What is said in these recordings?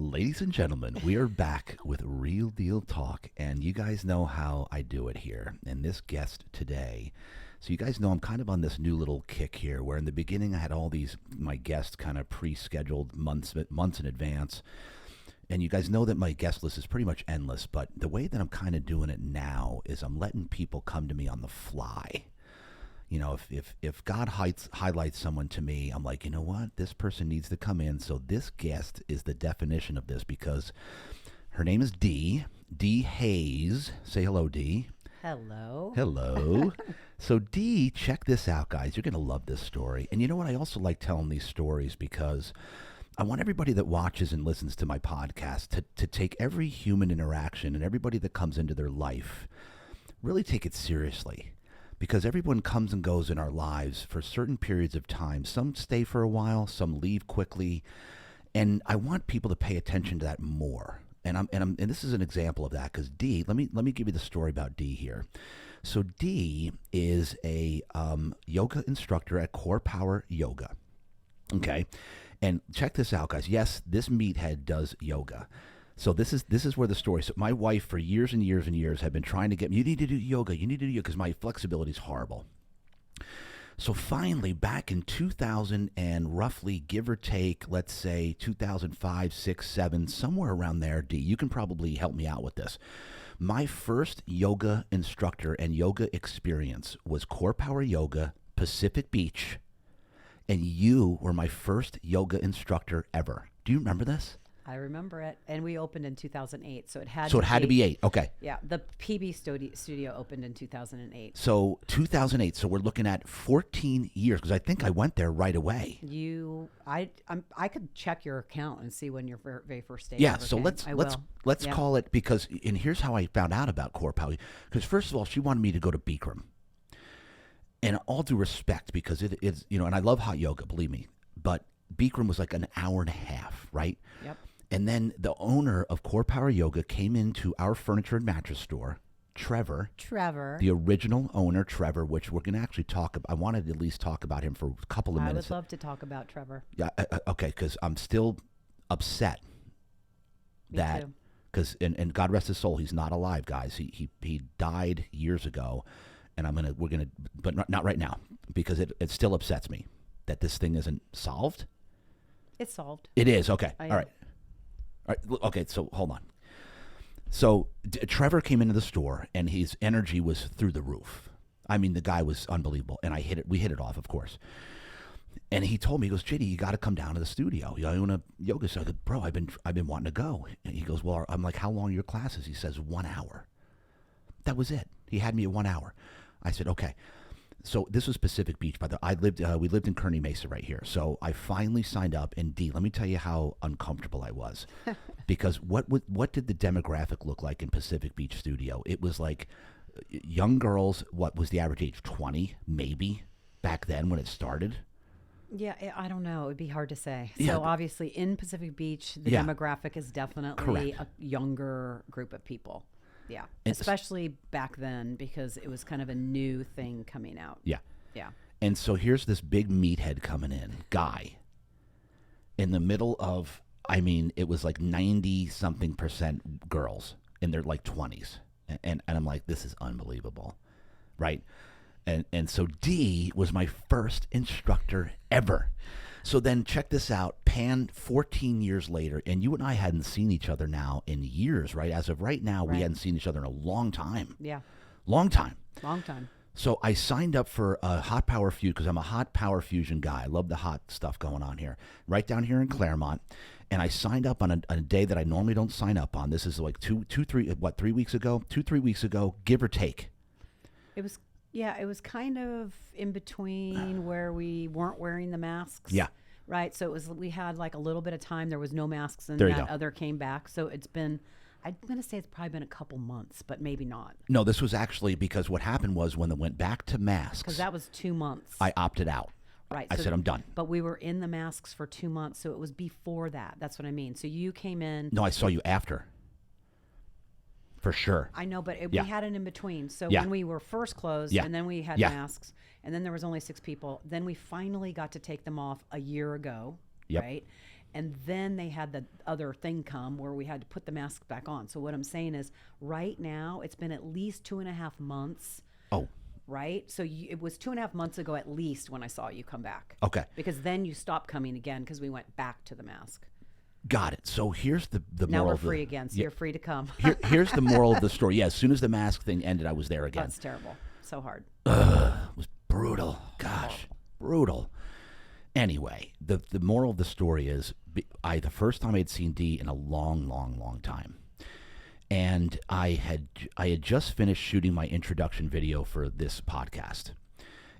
Ladies and gentlemen, we are back with Real Deal Talk, and you guys know how I do it here. And this guest today, so you guys know I'm kind of on this new little kick here, where in the beginning I had all these, my guests kind of pre-scheduled months in advance. And you guys know that my guest list is pretty much endless, but the way that I'm kind of doing it now is I'm letting people come to me on the fly. You know, if God highlights someone to me, I'm like, you know what? This person needs to come in. So this guest is the definition of this because her name is Dee Hayes. Say hello, Dee. Hello. Hello. So Dee, check this out, guys. You're going to love this story. And you know what? I also like telling these stories because I want everybody that watches and listens to my podcast to take every human interaction and everybody that comes into their life, really take it seriously. Because everyone comes and goes in our lives for certain periods of time. Some stay for a while, some leave quickly, and I want people to pay attention to that more. And this is an example of that because Dee, let me give you the story about Dee here. So Dee is a yoga instructor at Corepower Yoga. Okay, and check this out, guys. Yes, this meathead does yoga. So this is where the story. So my wife, for years and years and years, had been trying to get me. You need to do yoga. You need to do yoga because my flexibility is horrible. So finally, back in 2000 and roughly, give or take, let's say 2005, 6, 7, somewhere around there. Dee, you can probably help me out with this. My first yoga instructor and yoga experience was Corepower Yoga, Pacific Beach, and you were my first yoga instructor ever. Do you remember this? I remember it, and we opened in 2008, so it had to be 8. Okay. Yeah, the PB studio opened in 2008. So 2008. So we're looking at 14 years because I think I went there right away. I could check your account and see when your very first day. Yeah. So let's call it because and here's how I found out about Corepower. Because first of all, she wanted me to go to Bikram, and all due respect, because it is and I love hot yoga, believe me, but Bikram was like an hour and a half, right? Yep. And then the owner of Corepower Yoga came into our furniture and mattress store, Trevor. The original owner, Trevor, which we're going to actually talk about. I wanted to at least talk about him for a couple of minutes. I would love to talk about Trevor. Yeah, okay, because I'm still upset that, because, and God rest his soul, he's not alive, guys. He died years ago, and but not right now, because it still upsets me that this thing isn't solved. It's solved. It is, okay, all right. Okay, so hold on. So Trevor came into the store, and his energy was through the roof. I mean, the guy was unbelievable, and we hit it off, of course. And he told me, he goes, JD, you got to come down to the studio. You want a yoga? So I go, bro, I've been wanting to go. And he goes, well, I'm like, how long are your classes? He says, 1 hour. That was it. He had me at 1 hour. I said, okay. So this was Pacific Beach, by the way. We lived in Kearny Mesa right here. So I finally signed up, and Dee, let me tell you how uncomfortable I was. Because what did the demographic look like in Pacific Beach studio? It was like young girls. What was the average age? 20, maybe, back then when it started? Yeah, I don't know. It'd be hard to say. Yeah, so obviously in Pacific Beach, the demographic is definitely a younger group of people. Yeah, especially back then because it was kind of a new thing coming out. Yeah. Yeah. And so here's this big meathead coming in, guy, in the middle of, I mean, it was like 90-something% girls in their like 20s. And I'm like, this is unbelievable, right? And so Dee was my first instructor ever. So then check this out, pan 14 years later, and you and I hadn't seen each other now in years, right? As of right now, we hadn't seen each other in a long time. Yeah. Long time. Long time. So I signed up for a hot power fusion because I'm a hot power fusion guy. I love the hot stuff going on here. Right down here in Claremont. And I signed up on a day that I normally don't sign up on. This is like 3 weeks ago? 2-3 weeks ago, give or take. It was... Yeah, it was kind of in between where we weren't wearing the masks. Yeah. Right. So we had like a little bit of time. There was no masks and that other came back. So it's been, I'm going to say it's probably been a couple months, but maybe not. No, this was actually because what happened was when they went back to masks. Because that was 2 months. I opted out. Right. I said, I'm done. But we were in the masks for 2 months. So it was before that. That's what I mean. So you came in. No, I saw you after. For sure. I know, but we had it in between. So when we were first closed and then we had masks and then there was only 6 people, then we finally got to take them off a year ago, right? And then they had the other thing come where we had to put the mask back on. So what I'm saying is right now, it's been at least 2.5 months. Oh. Right? So it was 2.5 months ago at least when I saw you come back. Okay. Because then you stopped coming again because we went back to the mask. Got it. So here's the now moral. Now we're free again, so you're free to come. Here's the moral of the story. Yeah, as soon as the mask thing ended, I was there again. That's terrible. So hard. It was brutal. Gosh, brutal. Anyway, the moral of the story is the first time I had seen Dee in a long time. And I had just finished shooting my introduction video for this podcast.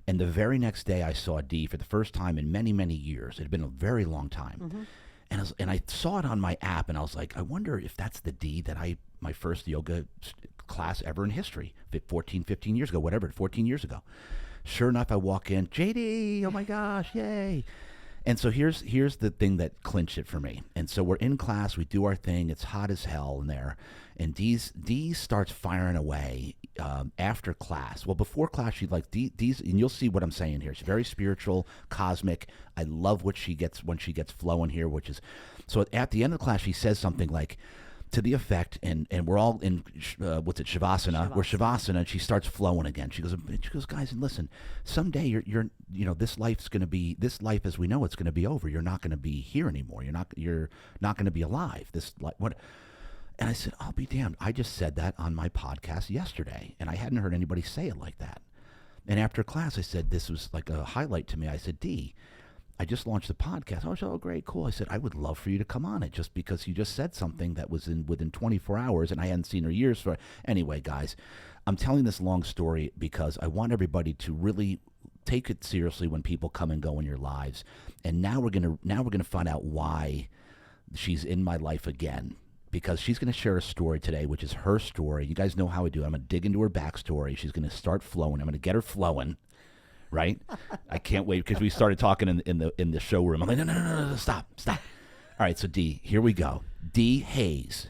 And the very next day I saw Dee for the first time in many years. It had been a very long time. Mm-hmm. And I saw it on my app, and I was like, I wonder if that's the Dee that my first yoga class ever in history, 15 years ago, 14 years ago. Sure enough, I walk in, JD, oh my gosh, yay. And so here's the thing that clinched it for me. And so we're in class, we do our thing, it's hot as hell in there, and Dee starts firing away after class. Well, before class, she Dee's, and you'll see what I'm saying here. She's very spiritual, cosmic. I love what she gets when she gets flowing here, which is, so at the end of the class, she says something like, to the effect, and we're all in Shavasana. We're Shavasana, and she starts flowing again. She goes, guys, and listen, someday you're this life as we know it's going to be over. You're not going to be here anymore. You're not going to be alive. What? And I said, I'll be damned. I just said that on my podcast yesterday, and I hadn't heard anybody say it like that. And after class, I said, this was like a highlight to me. I said, Dee, I just launched the podcast. I said, oh, great, cool. I said, I would love for you to come on it just because you just said something that was within 24 hours, and I hadn't seen her years. Anyway, guys, I'm telling this long story because I want everybody to really take it seriously when people come and go in your lives. And now we're gonna find out why she's in my life again, because she's going to share a story today, which is her story. You guys know how I do. I'm going to dig into her backstory. She's going to start flowing. I'm going to get her flowing. Right? I can't wait because we started talking in the showroom. I'm like, no, stop. All right, so Dee, here we go. Dee Hayes.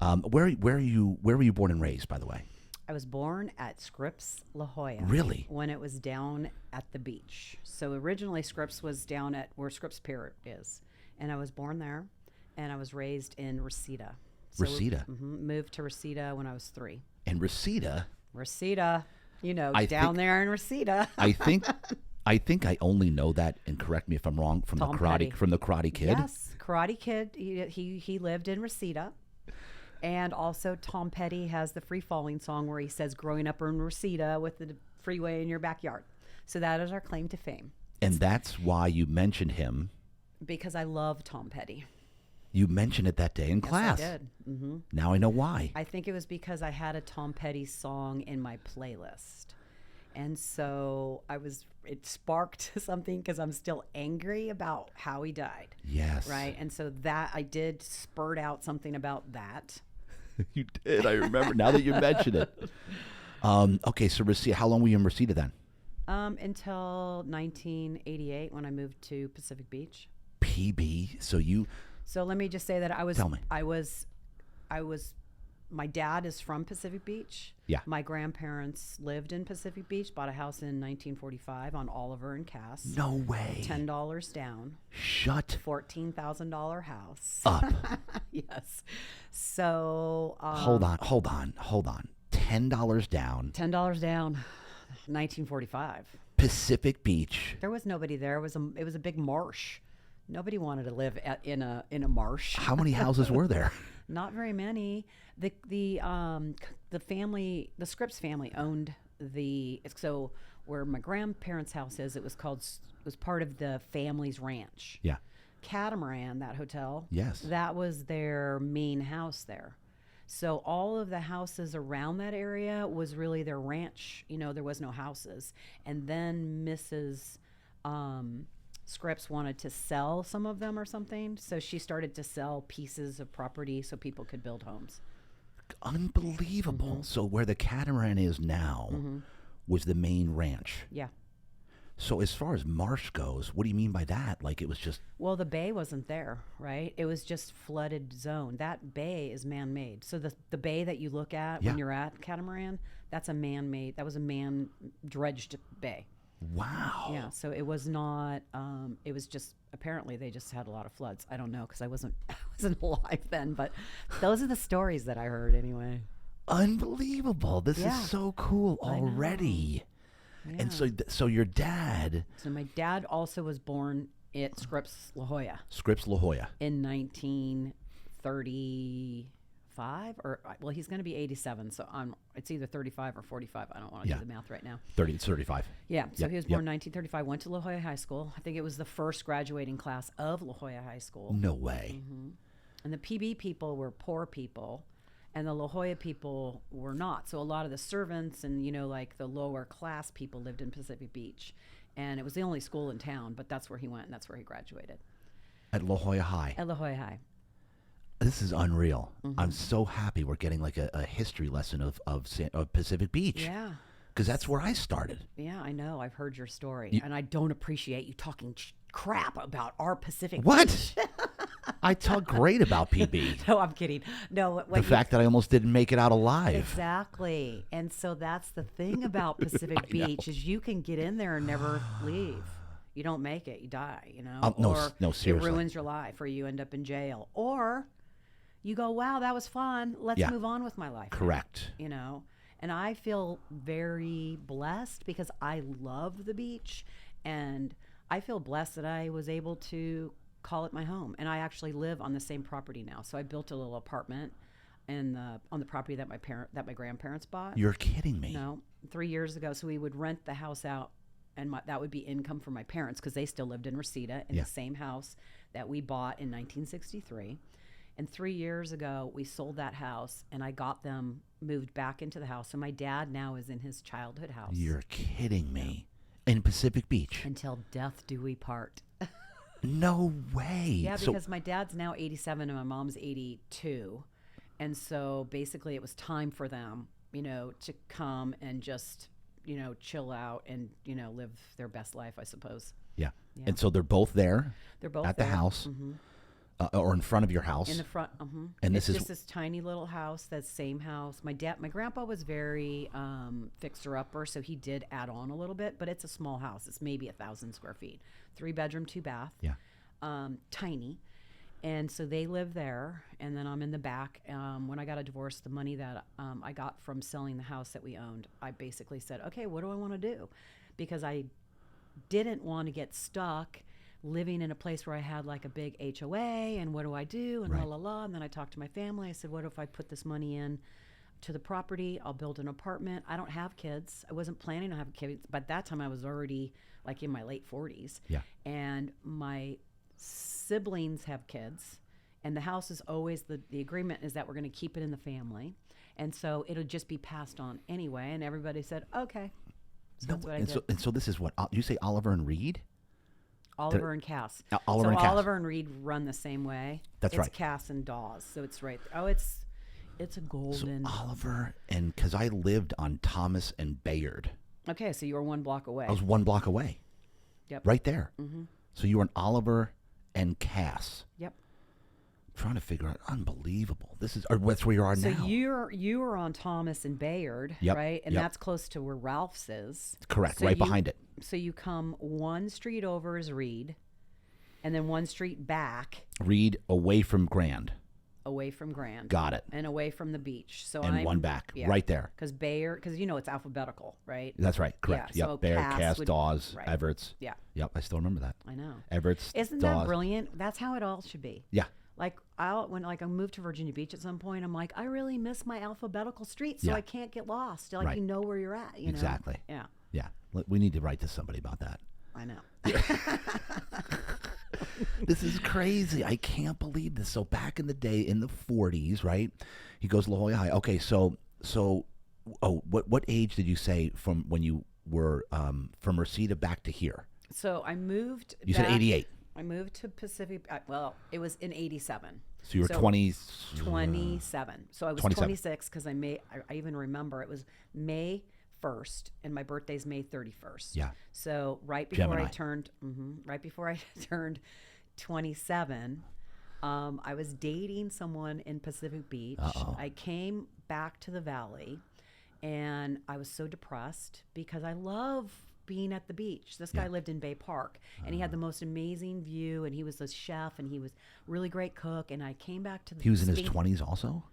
Where were you born and raised, by the way? I was born at Scripps, La Jolla. Really? When it was down at the beach. So originally Scripps was down at where Scripps Pier is, and I was born there, and I was raised in Reseda. So Reseda. Moved to Reseda when I was 3. And Reseda. Down there in Reseda. I think I only know that, and correct me if I'm wrong, from the Karate Kid. Yes, Karate Kid. He lived in Reseda, and also Tom Petty has the Free Falling song where he says, "Growing up in Reseda with the freeway in your backyard." So that is our claim to fame. And that's why you mentioned him. Because I love Tom Petty. You mentioned it that day in class. Yes, I did. Mm-hmm. Now I know why. I think it was because I had a Tom Petty song in my playlist. And so it sparked something because I'm still angry about how he died. Yes. Right? And so that I did spurt out something about that. You did. I remember now that you mentioned it. Okay, so Reseda, how long were you in Reseda then? Until 1988 when I moved to Pacific Beach. PB. So let me just say that Tell me. I was, my dad is from Pacific Beach. Yeah. My grandparents lived in Pacific Beach, bought a house in 1945 on Oliver and Cass. No way. $10 down. Shut. $14,000 house. Up. Yes. So. Hold on. $10 down. $10 down. 1945. Pacific Beach. There was nobody there. It was a big marsh. Nobody wanted to live in a marsh. How many houses were there? Not very many. The Scripps family owned so where my grandparents' house is. It was part of the family's ranch. Yeah. Catamaran, that hotel. Yes. That was their main house there. So all of the houses around that area was really their ranch. There was no houses. And then Mrs. Scripps wanted to sell some of them or something, so she started to sell pieces of property so people could build homes. Unbelievable. Mm-hmm. So where the Catamaran is now was the main ranch. Yeah. So as far as marsh goes, what do you mean by that? Like it was just... Well, the bay wasn't there, right? It was just flooded zone. That bay is man-made. So the bay that you look at when you're at Catamaran, that was a man-dredged bay. Wow. Yeah, so it was not. It was just apparently they just had a lot of floods. I don't know because I wasn't I wasn't alive then, but those are the stories that I heard anyway. Unbelievable. This Yeah. is so cool I know. already. Yeah. And so your dad, So my dad also was born at Scripps, La Jolla Scripps La Jolla. in 1935 or well, he's going to be 87, so it's either 35 or 45. I don't want to Yeah. do the math right now. 30, 35. Yeah, so Yep, he was yep. born in 1935, went to La Jolla High School. I think it was the first graduating class of La Jolla High School. No way. And the PB people were poor people, and the La Jolla people were not. So a lot of the servants and, like the lower class people lived in Pacific Beach. And it was the only school in town, but that's where he went, and that's where he graduated. At La Jolla High. At La Jolla High. This is unreal. I'm so happy we're getting like a history lesson of Pacific Beach. Yeah. Because that's where I started. Yeah, I know. I've heard your story. And I don't appreciate you talking crap about our Pacific What? Beach. I talk great about PB. No, I'm kidding. No, The fact that I almost didn't make it out alive. Exactly. And so that's the thing about Pacific Beach is you can get in there and never leave. You don't make it, you die, No, or no, it seriously. ruins your life or you end up in jail. Or you go, wow, that was fun. Let's Yeah. move on with my life. Correct. And I feel very blessed because I love the beach, and I feel blessed that I was able to call it my home. And I actually live on the same property now. So I built a little apartment on the property that my grandparents bought. You're kidding me. No, 3 years ago. So we would rent the house out, and that would be income for my parents because they still lived in Reseda in Yeah. the same house that we bought in 1963. And 3 years ago, we sold that house, and I got them moved back into the house. So my dad now is in his childhood house. You're kidding me. In Pacific Beach. Until death do we part. No way. Yeah, So- because my dad's now 87 and my mom's 82. And so basically it was time for them, to come and just, chill out and, live their best life, I suppose. yeah. Yeah. And so they're both there They're both at the there. house Mhm. or in front of your house. In the front. And It's this is- just this tiny little house, that same house. My grandpa was very fixer-upper, so he did add on a little bit, but it's a small house. It's maybe 1,000 square feet. 3-bedroom, 2-bath. Yeah. Tiny. And so they live there, and then I'm in the back. When I got a divorce, the money that I got from selling the house that we owned, I basically said, okay, what do I want to do? Because I didn't want to get stuck living in a place where I had like a big HOA, and what do I do? And Right. la la la. And then I talked to my family. I said, what if I put this money in to the property? I'll build an apartment. I don't have kids. I wasn't planning on having kids. By that time, I was already like in my late 40s. Yeah. And my siblings have kids. And the house is always, the agreement is that we're going to keep it in the family. And so it'll just be passed on anyway. And everybody said, okay. So that's what I did. And so this is what you say, Oliver and Reed. Oliver and Cass. Oliver so and Cass. Oliver and Reed run the same way. That's right. It's Cass and Dawes. So it's right. Oh, it's a golden. Oliver and because I lived on Thomas and Bayard. Okay, so you were 1 block away. I was 1 block away. Yep. Right there. So you were an Oliver and Cass. Yep. Trying to figure out, unbelievable. This is, or that's where you are So now. you were on Thomas and Bayard, Yep, right? And yep. that's close to where Ralph's is. Correct, So right you- behind it. So you come 1 street over is Reed, and then 1 street back Reed away from Grand. away from Grand. Got it. And away from the beach. So And I'm 1 back, yeah. right there. Because Bayard, because it's alphabetical, right? That's right, correct. Yeah, Yep, so Bayard, Cass, would- Dawes, right. Everett's. Yeah, Yep, I still remember that. I know. Everett's, Isn't Dawes. that brilliant? That's how it all should be. Yeah, Like when I moved to Virginia Beach at some point, I'm like, I really miss my alphabetical street, so Yeah. I can't get lost. Like Right. you know where you're at. You know? Exactly. Yeah, yeah. We need to write to somebody about that. I know. This is crazy. I can't believe this. So back in the day, in the 40s, right? He goes La Jolla High. Okay, so what age did you say from when you were from Reseda back to here? So I moved. You said back- 88. I moved to Pacific. Well, it was in '87. So you were 20. 27. So I was 27. 26 because I even remember it was May 1st and my birthday's May 31st. Yeah. So right before Gemini. I turned 27, I was dating someone in Pacific Beach. Uh-oh. I came back to the valley and I was so depressed because I love being at the beach. This guy lived in Bay Park, and he had the most amazing view, and he was a chef, and he was really great cook. And I came back to the He was in his 20s also?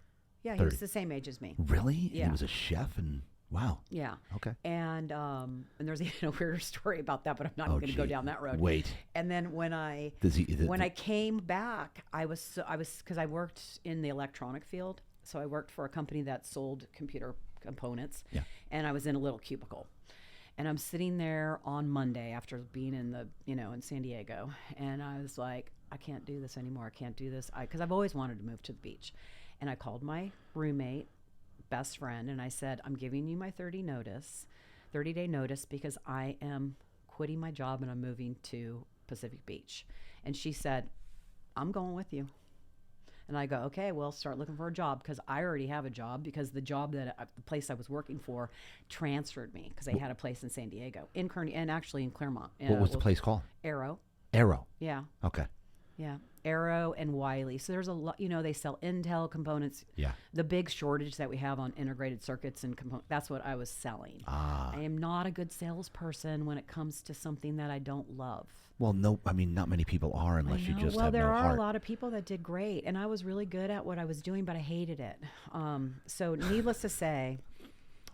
Yeah, he 30. was the same age as me. Really? And Yeah. he was a chef and wow. Yeah. Okay. And there's even a weirder story about that, but I'm not Oh, going to go gee. down that road. Wait. And then when I came back, I was because I worked in the electronic field, so I worked for a company that sold computer components. Yeah. And I was in a little cubicle, and I'm sitting there on Monday after being in San Diego, and I was like, I can't do this anymore. I can't do this because I've always wanted to move to the beach, and I called my roommate, best friend, and I said, I'm giving you my 30-day notice because I am quitting my job and I'm moving to Pacific Beach. And she said, I'm going with you. And I go, okay, well, start looking for a job because I already have a job because the place I was working for transferred me because they had a place in San Diego, in Kearney, and actually in Claremont. What was the place called? Arrow. Arrow. Yeah. Okay. Yeah. Arrow and Wiley. So there's a lot, they sell Intel components. Yeah. The big shortage that we have on integrated circuits and components, that's what I was selling. I am not a good salesperson when it comes to something that I don't love. Well, no, I mean, not many people are unless you just have no there are heart. a lot of people that did great, and I was really good at what I was doing, but I hated it. So needless to say,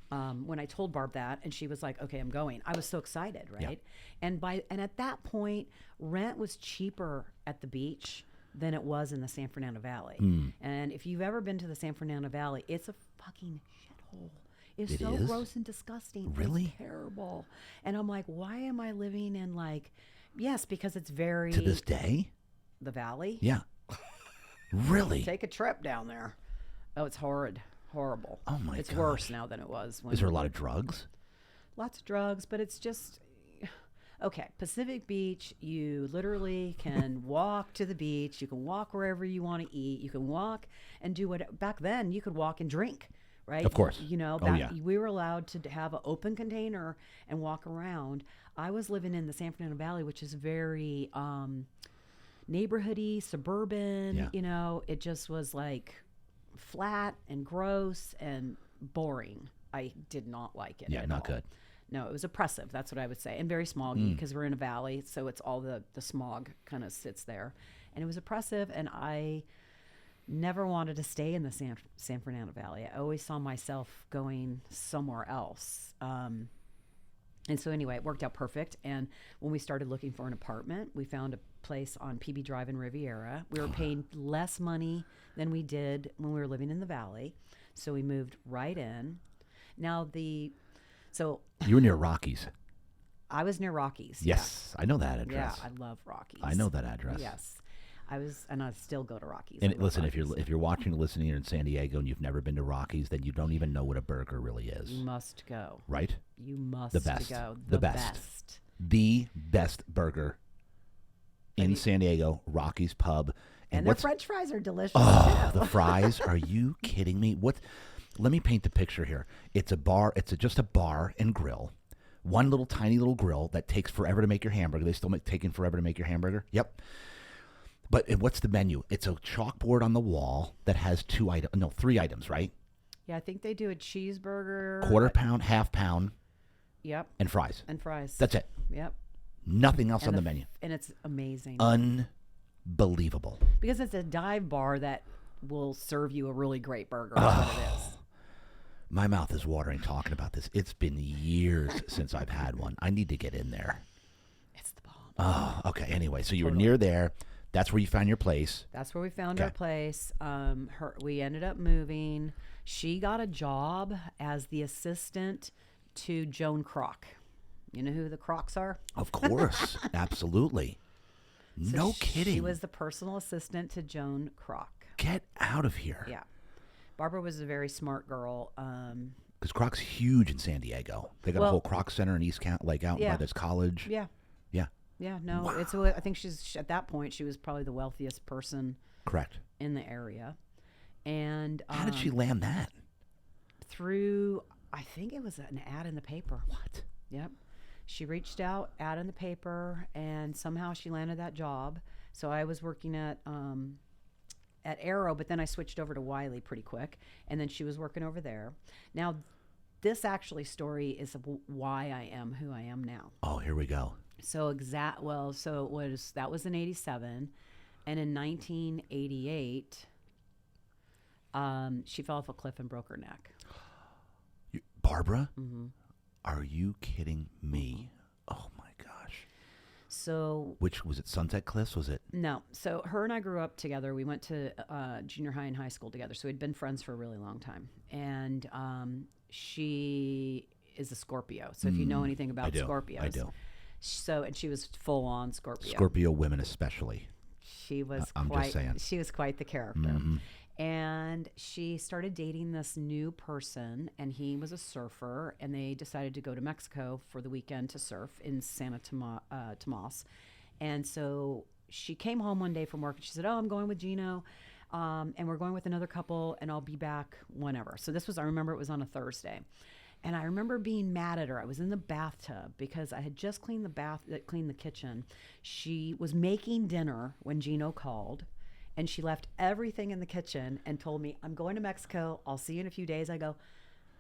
when I told Barb that, and she was like, okay, I'm going, I was so excited, right? Yeah. And at that point, rent was cheaper at the beach than it was in the San Fernando Valley. And if you've ever been to the San Fernando Valley, it's a fucking shithole. It's so gross and disgusting. Really? It's terrible. And I'm like, why am I living in yes, because it's very... To this day? The valley? Yeah. Really? Take a trip down there. Oh, it's horrible. Oh my It's gosh. worse now than it was. Is there a lot of drugs? Lots of drugs, but it's just... Okay, Pacific Beach, you literally can walk to the beach. You can walk wherever you want to eat. You can walk and do what... Back then, you could walk and drink, right? Of course. We were allowed to have an open container and walk around. I was living in the San Fernando Valley, which is very neighborhoody, suburban. Yeah. It just was like flat and gross and boring. I did not like it. Yeah, at not all. good. No, it was oppressive. That's what I would say. And very smoggy because we're in a valley. So it's all the smog kind of sits there. And it was oppressive. And I never wanted to stay in the San Fernando Valley. I always saw myself going somewhere else. And so anyway, it worked out perfect. And when we started looking for an apartment, we found a place on PB Drive in Riviera. We were paying less money than we did when we were living in the valley. So we moved right in. Now You were near Rockies. I was near Rockies. Yes, I know that address. Yeah, I love Rockies. I know that address. Yes. I still go to Rockies. And listen, if you're watching or listening here in San Diego and you've never been to Rockies, then you don't even know what a burger really is. You must go. Right? You must The best. go. The best. The best burger in San Diego, Rockies Pub. And their French fries are delicious Oh, too. the fries! Are you kidding me? Let me paint the picture here. It's a bar. It's just a bar and grill. One little tiny little grill that takes forever to make your hamburger. They still taking forever to make your hamburger. Yep. But what's the menu? It's a chalkboard on the wall that has 3 items, right? Yeah, I think they do a cheeseburger. Quarter pound, half pound. Yep. And fries. That's it. Yep. Nothing else on the menu. And it's amazing. Unbelievable. Because it's a dive bar that will serve you a really great burger. That's what it is. My mouth is watering talking about this. It's been years since I've had one. I need to get in there. It's the bomb. Oh, okay. Anyway, so you were near there. That's where you found your place. That's where we found our place. We ended up moving. She got a job as the assistant to Joan Kroc. You know who the Krocs are? Of course. Absolutely. No kidding. She was the personal assistant to Joan Kroc. Get out of here. Yeah. Barbara was a very smart girl. Because Kroc's huge in San Diego. They got a whole Kroc Center in East County, like out by this college. Yeah. Yeah. Yeah, no, Wow. I think she's at that point she was probably the wealthiest person Correct. in the area. And how did she land that? Through, I think it was an ad in the paper. What? Yep. She reached out, ad in the paper, and somehow she landed that job. So I was working at Arrow, but then I switched over to Wiley pretty quick, and then she was working over there. Now, this actually story is why I am who I am now. Oh, here we go. So that was in 87, and in 1988, she fell off a cliff and broke her neck. Barbara? Mm-hmm. Are you kidding me? Mm-hmm. Oh my gosh. So, which was it? Sunset Cliffs? Was it? No. So her and I grew up together. We went to junior high and high school together. So we'd been friends for a really long time. And she is a Scorpio. So if you know anything about Scorpios, I do. So, and she was full on Scorpio. Scorpio women especially. She was just saying. She was quite the character. Mm-hmm. And she started dating this new person, and he was a surfer, and they decided to go to Mexico for the weekend to surf in Santa Tomas. And so she came home one day from work, and she said, "Oh, I'm going with Gino, and we're going with another couple, and I'll be back whenever." So I remember it was on a Thursday. And I remember being mad at her. I was in the bathtub because I had just cleaned the kitchen. She was making dinner when Gino called. And she left everything in the kitchen and told me, "I'm going to Mexico. I'll see you in a few days." I go,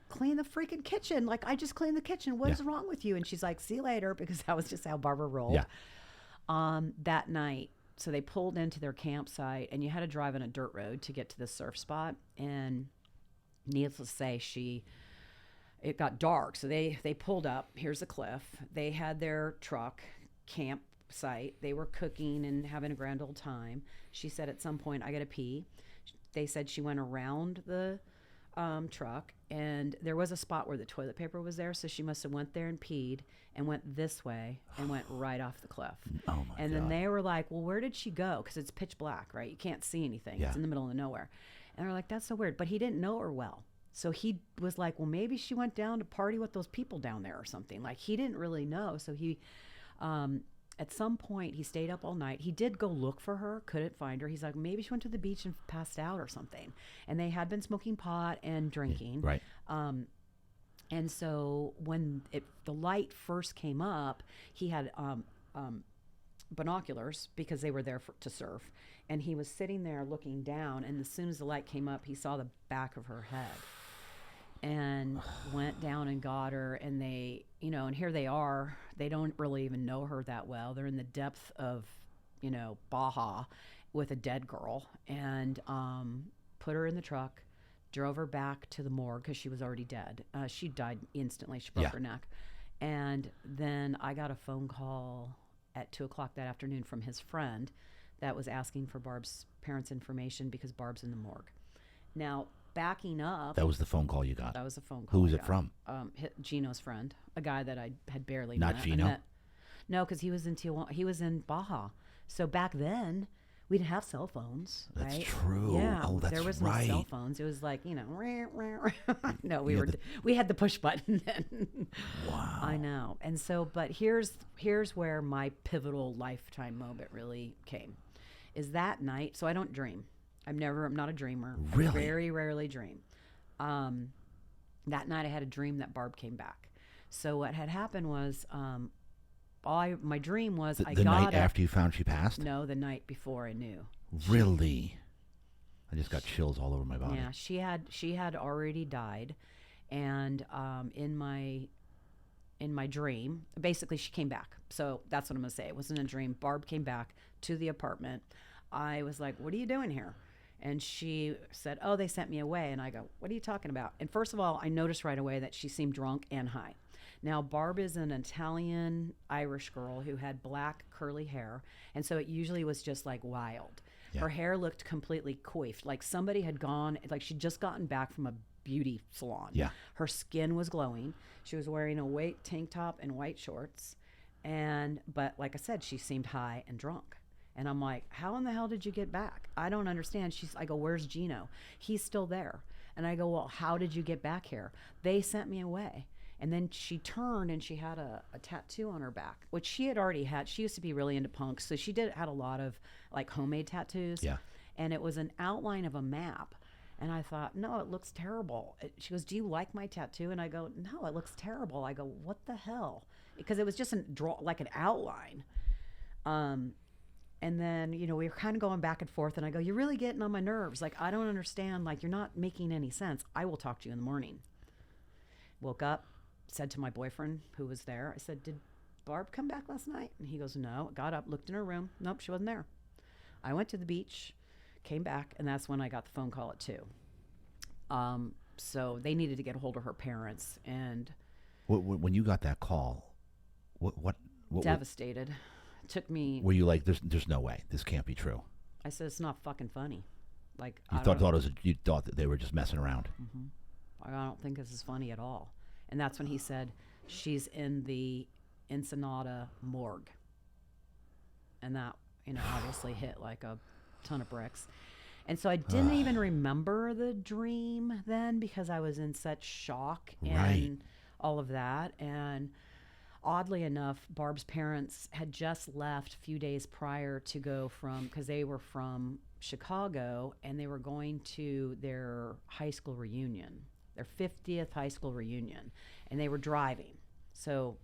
"Clean the freaking kitchen. Like, I just cleaned the kitchen. What is wrong with you?" And she's like, "See you later," because that was just how Barbara rolled. Yeah. That night, so they pulled into their campsite, and you had to drive on a dirt road to get to the surf spot. And needless to say, it got dark. So they pulled up. Here's a cliff. They had their truck, campsite. They were cooking and having a grand old time. She said at some point, "I got to pee." They said she went around the truck, and there was a spot where the toilet paper was there, so she must have went there and peed and went this way and went right off the cliff. Oh my and God. Then they were like, "Well, where did she go?" Because it's pitch black, right? You can't see anything. Yeah. It's in the middle of nowhere. And they're like, "That's so weird." But he didn't know her well. So he was like, "Well, maybe she went down to party with those people down there or something." Like, he didn't really know. So he, at some point, he stayed up all night. He did go look for her, couldn't find her. He's like, maybe she went to the beach and passed out or something. And they had been smoking pot and drinking. Yeah, right. And so when the light first came up, he had binoculars because they were there to surf. And he was sitting there looking down. And as soon as the light came up, he saw the back of her head. And went down and got her, and they, and here they are. They don't really even know her that well. They're in the depth of, Baja with a dead girl, and put her in the truck, drove her back to the morgue because she was already dead. She died instantly. She broke her neck. And then I got a phone call at 2:00 that afternoon from his friend that was asking for Barb's parents' information because Barb's in the morgue. Now, backing up. That was the phone call you got? That was the phone call. Who was it from? Gino's friend, a guy that I had barely met. Not Gino? No, because he was in Tijuana. He was in Baja. So back then, we didn't have cell phones, That's right? true. Yeah. Oh, that's there was right. no cell phones. It was like, no, we had the push button then. Wow. I know. And so, but here's where my pivotal lifetime moment really came. Is that night, so I don't dream. I'm not a dreamer. Really? I very rarely dream. That night I had a dream that Barb came back. So what had happened was, my dream was the night after you found she passed? No, the night before I knew. Really? I just got chills all over my body. Yeah, she had already died, and in my dream, basically she came back. So that's what I'm gonna say. It wasn't a dream. Barb came back to the apartment. I was like, "What are you doing here?" And she said, "Oh, they sent me away." And I go, "What are you talking about?" And first of all, I noticed right away that she seemed drunk and high. Now, Barb is an Italian Irish girl who had black curly hair. And so it usually was just like wild. Yeah. Her hair looked completely coiffed. Like somebody had she'd just gotten back from a beauty salon. Yeah. Her skin was glowing. She was wearing a white tank top and white shorts. But like I said, she seemed high and drunk. And I'm like, "How in the hell did you get back? I don't understand." I go, "Where's Gino?" "He's still there." And I go, "Well, how did you get back here?" "They sent me away." And then she turned and she had a tattoo on her back, which she had already had. She used to be really into punk. So she had a lot of like homemade tattoos. Yeah. And it was an outline of a map. And I thought, "No, it looks terrible." She goes, "Do you like my tattoo?" And I go, "No, it looks terrible." I go, "What the hell?" Because it was just like an outline. And then, we were kind of going back and forth, and I go, "You're really getting on my nerves. Like, I don't understand. Like, you're not making any sense. I will talk to you in the morning." Woke up, said to my boyfriend who was there, I said, "Did Barb come back last night?" And he goes, "No." Got up, looked in her room. Nope, she wasn't there. I went to the beach, came back, and that's when I got the phone call at 2. So they needed to get a hold of her parents, and When you got that call, what devastated. It took me. were you like? There's no way this can't be true. I said, "It's not fucking funny." Like You I thought don't, it was you thought that they were just messing around. I don't think this is funny at all. And that's when he said, "She's in the Ensenada morgue," and that obviously hit like a ton of bricks. And so I didn't even remember the dream then because I was in such shock and Right. all of that. And oddly enough, Barb's parents had just left a few days prior to go because they were from Chicago and they were going to their high school reunion, their 50th high school reunion, and they were driving. So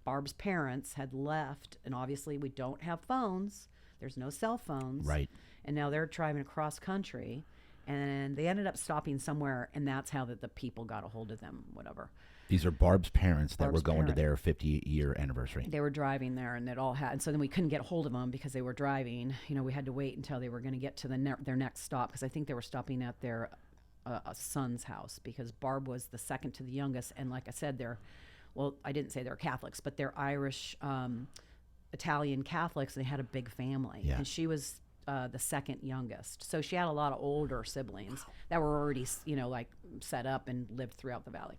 Barb's parents had left, and obviously we don't have phones. There's no cell phones. Right. And now they're driving across country, and they ended up stopping somewhere, and that's how the people got a hold of them, whatever. These are Barb's parents that Barb's were going to parent. their 50-year anniversary. They were driving there, and it all had. And so then we couldn't get a hold of them because they were driving. We had to wait until they were going to get to their next stop because I think they were stopping at their a son's house because Barb was the second to the youngest, and like I said, I didn't say they're Catholics, but they're Irish, Italian Catholics, and they had a big family, Yeah. and she was the second youngest. So she had a lot of older siblings that were already, like set up and lived throughout the valley.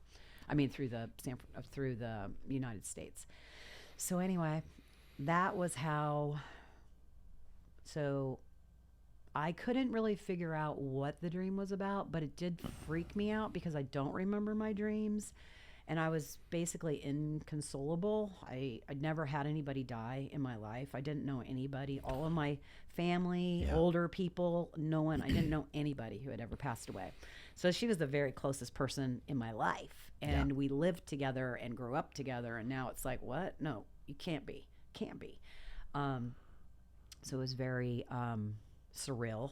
I mean, through the United States. So anyway, that was how. So I couldn't really figure out what the dream was about, but it did freak me out because I don't remember my dreams. And I was basically inconsolable. I'd never had anybody die in my life. I didn't know anybody. All of my family, Yeah. older people, no one. I didn't know anybody who had ever passed away. So she was the very closest person in my life. And we lived together and grew up together. And now it's like, what? No, you can't be. Can't be. So it was very surreal.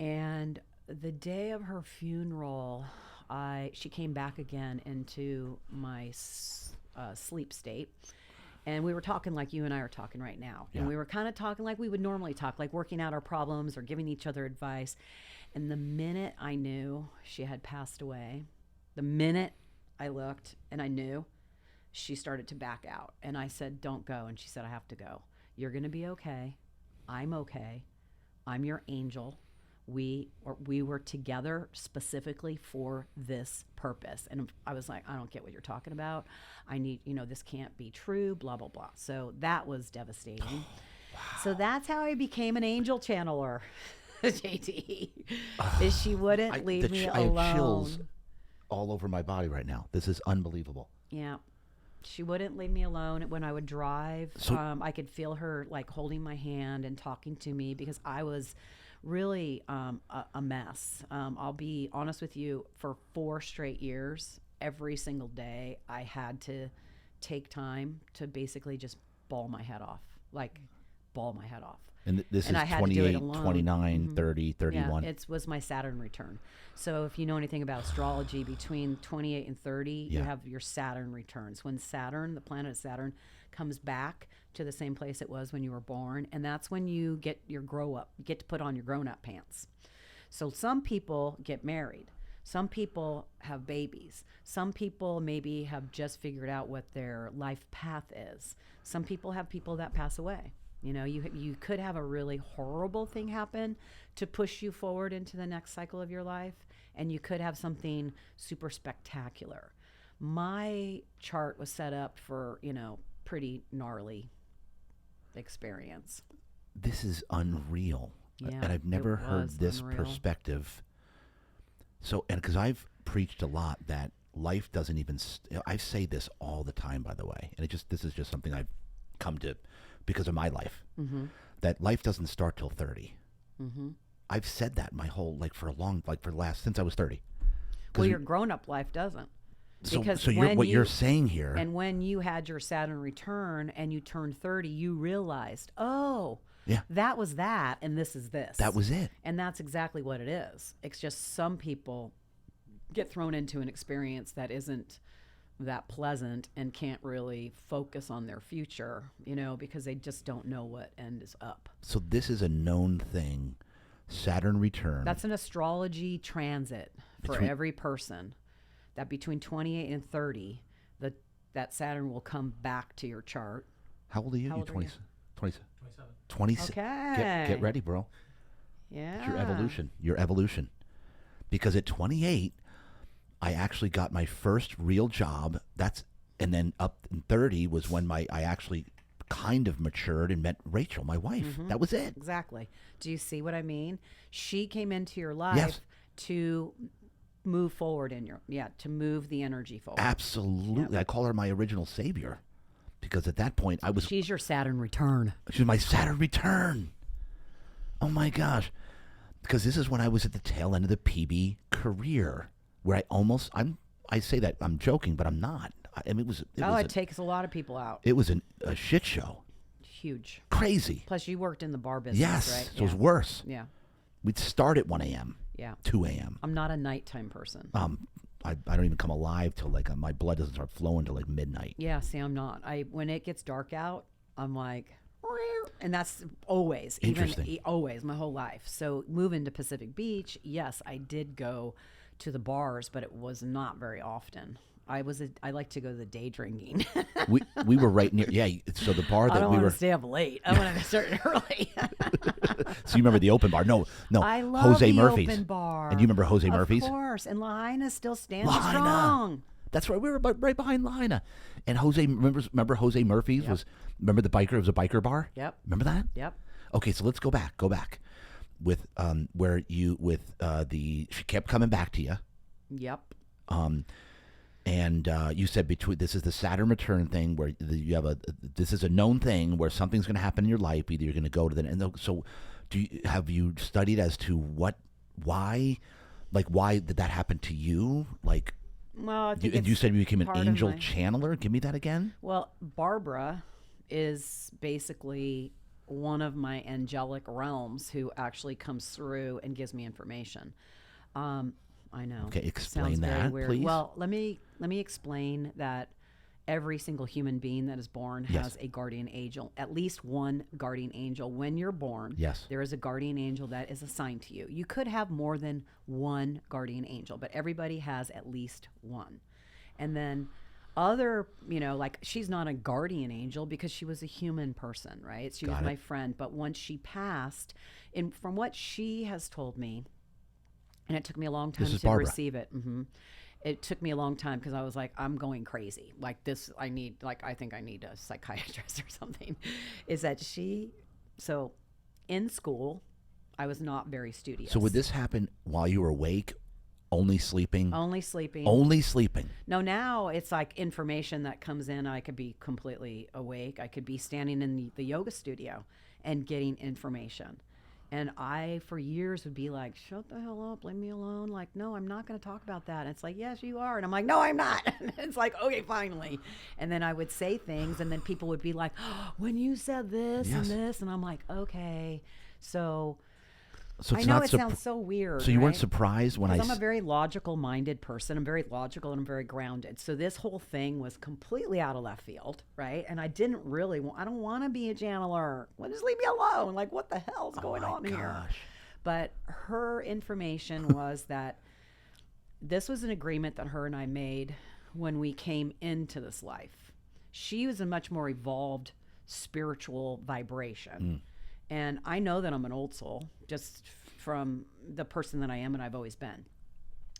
And the day of her funeral, she came back again into my sleep state, and we were talking like you and I are talking right now. Yeah. And we were kind of talking like we would normally talk, like working out our problems or giving each other advice. And the minute I knew she had passed away, the minute I looked and I knew, she started to back out. And I said, "Don't go." And she said, "I have to go. You're going to be okay. I'm okay. I'm your angel. We were together specifically for this purpose." And I was like, "I don't get what you're talking about. I need, this can't be true, blah, blah, blah." So that was devastating. Wow. So that's how I became an angel channeler, JT, is she wouldn't leave me alone. I have chills all over my body right now. This is unbelievable. Yeah. She wouldn't leave me alone. When I would drive, I could feel her like holding my hand and talking to me because I was really a mess. I'll be honest with you, for 4 straight years, every single day, I had to take time to basically just bawl my head off. And this And I is had to do it 28, alone. 29, 30, 31. Yeah, it was my Saturn return. So if you know anything about astrology, between 28 and 30, you Yeah. have your Saturn returns. When Saturn, the planet Saturn, comes back to the same place it was when you were born, and that's when you get your you get to put on your grown-up pants. So some people get married. Some people have babies. Some people maybe have just figured out what their life path is. Some people have people that pass away. You could have a really horrible thing happen to push you forward into the next cycle of your life, and you could have something super spectacular. My chart was set up for, pretty gnarly experience. This is unreal. Yeah, and I've never it heard was this unreal. perspective. So, and because I've preached a lot that life doesn't even, I say this all the time, by the way, and this is just something I've come to because of my life, that life doesn't start till 30. I've said that my whole, since I was 30. Well, your grown-up life doesn't. Because so you're saying here. And when you had your Saturn return and you turned 30, you realized, oh, Yeah. that was that, and this is this. That was it. And that's exactly what it is. It's just some people get thrown into an experience that isn't that pleasant and can't really focus on their future, because they just don't know what end is up. So this is a known thing. Saturn return. That's an astrology transit for Between- every person, that between 28 and 30, that Saturn will come back to your chart. How old are you? How old are you? 27. 27. 27. Okay. Get ready, bro. Yeah. It's your evolution. Because at 28, I actually got my first real job. And then up in 30 was when I actually kind of matured and met Rachel, my wife. Mm-hmm. That was it. Exactly. Do you see what I mean? She came into your life Yes. to move forward to move the energy forward. Absolutely. Yep. I call her my original savior. Because at that point, She's your Saturn return. She was my Saturn return. Oh my gosh. Because this is when I was at the tail end of the PB career, where I say that I'm joking, but I'm not. I mean, It takes a lot of people out. It was a shit show. Huge. Crazy. Plus, you worked in the bar business, Yes. right? So it was worse. Yeah. We'd start at 1 a.m., Yeah. 2 a.m. I'm not a nighttime person. I don't even come alive till my blood doesn't start flowing till midnight. Yeah, see, I'm not. When it gets dark out, I'm like, and that's always, Interesting. always, my whole life. So moving to Pacific Beach, yes, I did go to the bars, but it was not very often. I like to go to the day drinking. we were right near. Yeah. So the bar I that don't we want were. to stay up late. I want to start early. So you remember the open bar? No. I love Jose the Murphy's. open bar. And you remember Jose Murphy's? Of course. And Lahaina's still standing Lahaina. strong. That's right. We were right behind Lahaina. And Jose, remember Jose Murphy's Yep. remember the biker? It was a biker bar. Yep. Remember that? Yep. Okay, so let's go back. With she kept coming back to you. Yep. And you said this is the Saturn return thing where this is a known thing where something's going to happen in your life. Either you're going to go to so have you studied as to why did that happen to you? Like, Well, I think you said you became an part of angel my- channeler. Give me that again. Well, Barbara is basically one of my angelic realms who actually comes through and gives me information. I know. Okay, explain Sounds very that, weird. please. Well, let me explain that every single human being that is born Yes. has a guardian angel, at least one guardian angel. When you're born, Yes. there is a guardian angel that is assigned to you. You could have more than one guardian angel, but everybody has at least one. And then like she's not a guardian angel because she was a human person, right? She was my friend. But once she passed, and from what she has told me, and it took me a long time This is to Barbara. receive it. It took me a long time because I was like, I'm going crazy. Like this, I think I need a psychiatrist or something. Is that so in school, I was not very studious. So would this happen while you were awake, only sleeping? Only sleeping. Only sleeping. No, now it's like information that comes in. I could be completely awake. I could be standing in the yoga studio and getting information. And I, for years, would be like, shut the hell up, leave me alone. Like, no, I'm not going to talk about that. And it's like, yes, you are. And I'm like, no, I'm not. And it's like, okay, finally. And then I would say things, and then people would be like, oh, when you said this Yes. and this, and I'm like, okay. So So I it's know not it sounds so weird. So you weren't right? surprised when I'm a very logical-minded person. I'm very logical and I'm very grounded. So this whole thing was completely out of left field, right? And I didn't really I don't want to be a channeler. Well, just leave me alone. Like, what the hell's going on here? But her information was that this was an agreement that her and I made when we came into this life. She was a much more evolved spiritual vibration. And I know that I'm an old soul just from the person that I am and I've always been.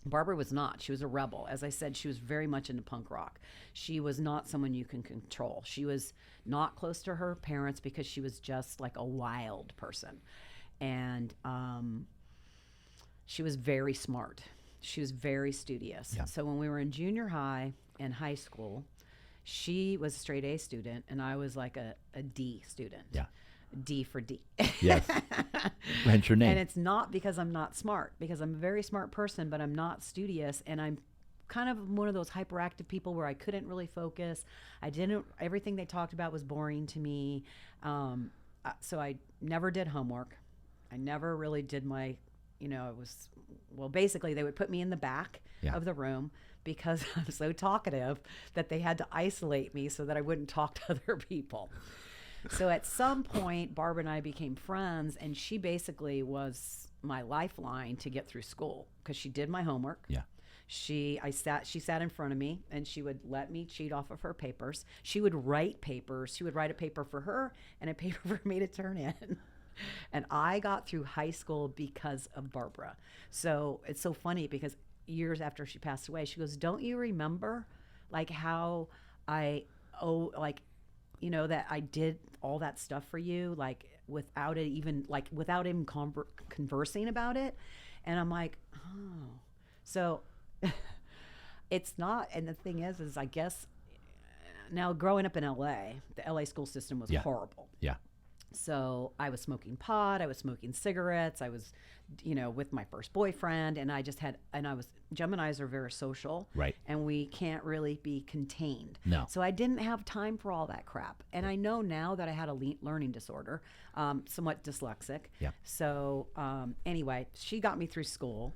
Barbara was not. She was a rebel. As I said, she was very much into punk rock. She was not someone you can control. She was not close to her parents because she was just like a wild person. And she was very smart. She was very studious. Yeah. So when we were in junior high and high school, she was a straight A student and I was like a D student. Yeah. D for D. Yes. Hence your name. And it's not because I'm not smart, because I'm a very smart person, but I'm not studious. And I'm kind of one of those hyperactive people where I couldn't really focus. Everything they talked about was boring to me. So I never did homework. I never really did my it was, well, basically they would put me in the back Yeah. of the room because I'm so talkative that they had to isolate me so that I wouldn't talk to other people. So at some point, Barbara and I became friends, and she basically was my lifeline to get through school because she did my homework. Yeah. She sat in front of me, and she would let me cheat off of her papers. She would write papers. She would write a paper for her and a paper for me to turn in. And I got through high school because of Barbara. So it's so funny because years after she passed away, she goes, "Don't you remember like how I that I did all that stuff for you, like without it even like without even conversing about it?" And I'm like, "Oh." So it's not, and the thing is I guess now growing up in LA, the LA school system was horrible. Yeah. So I was smoking pot, I was smoking cigarettes, I was, with my first boyfriend, and Geminis are very social. Right. And we can't really be contained. No. So I didn't have time for all that crap. And I know now that I had a learning disorder, somewhat dyslexic. Yeah. So anyway, she got me through school.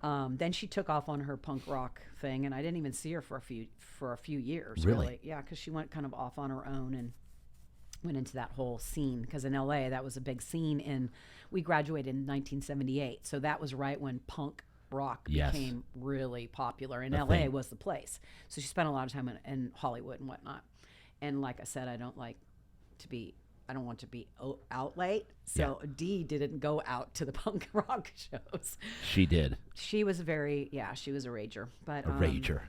Then she took off on her punk rock thing, and I didn't even see her for a few years. Really? Yeah, because she went kind of off on her own and went into that whole scene, because in LA that was a big scene, and we graduated in 1978, so that was right when punk rock became really popular, and LA was the place. So she spent a lot of time in Hollywood and whatnot. And like I said, I don't want to be out late. So Dee didn't go out to the punk rock shows. She did. She was she was a rager, but A rager.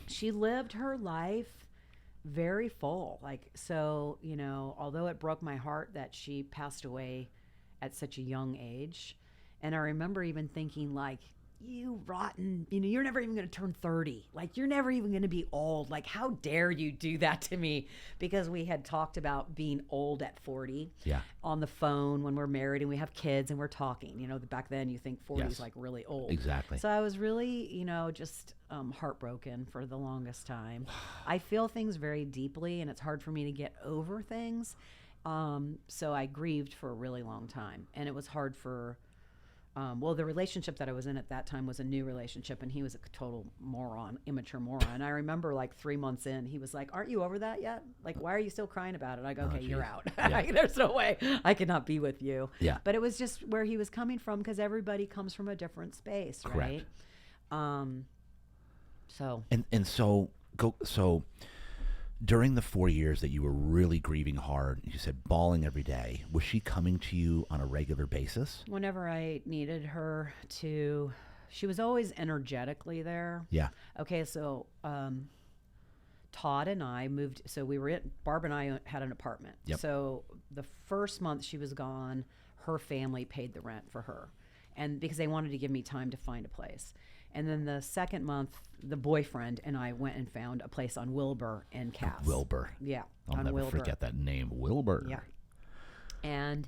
she lived her life very full. Although it broke my heart that she passed away at such a young age. And I remember even thinking, like, you rotten, you're never even going to turn 30. Like, you're never even going to be old. Like, how dare you do that to me? Because we had talked about being old at 40 on the phone when we're married and we have kids and we're talking. Back then you think 40 is like really old. Exactly. So I was really, just heartbroken for the longest time. I feel things very deeply, and it's hard for me to get over things. So I grieved for a really long time, and it was hard for the relationship that I was in at that time was a new relationship, and he was a total immature moron. And I remember like 3 months in, he was like, "Aren't you over that yet? Like, why are you still crying about it?" I go, "Okay, you're out. There's no way I cannot be with you." Yeah. But it was just where he was coming from, because everybody comes from a different space, right? So during the 4 years that you were really grieving hard, you said bawling every day, was she coming to you on a regular basis? Whenever I needed her to, she was always energetically there. Yeah. Okay, so Todd and I moved, so Barb and I had an apartment. Yep. So the first month she was gone, her family paid the rent for her, and because they wanted to give me time to find a place. And then the second month, the boyfriend and I went and found a place on Wilbur and Cass. Wilbur. Yeah. I'll never forget that name, Wilbur. Yeah. And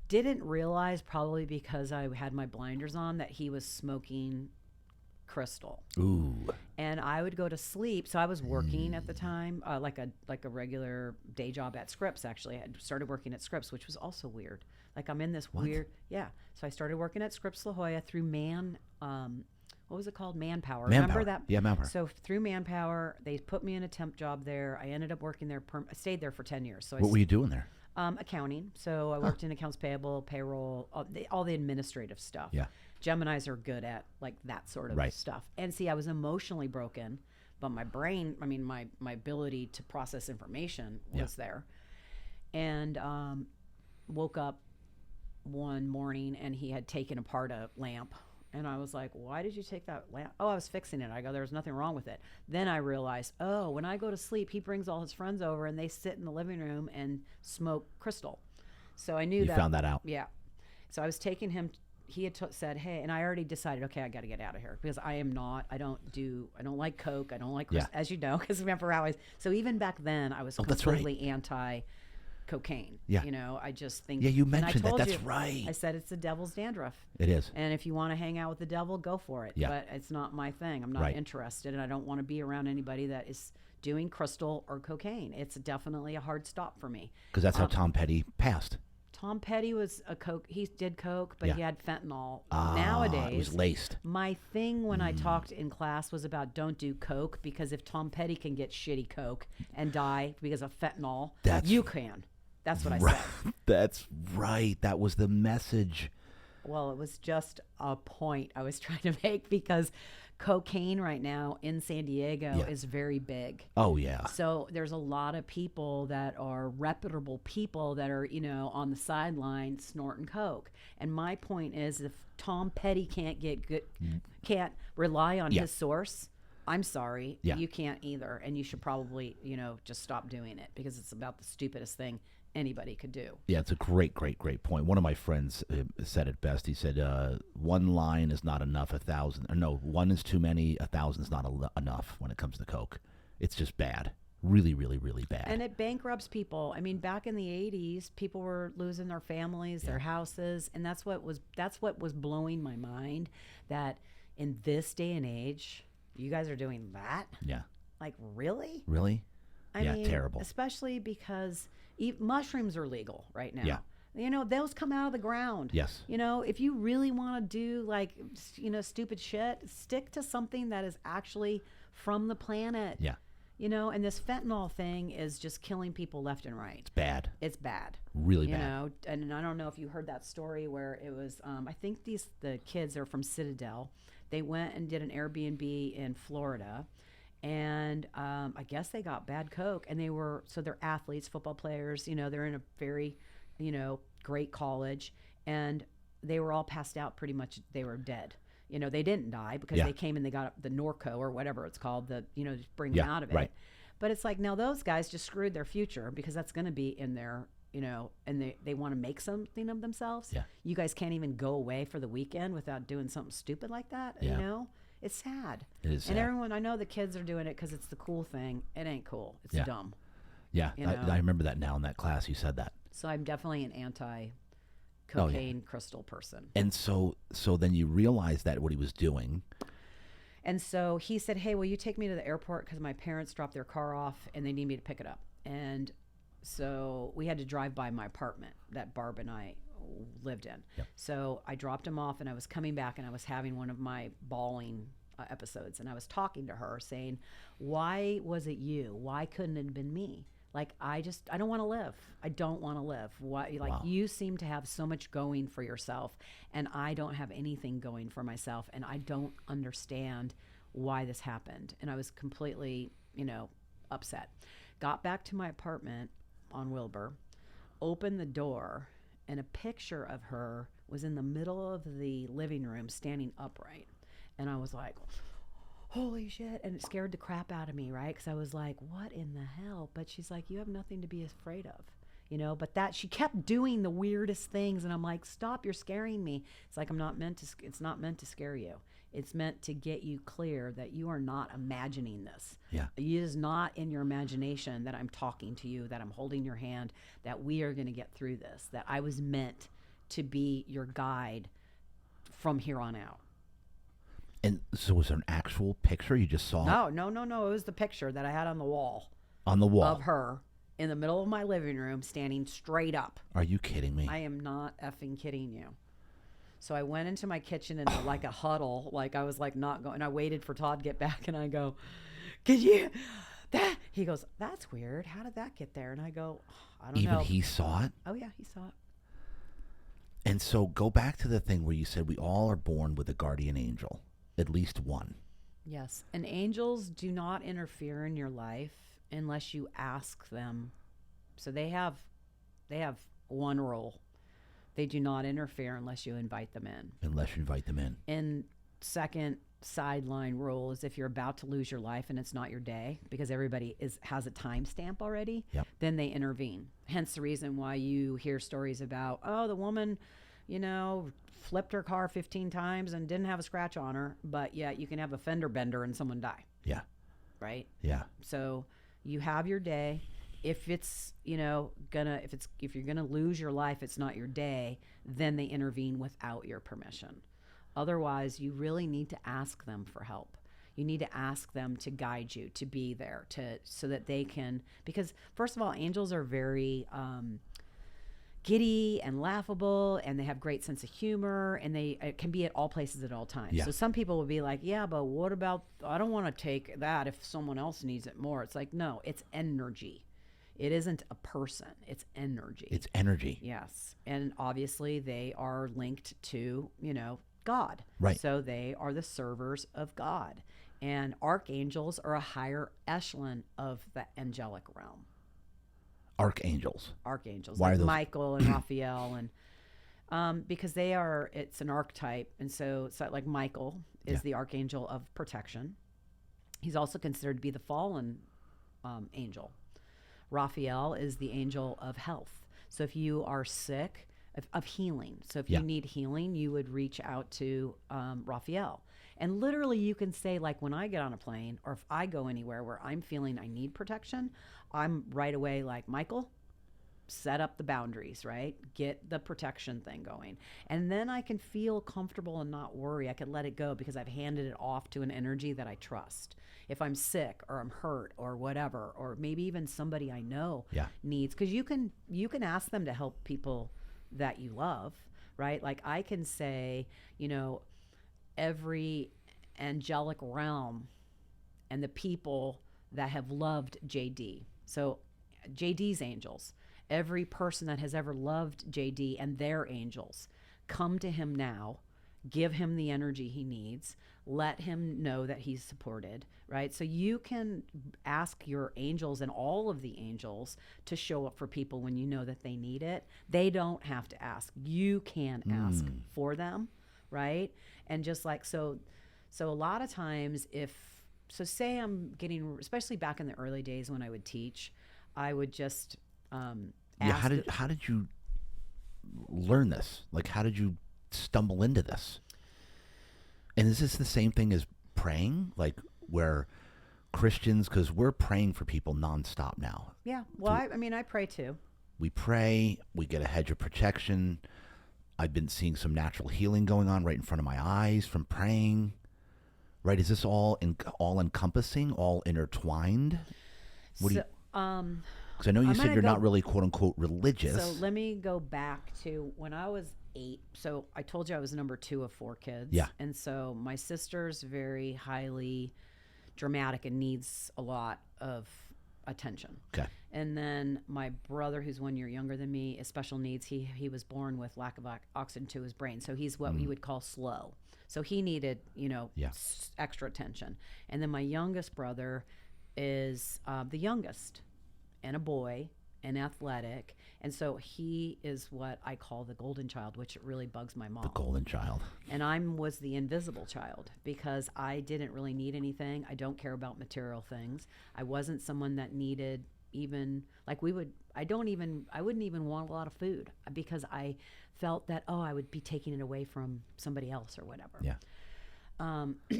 didn't realize, probably because I had my blinders on, that he was smoking crystal. Ooh. And I would go to sleep. So I was working at the time, like a regular day job at Scripps. Actually, I had started working at Scripps, which was also weird. Like, I'm in this weird, So I started working at Scripps La Jolla through what was it called? Manpower. Remember that? Yeah, Manpower. So through Manpower, they put me in a temp job there. I ended up working there. I stayed there for 10 years. So what were you doing there? Accounting. So I worked in accounts payable, payroll, all the administrative stuff. Yeah. Geminis are good at like that sort of stuff. And see, I was emotionally broken, but my brain, my ability to process information was there. And woke up one morning and he had taken apart a lamp. And I was like, "Why did you take that lamp?" "Oh, I was fixing it." I go, "There's nothing wrong with it." Then I realized, when I go to sleep, he brings all his friends over and they sit in the living room and smoke crystal. So I knew you found that out. Yeah. So I was taking him. He had said, "Hey," and I already decided, okay, I got to get out of here, because I don't like Coke. I don't like, as you know, because remember how so even back then I was completely anti cocaine. Yeah. I just think. Yeah, you mentioned that. That's you, right. I said it's the devil's dandruff. It is. And if you want to hang out with the devil, go for it. Yeah. But it's not my thing. I'm not interested, and I don't want to be around anybody that is doing crystal or cocaine. It's definitely a hard stop for me. Because that's how Tom Petty passed. Tom Petty was a coke. He did coke, but Yeah. he had fentanyl. It was Nowadays, laced. my thing when I talked in class was about don't do coke, because if Tom Petty can get shitty coke and die because of fentanyl, you can. That's what I said. That's right. That was the message. Well, it was just a point I was trying to make, because cocaine right now in San Diego is very big. Oh, yeah. So there's a lot of people that are reputable people that are, on the sideline snorting coke. And my point is, if Tom Petty can't rely on his source, I'm sorry, you can't either. And you should probably, just stop doing it, because it's about the stupidest thing anybody could do. Yeah, it's a great point. One of my friends said it best. He said, one line is not enough, one is too many, 1,000 is not enough when it comes to coke. It's just bad. Really, really, really bad. And it bankrupts people. I mean, back in the 80s, people were losing their families, their houses, and that's what was blowing my mind, that in this day and age, you guys are doing that? Yeah. Like, really? Really? I mean, terrible. Especially because mushrooms are legal right now. Yeah. Those come out of the ground. Yes. If you really want to do stupid shit, stick to something that is actually from the planet. Yeah. And this fentanyl thing is just killing people left and right. It's bad. It's bad. Really bad. And I don't know if you heard that story where it was, I think the kids are from Citadel. They went and did an Airbnb in Florida. And I guess they got bad coke, and they're athletes, football players, they're in a very, great college, and they were all passed out pretty much. They were dead. They didn't die because they came and they got the Norco or whatever it's called, just bring them out of it. Right. But it's like, now those guys just screwed their future, because that's going to be in their, and they want to make something of themselves. Yeah. You guys can't even go away for the weekend without doing something stupid like that, It's sad. It is sad. And everyone, I know the kids are doing it because it's the cool thing. It ain't cool. It's dumb. Yeah, I remember that now in that class. You said that. So I'm definitely an anti-cocaine crystal person. And so then you realized that what he was doing. And so he said, hey, will you take me to the airport, because my parents dropped their car off and they need me to pick it up. And so we had to drive by my apartment that Barb and I lived in. Yep. So I dropped him off, and I was coming back, and I was having one of my bawling episodes, and I was talking to her saying, why was it you? Why couldn't it have been me? Like, I don't want to live. I don't want to live. Why? Like, you seem to have so much going for yourself, and I don't have anything going for myself, and I don't understand why this happened. And I was completely, upset. Got back to my apartment on Wilbur, opened the door, and a picture of her was in the middle of the living room standing upright. And I was like, holy shit. And it scared the crap out of me, right? Because I was like, what in the hell? But she's like, you have nothing to be afraid of, but that she kept doing the weirdest things. And I'm like, stop, you're scaring me. It's like, it's not meant to scare you. It's meant to get you clear that you are not imagining this. Yeah. It is not in your imagination that I'm talking to you, that I'm holding your hand, that we are going to get through this, that I was meant to be your guide from here on out. And so was there an actual picture you just saw? No. It was the picture that I had on the wall. On the wall? Of her in the middle of my living room standing straight up. Are you kidding me? I am not effing kidding you. So I went into my kitchen in like a huddle, like I was like not going. I waited for Todd to get back, and I go, "Could you?" He goes, "That's weird. How did that get there?" And I go, "I don't know." Even he saw it? Oh yeah, he saw it. And so go back to the thing where you said we all are born with a guardian angel, at least one. Yes, and angels do not interfere in your life unless you ask them. So they have one rule. They do not interfere unless you invite them in. Unless you invite them in. And second sideline rule is if you're about to lose your life and it's not your day, because everybody has a timestamp already, then they intervene. Hence the reason why you hear stories about, the woman, flipped her car 15 times and didn't have a scratch on her, but yet you can have a fender bender and someone die. Yeah. Right? Yeah. So you have your day. If it's, if you're gonna lose your life, it's not your day, then they intervene without your permission. Otherwise, you really need to ask them for help. You need to ask them to guide you, to be there, so that they can, because first of all, angels are very giddy and laughable, and they have great sense of humor, and it can be at all places at all times. Yeah. So some people would be like, yeah, but what about, I don't want to take that if someone else needs it more. It's like, no, it's energy. It isn't a person, it's energy. It's energy. Yes. And obviously they are linked to, God. Right. So they are the servers of God. And archangels are a higher echelon of the angelic realm. Archangels. Archangels, Why are like those? Michael and Raphael, and because it's an archetype, and so like Michael is the archangel of protection. He's also considered to be the fallen angel. Raphael is the angel of health. So if you are sick, of healing. So if you need healing, you would reach out to Raphael. And literally you can say, like, when I get on a plane or if I go anywhere where I'm feeling I need protection, I'm right away like, Michael, set up the boundaries, right? Get the protection thing going. And then I can feel comfortable and not worry. I can let it go because I've handed it off to an energy that I trust. If I'm sick or I'm hurt or whatever, or maybe even somebody I know needs, because you can ask them to help people that you love, right? Like I can say, every angelic realm and the people that have loved JD. So JD's angels, every person that has ever loved JD and their angels, come to him now, give him the energy he needs, let him know that he's supported, right? So you can ask your angels and all of the angels to show up for people when you know that they need it. They don't have to ask. You can ask for them, right? And just like, so a lot of times say I'm getting, especially back in the early days when I would teach, I would just ask. How did you learn this? Like, how did you stumble into this? And is this the same thing as praying? Like, where Christians, because we're praying for people nonstop now. Yeah. Well, I pray too. We pray, we get a hedge of protection. I've been seeing some natural healing going on right in front of my eyes from praying. Right? Is this all encompassing, all intertwined? Because I know you said you're not really quote unquote religious. So let me go back to when I was 8. So I told you I was number 2 of 4 kids. Yeah. And so my sister's very highly dramatic and needs a lot of attention. Okay. And then my brother, who's 1 year younger than me, is special needs. He was born with lack of oxygen to his brain. So he's what we would call slow. So he needed, extra attention. And then my youngest brother is the youngest and a boy and athletic. And so he is what I call the golden child, which really bugs my mom. The golden child. And I was the invisible child because I didn't really need anything. I don't care about material things. I wasn't someone that needed even, like I wouldn't even want a lot of food because I felt that, I would be taking it away from somebody else or whatever. Yeah.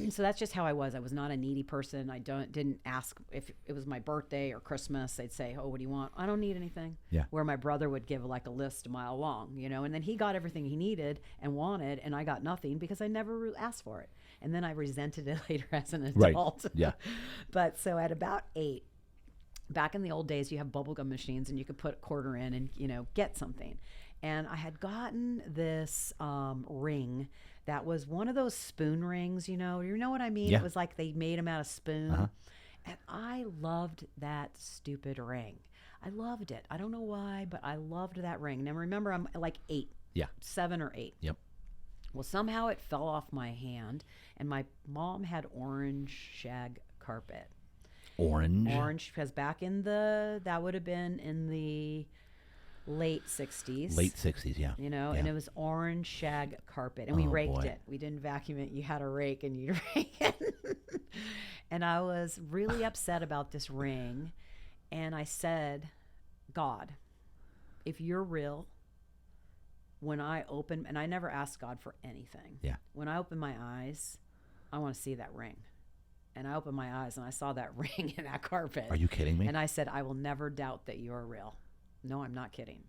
So that's just how I was. I was not a needy person. I didn't ask if it was my birthday or Christmas. They'd say, "Oh, what do you want?" I don't need anything. Yeah. Where my brother would give like a list a mile long, and then he got everything he needed and wanted, and I got nothing because I never asked for it. And then I resented it later as an adult. Right. Yeah. But so at about 8, back in the old days, you have bubblegum machines and you could put a quarter in and, get something. And I had gotten this ring that was one of those spoon rings, you know what I mean? Yeah. It was like they made them out of spoon. Uh-huh. And I loved that stupid ring. I loved it. I don't know why, but I loved that ring. Now remember, I'm like 8. Yeah. 7 or 8. Yep. Well, somehow it fell off my hand, and my mom had orange shag carpet. Orange, because back in that would have been in the late 60s. Late 60s, yeah. And it was orange shag carpet, and we raked it. We didn't vacuum it. You had a rake, and you'd rake it. And I was really upset about this ring, and I said, God, if you're real, when I open, and I never asked God for anything. Yeah. When I open my eyes, I want to see that ring. And I opened my eyes and I saw that ring in that carpet. Are you kidding me? And I said, I will never doubt that you are real. No, I'm not kidding.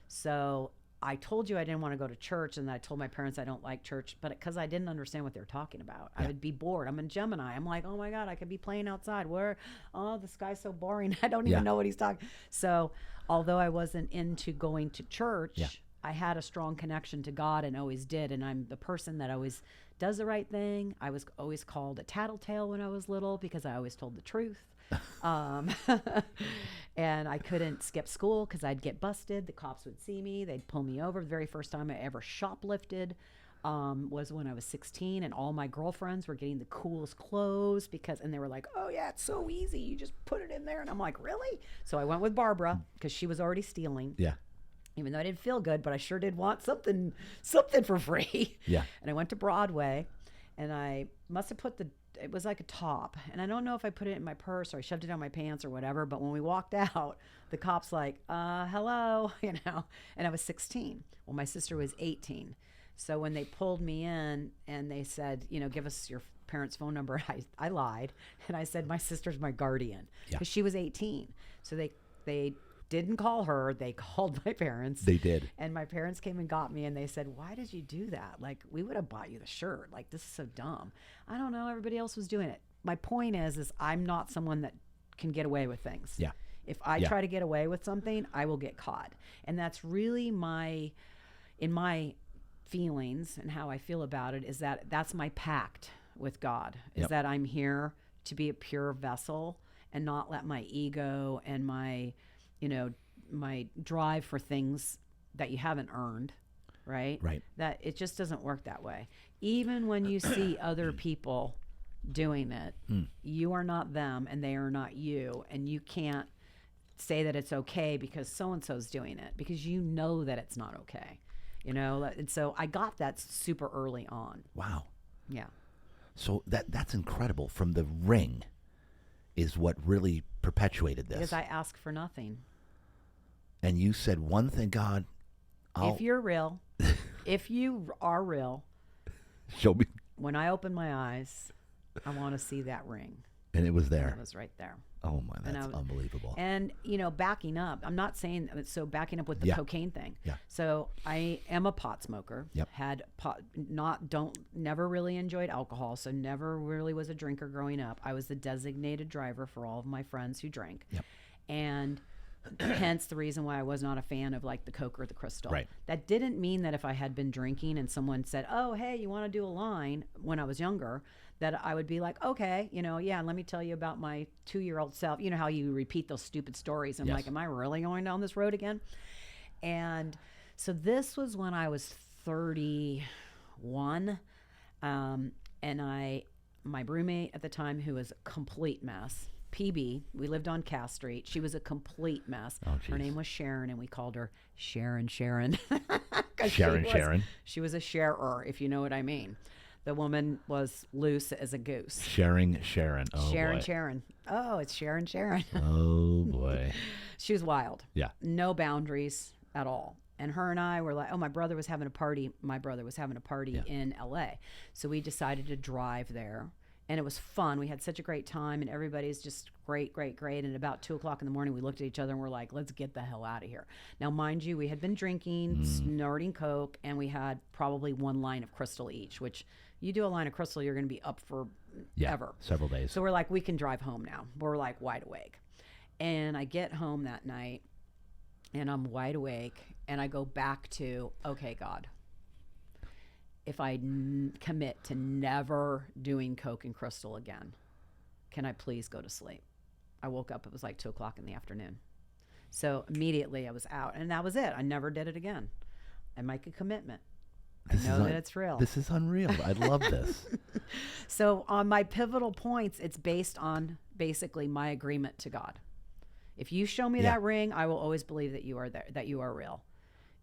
So I told you I didn't want to go to church, and I told my parents I don't like church, but because I didn't understand what they were talking about, I would be bored. I'm in Gemini. I'm like, oh my God, I could be playing outside. Where, oh, the sky's so boring. I don't Yeah. even know what he's talking. So, although I wasn't into going to church, Yeah. I had a strong connection to God and always did. And I'm the person that always does the right thing. I was always called a tattletale when I was little because I always told the truth. um, and I couldn't skip school because I'd get busted. The cops would see me. They'd pull me over. The very first time I ever shoplifted was when I was 16, and all my girlfriends were getting the coolest clothes and they were like, oh yeah, it's so easy. You just put it in there. And I'm like, really? So I went with Barbara because she was already stealing. Yeah. Even though I didn't feel good, but I sure did want something for free. Yeah. And I went to Broadway, and I must have it was like a top. And I don't know if I put it in my purse or I shoved it down my pants or whatever. But when we walked out, the cop's like, hello, and I was 16. Well, my sister was 18. So when they pulled me in and they said, give us your parents' phone number, I lied. And I said, my sister's my guardian because she was 18. So they didn't call her. They called my parents. They did. And my parents came and got me, and they said, why did you do that? Like, we would have bought you the shirt. Like, this is so dumb. I don't know. Everybody else was doing it. My point is I'm not someone that can get away with things. Yeah. If I try to get away with something, I will get caught. And that's really in my feelings and how I feel about it is that's my pact with God, is that I'm here to be a pure vessel and not let my ego and my drive for things that you haven't earned, right? Right. That it just doesn't work that way. Even when you see other people doing it, you are not them and they are not you. And you can't say that it's okay because so-and-so's doing it because you know that it's not okay, And so I got that super early on. Wow. Yeah. So that's incredible. From the ring is what really perpetuated this. Because I ask for nothing. And you said one thing, God, if you're real, if you are real, show me. When I open my eyes, I want to see that ring. And it was there. It was right there. Oh my, that's unbelievable. And backing up, I'm not saying backing up with the cocaine thing. Yeah. So I am a pot smoker. Yep. Had pot, never really enjoyed alcohol, so never really was a drinker growing up. I was the designated driver for all of my friends who drank. Yep. And hence the reason why I was not a fan of like the Coke or the Crystal. Right. That didn't mean that if I had been drinking and someone said, oh, hey, you want to do a line when I was younger, that I would be like, okay, let me tell you about my 2-year-old self. You know how you repeat those stupid stories. I'm like, am I really going down this road again? And so this was when I was 31. And my roommate at the time, who was a complete mess, PB, we lived on Cass Street. She was a complete mess. Oh, her name was Sharon, and we called her Sharon. Sharon. She was a sharer, if you know what I mean. The woman was loose as a goose. Sharon. Oh, Sharon. Oh, it's Sharon. Oh, boy. She was wild. Yeah. No boundaries at all. And her and I were like, my brother was having a party. My brother was having a party in L.A. So we decided to drive there. And it was fun. We had such a great time, and everybody's just great. And at about 2:00 in the morning, we looked at each other and we're like, let's get the hell out of here. Now, mind you, we had been drinking, snorting Coke, and we had probably one line of Crystal each, which you do a line of Crystal, you're going to be up for ever. Several days. So we're like, we can drive home now. We're like wide awake. And I get home that night, and I'm wide awake, and I go back to, okay, God, if I commit to never doing Coke and Crystal again, can I please go to sleep? I woke up, it was like 2:00 in the afternoon. So immediately I was out, and that was it. I never did it again. I make a commitment. I know that it's real. This is unreal. I love this. So on my pivotal points, it's based on basically my agreement to God. If you show me that ring, I will always believe that you are there, that you are real.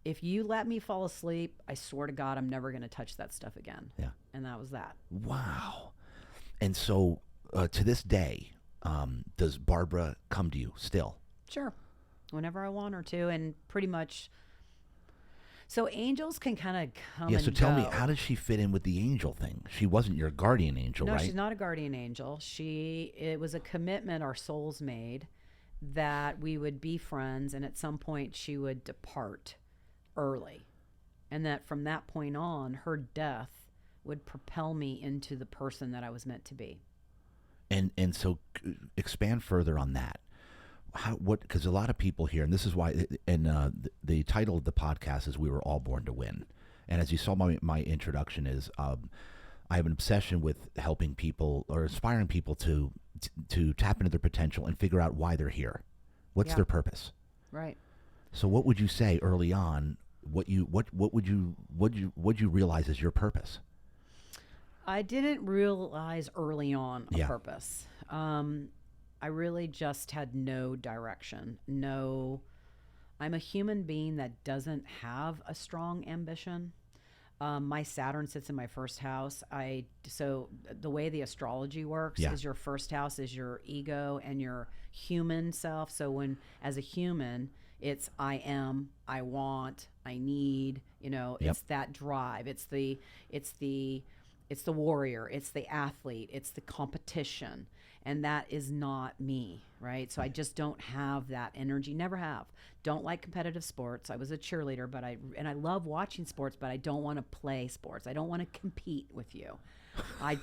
If you let me fall asleep, I swear to God, I'm never going to touch that stuff again. Yeah. And that was that. Wow. And so to this day, does Barbara come to you still? Sure. Whenever I want her to, and pretty much. So angels can kind of come and go. So tell me, how does she fit in with the angel thing? She wasn't your guardian angel, right? No, she's not a guardian angel. It was a commitment our souls made that we would be friends, and at some point she would depart. early. And that from that point on, her death would propel me into the person that I was meant to be. And so expand further on that. Because a lot of people here, and this is why, and the title of the podcast is "We Were All Born to Win." And as you saw, my introduction is, I have an obsession with helping people or inspiring people to tap into their potential and figure out why they're here. What's their purpose? Right. So, what would you say early on? What would you realize is your purpose? I didn't realize early on a Yeah. purpose. I really just had no direction. I'm a human being that doesn't have a strong ambition. My Saturn sits in my first house. So the way the astrology works is your first house is your ego and your human self. So when, as a human, it's I am, I want, I need, it's that drive. It's the warrior, it's the athlete, it's the competition. And that is not me, right? So I just don't have that energy, never have. Don't like competitive sports. I was a cheerleader, but I love watching sports, but I don't want to play sports. I don't want to compete with you. I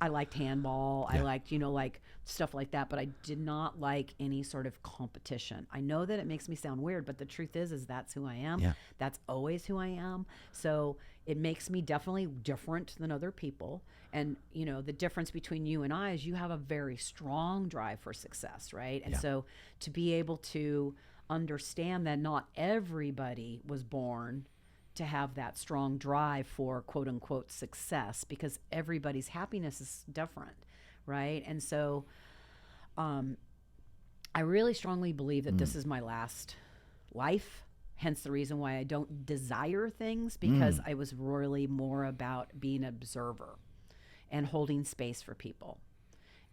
liked handball. I liked, like stuff like that, but I did not like any sort of competition. I know that it makes me sound weird, but the truth is that's who I am. Yeah. That's always who I am. So it makes me definitely different than other people. And, the difference between you and I is you have a very strong drive for success, right? And so to be able to understand that not everybody was born to have that strong drive for quote unquote success, because everybody's happiness is different, right? And so I really strongly believe that this is my last life, hence the reason why I don't desire things, because I was really more about being an observer and holding space for people.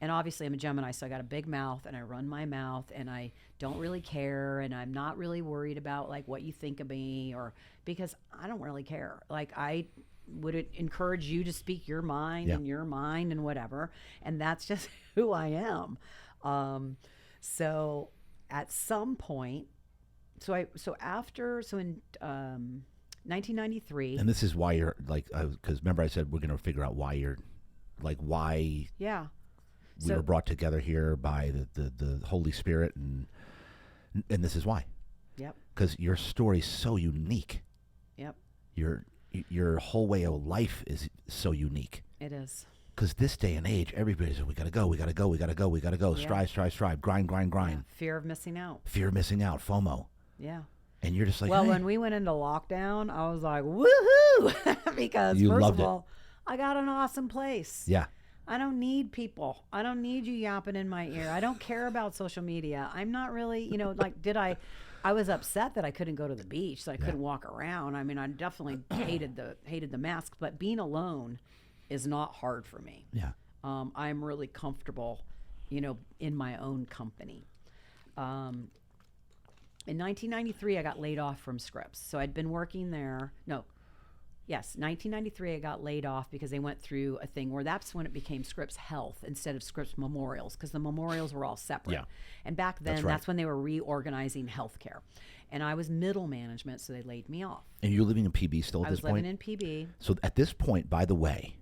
And obviously I'm a Gemini, so I got a big mouth and I run my mouth and I don't really care, and I'm not really worried about like what you think of me, or because I don't really care. Like I would encourage you to speak your mind and your mind and whatever. And that's just who I am. So at some point, so in 1993. And this is why you're like, because remember I said we're going to figure out why you're like, why we were brought together here by the Holy Spirit, and this is why. Yep. Because your story's so unique. Yep. Your whole way of life is so unique. It is. Because this day and age, everybody's like, we gotta go. Yeah. Strive, grind. Yeah. Fear of missing out. FOMO. Yeah. And you're just like, well, hey. when we went into lockdown, I was like, woohoo! Because You first loved of all, I got an awesome place. Yeah. I don't need people. I don't need you yapping in my ear. I don't care about social media. I'm not really, I was upset that I couldn't go to the beach, so I couldn't walk around. I mean, I definitely hated the mask, but being alone is not hard for me. Yeah. I'm really comfortable, in my own company. In 1993, I got laid off from Scripps. So I'd been working there. 1993, I got laid off because they went through a thing where that's when it became Scripps Health instead of Scripps Memorials, because the memorials were all separate. Yeah. And back then, That's right. that's when they were reorganizing healthcare. And I was middle management, so they laid me off. And you're living in PB still at I this was point? living in PB. So at this point, by the way,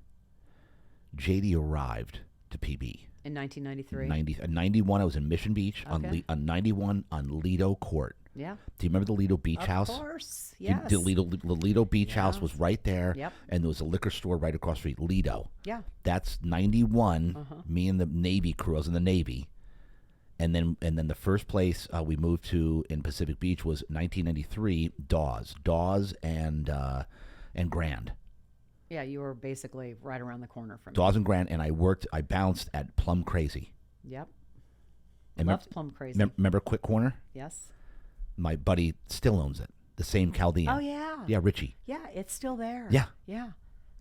JD arrived to PB. In 1993. 91, I was in Mission Beach. Okay. On 91 on Lido Court. Yeah. Do you remember the Lido Beach House? Of course, yes. The Lido Beach House was right there. Yep. And there was a liquor store right across the street, Lido. Yeah. That's 91. Me and the Navy crew, I was in the Navy. And then the first place we moved to in Pacific Beach was 1993, Dawes and Grand. Yeah, you were basically right around the corner from me. Dawes and Grand, and I bounced at Plum Crazy. Yep. And Loved Plum Crazy. Remember Quick Corner? Yes. My buddy still owns it. The same Chaldean. Oh, yeah. Yeah, Richie. Yeah, it's still there. Yeah. Yeah.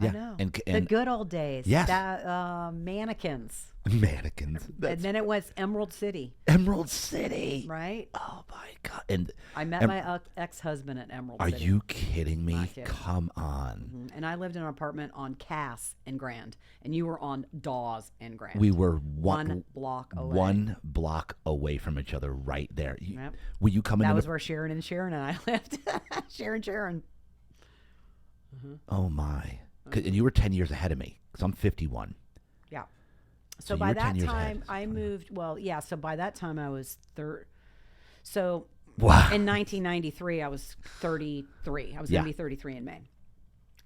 I Yeah. know. And The good old days. Yes. That, mannequins. mannequins. And then it was Emerald City, Emerald City. right? Oh my God. And I met em- my ex-husband at Emerald are City. you kidding me? Not kidding. Come on. And I lived in an apartment on Cass and Grand, and you were on Dawes and Grand. We were one block away. 1 block away from each other right there. Yep. Were you coming That in? was where Sharon and I lived. Sharon. Oh my. And you were 10 years ahead of me because I'm 51. Yeah. So So you by were 10 that years ahead. time, I moved. Well, yeah. So by that time, I was third. So Wow. in 1993, I was 33. I was Yeah. going to be 33 in May.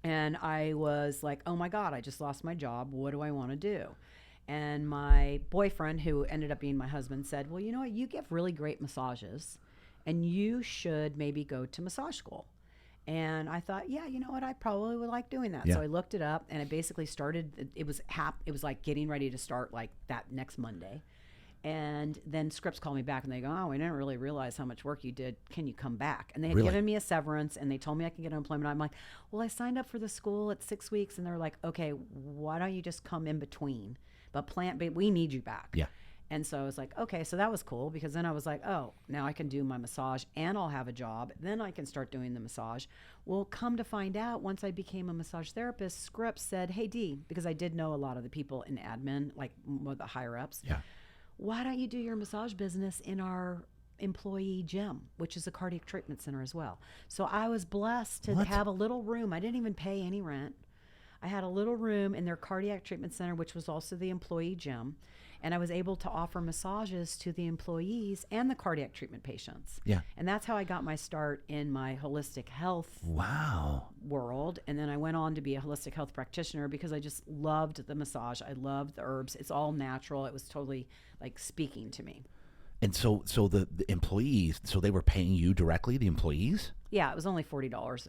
And I was like, oh my God, I just lost my job. What do I want to do? And my boyfriend, who ended up being my husband, said, well, you know what? You give really great massages and you should maybe go to massage school. And I thought, yeah, you know what? I probably would like doing that. Yeah. So I looked it up, and it basically started. It was like getting ready to start like that next Monday. And then Scripps called me back, and they go, oh, we didn't really realize how much work you did. Can you come back? And they had Really? given me a severance, and they told me I could get unemployment. I'm like, well, I signed up for the school at 6 weeks, and they're like, okay, why don't you just come in between? But we need you back. Yeah. And so I was like, okay, so that was cool, because then I was like, oh, now I can do my massage and I'll have a job. Then I can start doing the massage. Well, come to find out, once I became a massage therapist, Scripps said, hey, Dee, because I did know a lot of the people in admin, like the higher ups. Yeah. Why don't you do your massage business in our employee gym, which is a cardiac treatment center as well? So I was blessed to What? have a little room. I didn't even pay any rent. I had a little room in their cardiac treatment center, which was also the employee gym. And I was able to offer massages to the employees and the cardiac treatment patients. Yeah. And that's how I got my start in my holistic health Wow. world. And then I went on to be a holistic health practitioner because I just loved the massage. I loved the herbs. It's all natural. It was totally like speaking to me. And so the employees, so they were paying you directly, the employees? Yeah, it was only $40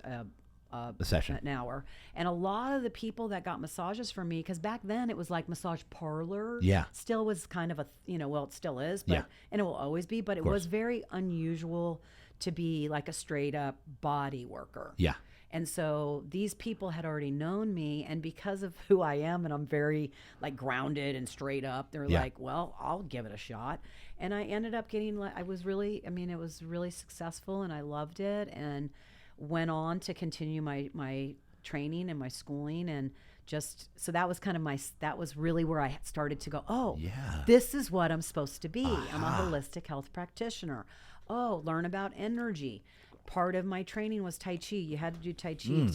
A session. an hour. And a lot of the people that got massages from me, because back then it was like massage parlor. Yeah. Still was kind of a, well, it still is, but, Yeah. and it will always be, but it was very unusual to be like a straight up body worker. Yeah. And so these people had already known me, and because of who I am, and I'm very like grounded and straight up, they're Yeah. like, well, I'll give it a shot. And I ended up getting, it was really successful, and I loved it, and went on to continue my training and my schooling, and just, so that was kind of that was really where I started to go, oh, Yeah. this is what I'm supposed to be. I'm a holistic health practitioner. Oh, learn about energy. Part of my training was Tai Chi. You had to do Tai Chi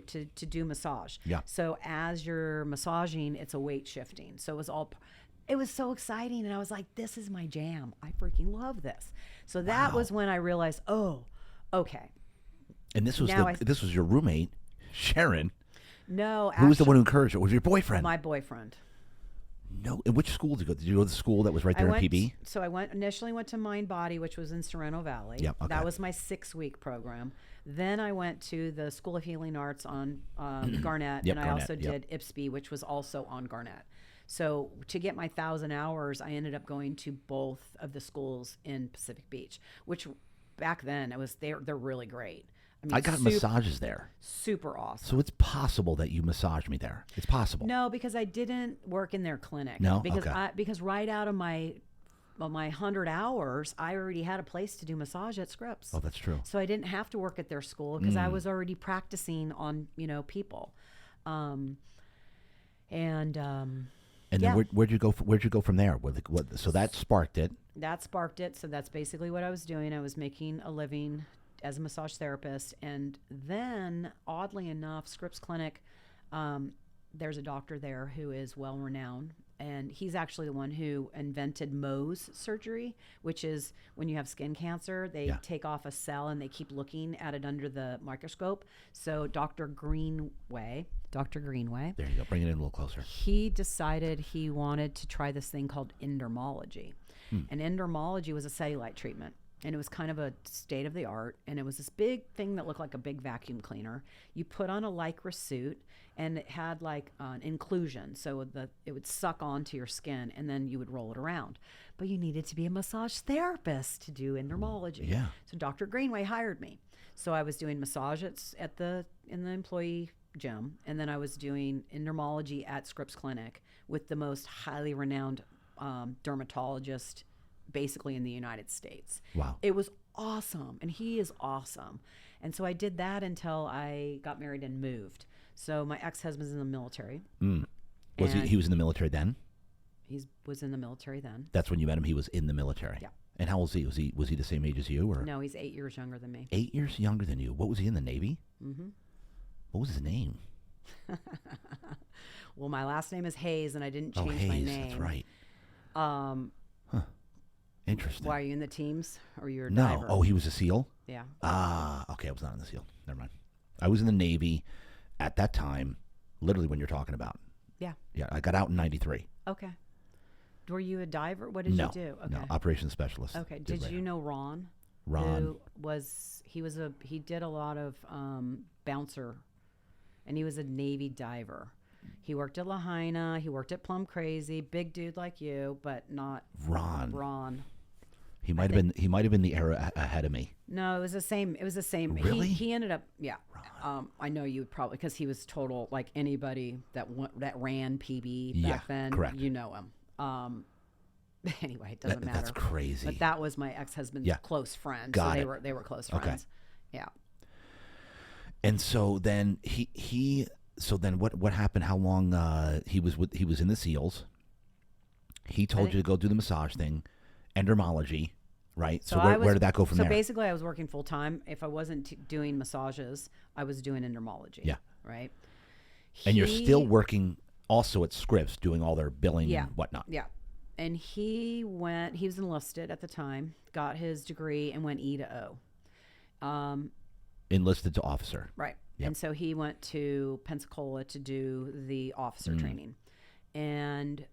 to do massage. Yeah. So as you're massaging, it's a weight shifting. So it was so exciting, and I was like, this is my jam. I freaking love this. So that Wow. was when I realized, oh, okay. And this was Now this was your roommate, Sharon. No, Who was the actually, one who encouraged it? Was your boyfriend? my boyfriend. No. In which school did you go? Did you go to the school that was right there in PB? So I initially went to Mind Body, which was in Sorrento Valley. Yep, okay. That was my 6-week program. Then I went to the School of Healing Arts on Garnett, Yep, and I Garnett, also yep. did IPSB, which was also on Garnett. So to get my 1,000 hours, I ended up going to both of the schools in Pacific Beach, which back then they're really great. I got massages there. Super awesome. So it's possible that you massaged me there. It's possible. No, because I didn't work in their clinic. No? Because Okay. because right out of my 100 hours, I already had a place to do massage at Scripps. Oh, that's true. So I didn't have to work at their school because I was already practicing on, people. And And yeah. then where'd you go? Where'd you go from there? So that sparked it. that sparked it. So that's basically what I was doing. I was making a living as a massage therapist. And then, oddly enough, Scripps Clinic, there's a doctor there who is well renowned. And he's actually the one who invented Mohs surgery, which is when you have skin cancer, they take off a cell and they keep looking at it under the microscope. So Dr. Greenway, There you go. Bring it in a little closer. he decided he wanted to try this thing called endermology. And endermology was a cellulite treatment. And it was kind of a state of the art. And it was this big thing that looked like a big vacuum cleaner. You put on a Lycra suit, and it had like an inclusion. So it would suck onto your skin, and then you would roll it around. But you needed to be a massage therapist to do endermology. Yeah. So Dr. Greenway hired me. So I was doing massages in the employee gym, and then I was doing endermology at Scripps Clinic with the most highly renowned dermatologist basically in the United States. Wow. It was awesome, and he is awesome. And so I did that until I got married and moved. So my ex-husband's in the military. Was he was in the military then? He was in the military then. That's when you met him. He was in the military. Yeah. And how old was he? Was he the same age as you, or No, he's 8 years younger than me. 8 years younger than you? What was he in the Navy? Mm-hmm. What was his name? Well, my last name is Hayes, and I didn't Oh, change Hayes. my name. That's right. Interesting. Why are you in the teams, or you're a No. diver? Oh, he was a SEAL? Yeah. Ah, okay. I was not in the SEAL. Never mind. I was in the Navy at that time, literally when you're talking about. Yeah. Yeah, I got out in 93. Okay. Were you a diver? What did No, you do? Okay. no, operations specialist. Okay. Did you know Ron? Ron. He did a lot of bouncer, and he was a Navy diver. He worked at Lahaina. He worked at Plum Crazy. Big dude like you, but not Ron. He might have been the era ahead of me. No, it was the same. It was the same. Really? He ended up, yeah. I know you would probably, because he was total, like anybody that ran PB back then. Correct. You know him. Anyway, it doesn't matter. That's crazy. But that was my ex-husband's close friend. Got so it. they were close friends. Yeah. And so then so then what happened? How long he was in the SEALs? He told you to go do the massage thing, endermology, right? So where did that go from there? So basically, I was working full time. If I wasn't doing massages, I was doing endermology. Yeah. Right. And you're still working also at Scripps, doing all their billing and whatnot. Yeah. And he was enlisted at the time, got his degree, and went E to O. Enlisted to officer. Right. Yep. And so he went to Pensacola to do the officer training. And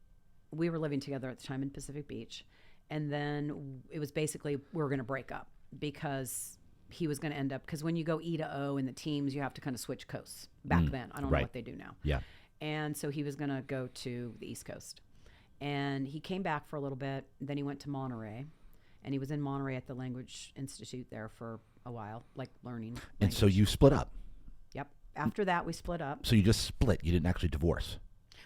we were living together at the time in Pacific Beach. And then it was basically, we were going to break up because he was going to end up, because when you go E to O in the teams, you have to kind of switch coasts back then. I don't know what they do now. Yeah. And so he was going to go to the East Coast. And he came back for a little bit. Then he went to Monterey. And he was in Monterey at the Language Institute there for a while, like learning. And so you split up. Yep. After that, we split up. So you just split. You didn't actually divorce.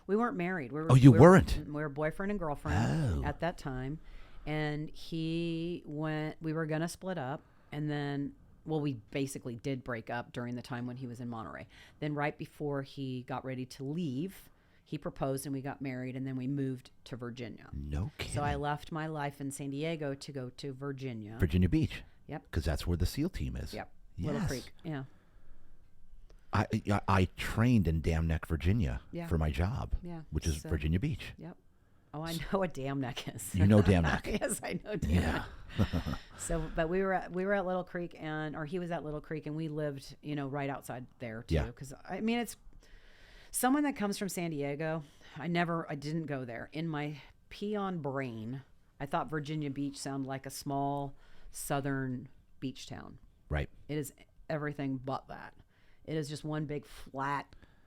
We weren't married. We were, Oh, you weren't? We were boyfriend and girlfriend Oh. at that time. And we were going to split up. And then, well, we basically did break up during the time when he was in Monterey. Then right before he got ready to leave, he proposed and we got married, and then we moved to Virginia. No kidding. So I left my life in San Diego to go to Virginia. Virginia Beach. Yep. Because that's where the SEAL team is. Yep. Yes. Little Creek. Yeah. I trained in Dam Neck, Virginia for my job, which is Virginia Beach. Yep. Oh, I know what Dam Neck is. You know Dam Neck. Yes, I know Dam Neck. So, but we were at Little Creek, or he was at Little Creek, and we lived, right outside there too. Yeah. Because I mean, it's someone that comes from San Diego. I didn't go there. In my peon brain, I thought Virginia Beach sounded like a small southern beach town. Right. It is everything but that. It is just one big flat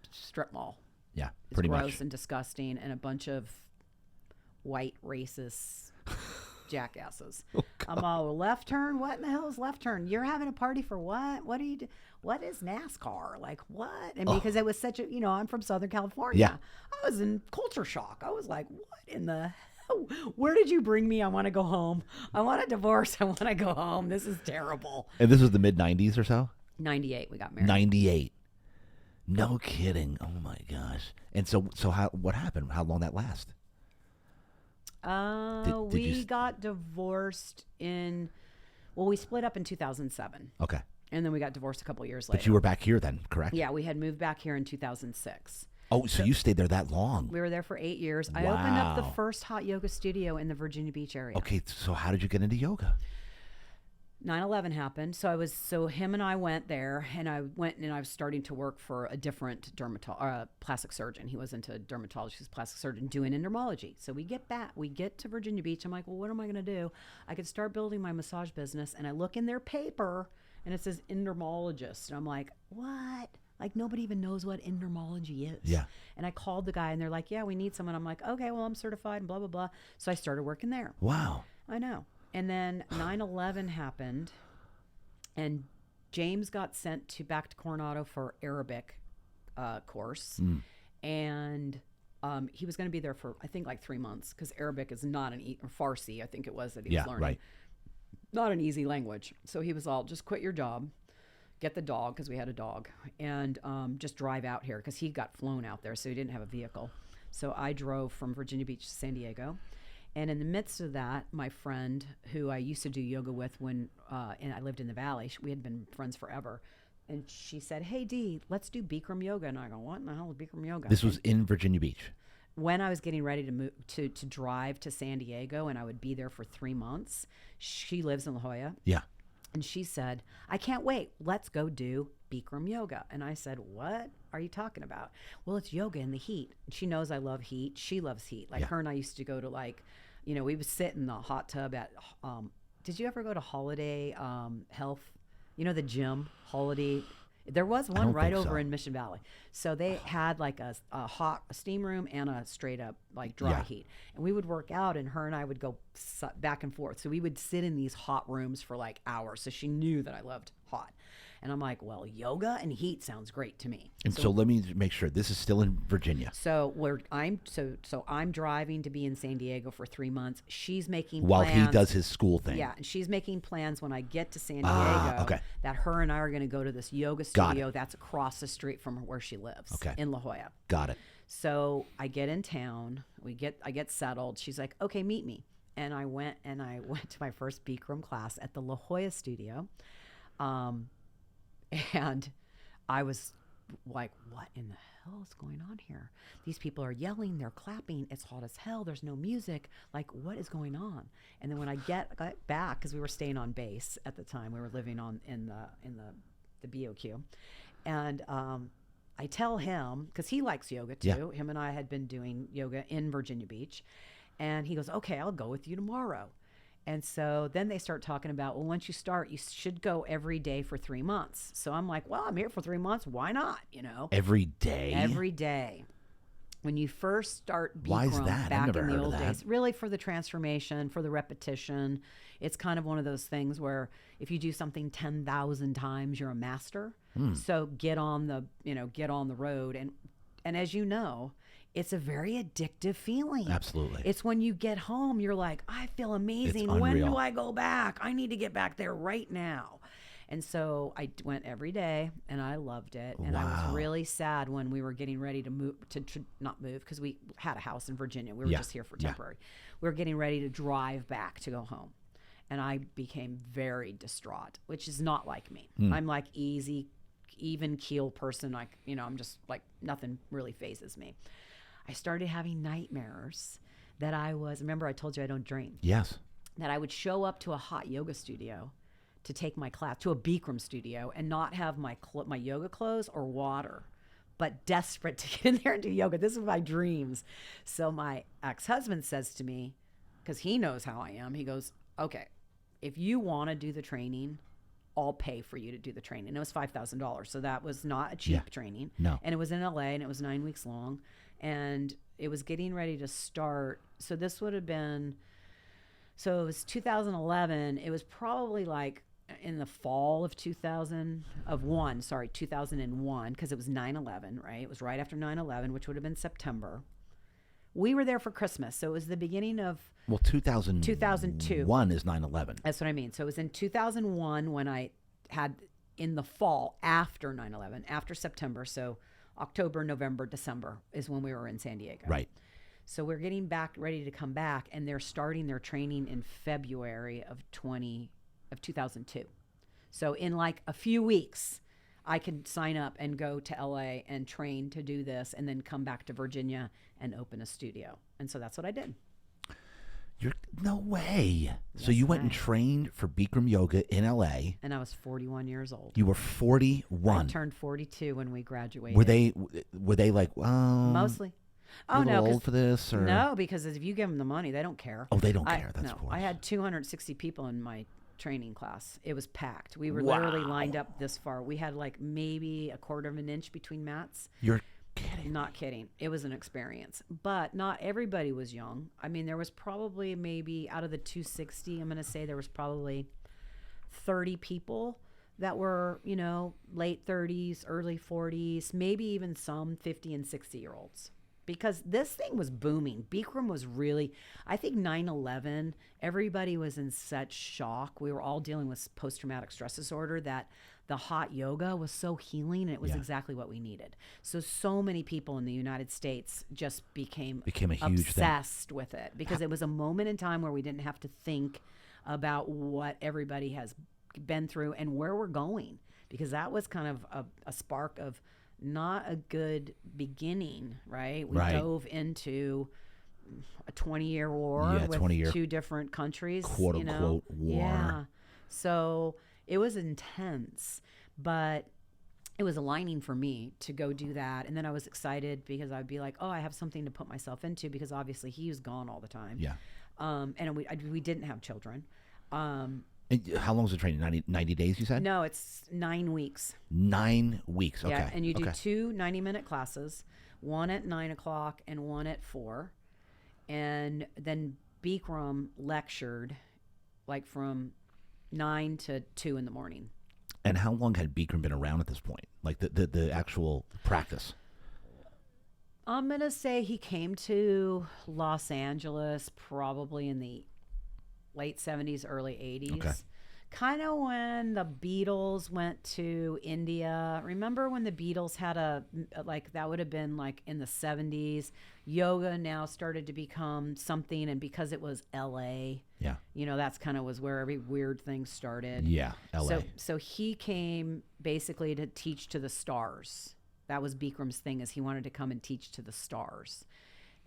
strip mall. Yeah, It's pretty gross much. and disgusting, and a bunch of white racist jackasses. I'm all, left turn? What in the hell is left turn? You're having a party for what? What do you do? What is NASCAR? Like, what? And because it was such a, I'm from Southern California. Yeah. I was in culture shock. I was like, what in the hell? Where did you bring me? I want to go home. I want a divorce. I want to go home. This is terrible. And this was the mid-'90s or so? 98, we got married. 98. No kidding. Oh, my gosh. And so what happened? How long that last? We got divorced we split up in 2007. Okay. And then we got divorced a couple years later. But you were back here then, correct? Yeah, we had moved back here in 2006. Oh, so you stayed there that long? We were there for 8 years. I opened up the first hot yoga studio in the Virginia Beach area. Okay, so how did you get into yoga? 9/11 happened. So him and I went there, and I was starting to work for a different plastic surgeon. He was into dermatology, he's a plastic surgeon doing endermology. So we get to Virginia Beach. I'm like, well, what am I going to do? I could start building my massage business, and I look in their paper, and it says endermologist. And I'm like, what? Like, nobody even knows what endermology is. Yeah. And I called the guy, and they're like, yeah, we need someone. I'm like, okay, well, I'm certified and blah, blah, blah. So I started working there. Wow. I know. And then 9/11 happened, and James got sent back to Coronado for Arabic course. And he was going to be there for, I think, like 3 months, because Arabic is not or Farsi, I think it was that he was learning. Right. Not an easy language. So he was all, just quit your job, get the dog, because we had a dog, and just drive out here, because he got flown out there, so he didn't have a vehicle. So I drove from Virginia Beach to San Diego. And in the midst of that, my friend, who I used to do yoga with when and I lived in the Valley, we had been friends forever. And she said, hey, Dee, let's do Bikram yoga. And I go, what in the hell is Bikram yoga? This was in Virginia Beach. When I was getting ready to move to drive to San Diego, and I would be there for 3 months, she lives in La Jolla. Yeah. And she said, I can't wait. Let's go do Bikram yoga. And I said, what are you talking about? Well, it's yoga in the heat. She knows I love heat. She loves heat. Like her and I used to go to, like, you know, we would sit in the hot tub at, did you ever go to Holiday Health? You know, the gym, Holiday. There was one right over in Mission Valley. So they had like a hot steam room and a straight up like dry heat. And we would work out, and her and I would go back and forth. So we would sit in these hot rooms for like hours. So she knew that I loved hot. And I'm like, well, yoga and heat sounds great to me. And so let me make sure this is still in Virginia. So I'm driving to be in San Diego for 3 months. She's making while plans. he does his school thing. Yeah, and she's making plans when I get to San Diego that her and I are going to go to this yoga studio that's across the street from where she lives in La Jolla. Got it. So I get in town. I get settled. She's like, okay, meet me. And I went to my first Bikram class at the La Jolla studio. And I was like, what in the hell is going on here? These people are yelling, they're clapping, it's hot as hell, there's no music. Like, what is going on? And then when I got back, because we were staying on base at the time, we were living in the BOQ, and I tell him, because he likes yoga too. Him and I had been doing yoga in Virginia Beach, and he goes, okay, I'll go with you tomorrow. And so then they start talking about, well, once you start, you should go every day for 3 months. So I'm like, well, I'm here for 3 months. Why not? You know, every day. Every day. When you first start Bikram, why is that? back in the old days, really for the transformation, for the repetition. It's kind of one of those things where if you do something 10,000 times, you're a master. So get on the road, and as you know, it's a very addictive feeling. Absolutely. It's when you get home, you're like, I feel amazing. When do I go back? I need to get back there right now. And so I went every day, and I loved it. And I was really sad when we were getting ready to move, not move, because we had a house in Virginia. We were just here for temporary. We were getting ready to drive back to go home. And I became very distraught, which is not like me. I'm like easy, even keel person. Like, you know, I'm just like, nothing really phases me. I started having nightmares that remember I told you I don't dream. Yes. That I would show up to a hot yoga studio to take my class, to a Bikram studio, and not have my yoga clothes or water, but desperate to get in there and do yoga. This is my dreams. So my ex-husband says to me, because he knows how I am, he goes, okay, if you want to do the training, I'll pay for you to do the training. And it was $5,000. So that was not a cheap training. No. And it was in LA, and it was 9 weeks long. And it was getting ready to start. So this would have been, so it was 2011. It was probably like in the fall of 2001, because it was 9/11, right? It was right after 9/11, which would have been September. We were there for Christmas. So it was the beginning of 2002. 1 is 9/11. That's what I mean. So it was in 2001 when I had, in the fall after 9/11, after September. So October, November, December is when we were in San Diego. Right. So we're getting back, ready to come back, and they're starting their training in February of 2002. So in like a few weeks, I could sign up and go to LA and train to do this, and then come back to Virginia and open a studio. And so that's what I did. No way. So you went and trained for Bikram yoga in LA. And I was 41 years old. You were 41. I turned 42 when we graduated. Were they like, mostly? Oh, no. Old for this? Or? No, because if you give them the money, they don't care. Oh, they don't care. That's no. cool. I had 260 people in my training class. It was packed. We were literally lined up this far. We had like maybe a quarter of an inch between mats. You're kidding. Not kidding. It was an experience. But not everybody was young. I mean, there was probably maybe out of the 260, I'm going to say there was probably 30 people that were, late 30s, early 40s, maybe even some 50 and 60-year-olds. Because this thing was booming. Bikram was really, I think 9/11, everybody was in such shock. We were all dealing with post-traumatic stress disorder that the hot yoga was so healing, and it was exactly what we needed. So many people in the United States just became a huge obsessed with it because it was a moment in time where we didn't have to think about what everybody has been through and where we're going, because that was kind of a spark of not a good beginning, right? We dove into a 20-year war with 2 different countries, quote unquote war. Yeah. So it was intense, but it was aligning for me to go do that. And then I was excited because I'd be like, oh, I have something to put myself into, because obviously he was gone all the time. Yeah. And we didn't have children. And how long was the training? 90 days, you said? No, it's 9 weeks. 9 weeks. Okay. Yeah, and you do 2 90-minute classes, one at 9 o'clock and one at 4. And then Bikram lectured like from 9 to 2 in the morning. And how long had Bikram been around at this point? Like the actual practice? I'm going to say he came to Los Angeles probably in the late 70s, early 80s. Okay. Kind of when the Beatles went to India. Remember when the Beatles had that would have been like in the 70s. Yoga now started to become something, and because it was LA, that's kind of was where every weird thing started. Yeah, LA. So he came basically to teach to the stars. That was Bikram's thing, is he wanted to come and teach to the stars.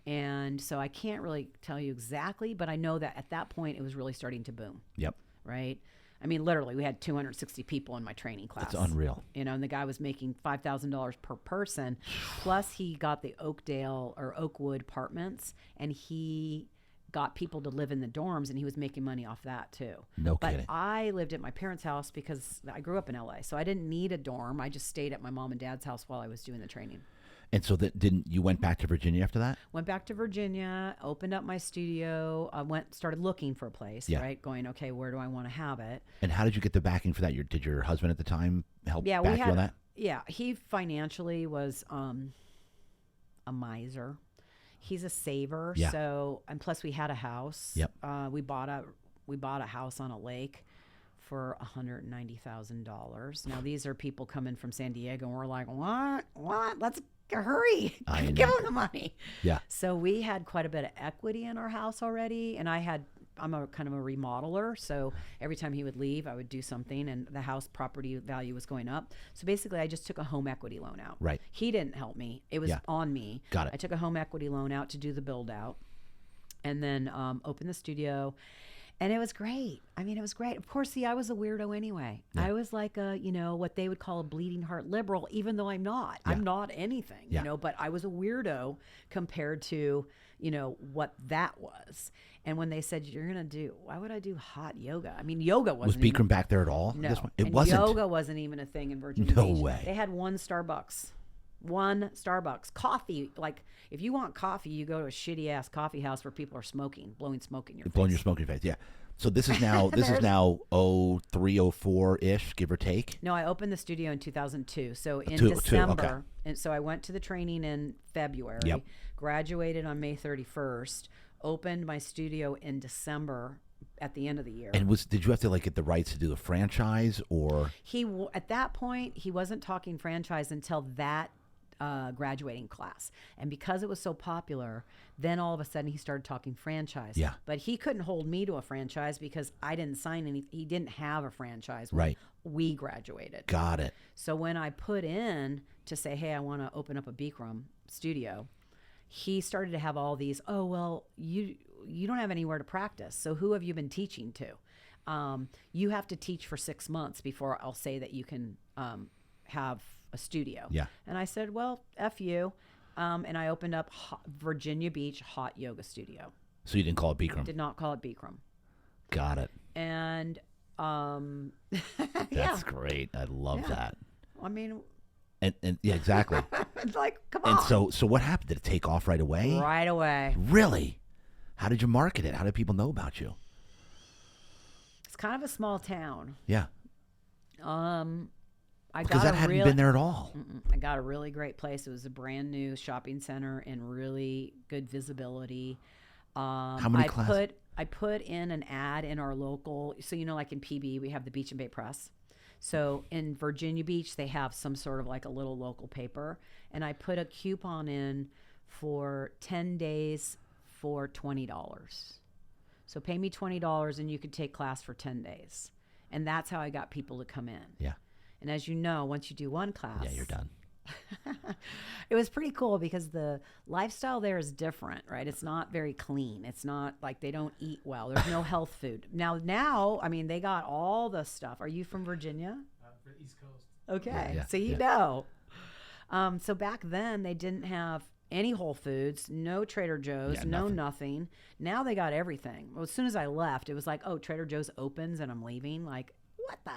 And so I can't really tell you exactly, but I know that at that point it was really starting to boom. Yep. Right? I mean, literally, we had 260 people in my training class. That's unreal. And the guy was making $5,000 per person. Plus, he got the Oakwood apartments, and he got people to live in the dorms, and he was making money off that too. No kidding. But I lived at my parents' house because I grew up in LA, so I didn't need a dorm. I just stayed at my mom and dad's house while I was doing the training. And so you went back to Virginia after that? Went back to Virginia, opened up my studio, started looking for a place, right? Going, okay, where do I want to have it? And how did you get the backing for that? Did your husband at the time help back you on that? Yeah, he financially was a miser. He's a saver. Yeah. So, and plus we had a house. Yep. We bought a house on a lake for $190,000. Now these are people coming from San Diego, and we're like, what? Let's hurry. Give them the money. Yeah. So we had quite a bit of equity in our house already, and I'm a kind of a remodeler, so every time he would leave, I would do something, and the house property value was going up. So basically, I just took a home equity loan out. Right. He didn't help me. It was on me. Got it. I took a home equity loan out to do the build out, and then opened the studio. And it was great. I mean, it was great. Of course, I was a weirdo anyway. Yeah. I was like what they would call a bleeding heart liberal, even though I'm not. Yeah. I'm not anything, but I was a weirdo compared to, what that was. And when they said, why would I do hot yoga? I mean, yoga wasn't. Was Bikram back there at all? No. It wasn't. Yoga wasn't even a thing in Virginia No Beach. way. They had one Starbucks. Coffee. Like, if you want coffee, you go to a shitty ass coffee house where people are smoking, blowing smoke in your face. Blowing your smoke in your face, yeah. So this is now 0304-ish, give or take? No, I opened the studio in 2002. So in December. Okay. And so I went to the training in February, graduated on May 31st, opened my studio in December at the end of the year. And did you have to get the rights to do a franchise, or? At that point, he wasn't talking franchise until that graduating class. And because it was so popular, then all of a sudden he started talking franchise. Yeah. But he couldn't hold me to a franchise because I didn't sign any. He didn't have a franchise when we graduated. Got it. So when I put in to say, hey, I want to open up a Bikram studio, he started to have all these, oh, well, you don't have anywhere to practice. So who have you been teaching to? You have to teach for 6 months before I'll say that you can have a studio. Yeah. And I said, well, F you. And I opened up Virginia Beach Hot Yoga Studio. So you didn't call it Bikram? Did not call it Bikram. Got it. And that's great. I love that. I mean, and yeah, exactly. It's like, come on. And so what happened? Did it take off right away? Right away. Really? How did you market it? How did people know about you? It's kind of a small town. Yeah. I Because got that a hadn't real, been there at all. I got a really great place. It was a brand new shopping center and really good visibility. How many classes? I put in an ad in our local, so like in PB we have the Beach and Bay Press. So in Virginia Beach they have some sort of like a little local paper, and I put a coupon in for 10 days for $20. So pay me $20 and you could take class for 10 days. And that's how I got people to come in. Yeah. And as you know, once you do one class, Yeah, you're done. it was pretty cool because the lifestyle there is different, right? It's not very clean. It's not like they don't eat well. There's no health food. Now, I mean, they got all the stuff. Are you from Virginia? For East Coast. Okay. Yeah, So you know. So back then they didn't have any Whole Foods, no Trader Joe's, no nothing. Now they got everything. Well, as soon as I left, it was like, oh, Trader Joe's opens and I'm leaving. Like, what the,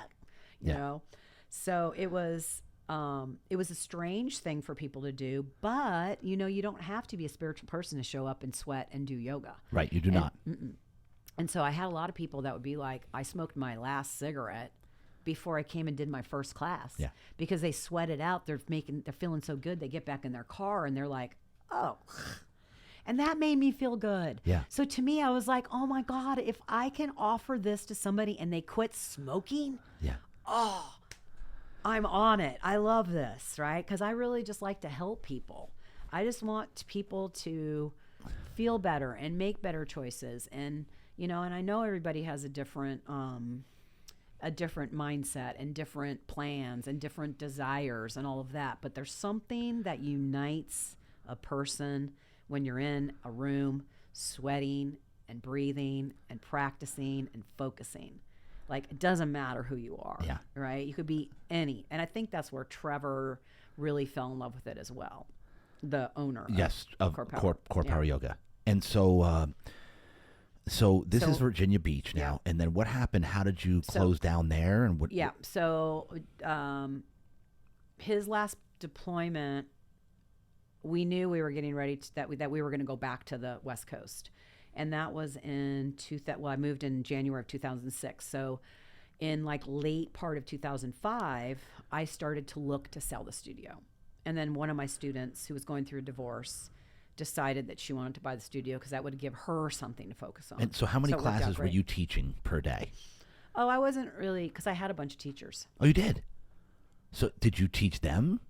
you know? So it was a strange thing for people to do, but you don't have to be a spiritual person to show up and sweat and do yoga. Right, you do not. And so I had a lot of people that would be like, I smoked my last cigarette before I came and did my first class. Yeah. Because they sweat it out. They're feeling so good. They get back in their car and they're like, oh. And that made me feel good. Yeah. So to me, I was like, oh my God, if I can offer this to somebody and they quit smoking, Yeah. I'm on it. I love this, right? Because I really just like to help people. I just want people to feel better and make better choices. And, and I know everybody has a different mindset and different plans and different desires and all of that. But there's something that unites a person when you're in a room sweating and breathing and practicing and focusing. Like, it doesn't matter who you are, right? You could be any. And I think that's where Trevor really fell in love with it as well, the owner of Corepower Yoga. And so this is Virginia Beach now. And then what happened? How did you close down there? And what? Yeah. So his last deployment, we knew we were getting ready that we were going to go back to the West Coast. And that was I moved in January of 2006. So in like late part of 2005, I started to look to sell the studio. And then one of my students who was going through a divorce decided that she wanted to buy the studio because that would give her something to focus on. And so how many classes were you teaching per day? Oh, I wasn't really, because I had a bunch of teachers. Oh, you did? So did you teach them?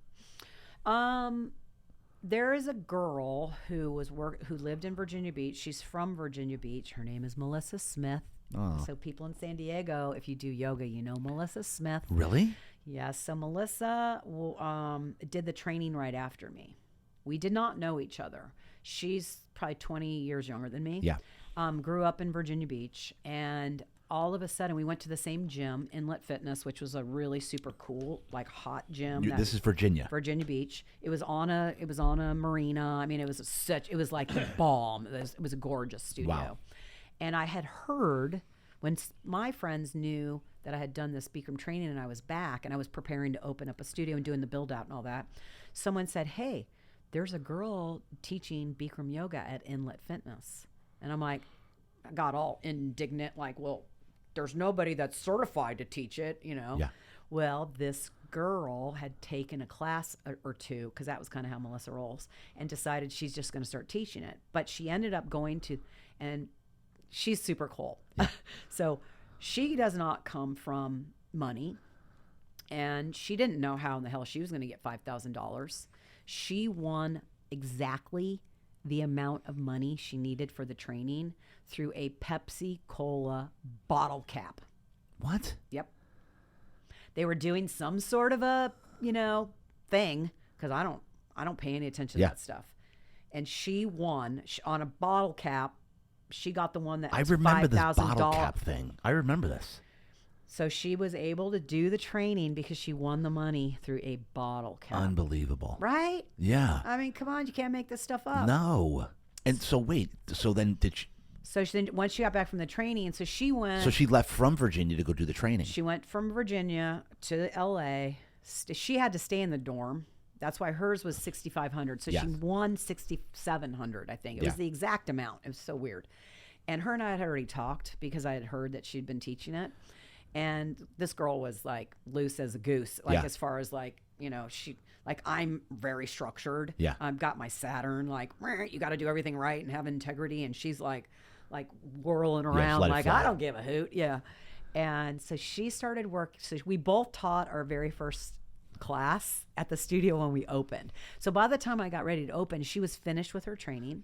There is a girl who lived in Virginia Beach. She's from Virginia Beach. Her name is Melissa Smith. Oh. So people in San Diego, if you do yoga, you know Melissa Smith. Really? Yes. So Melissa did the training right after me. We did not know each other. She's probably 20 years younger than me. Yeah. Grew up in Virginia Beach, and all of a sudden we went to the same gym, Inlet Fitness, which was a really super cool, like hot gym. This is Virginia. Virginia Beach. It was on a marina. I mean, it was like the bomb. It was a gorgeous studio. Wow. And I had heard when my friends knew that I had done this Bikram training and I was back and I was preparing to open up a studio and doing the build out and all that, someone said, hey, there's a girl teaching Bikram yoga at Inlet Fitness. And I'm like, I got all indignant, like, well, there's nobody that's certified to teach it, Yeah. Well, this girl had taken a class or two, because that was kind of how Melissa rolls, and decided she's just going to start teaching it. But she ended up going to, and she's super cool. Yeah. So she does not come from money, and she didn't know how in the hell she was going to get $5,000. She won exactly the amount of money she needed for the training through a Pepsi Cola bottle cap. What? Yep. They were doing some sort of a, thing, because I don't pay any attention to that stuff. And she won on a bottle cap. She got the one that was I remember this $5,000. bottle cap thing. I remember this. So she was able to do the training because she won the money through a bottle cap. Unbelievable. Right? Yeah. I mean, come on, you can't make this stuff up. No. And so wait, so then did she... So then once she got back from the training, so she went... So she left from Virginia to go do the training. She went from Virginia to L.A. She had to stay in the dorm. That's why hers was $6,500. So she won $6,700, I think. It was the exact amount. It was so weird. And her and I had already talked because I had heard that she'd been teaching it. And this girl was like loose as a goose, like Yeah. as far as like, she like I'm very structured. Yeah. I've got my Saturn, like you got to do everything right and have integrity. And she's like whirling around, let it like fly. I don't give a hoot. Yeah. And so she started work. So we both taught our very first class at the studio when we opened. So by the time I got ready to open, she was finished with her training.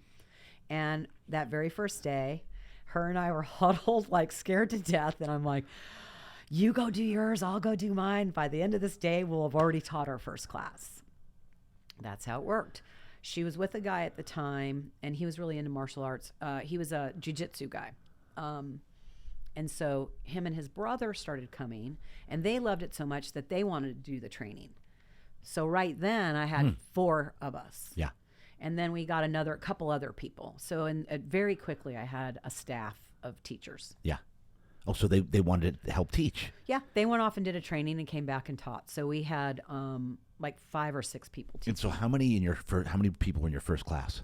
And that very first day, her and I were huddled, like scared to death. And I'm like, you go do yours, I'll go do mine. By the end of this day, we'll have already taught our first class. That's how it worked. She was with a guy at the time, and he was really into martial arts. He was a jiu-jitsu guy. And so him and his brother started coming, and they loved it so much that they wanted to do the training. So right then, I had 4 of us. Yeah. And then we got another couple other people. So very quickly, I had a staff of teachers. Yeah. Oh, so they wanted to help teach. Yeah, they went off and did a training and came back and taught. So we had like 5 or 6 people teaching. And so how many people were in your first class?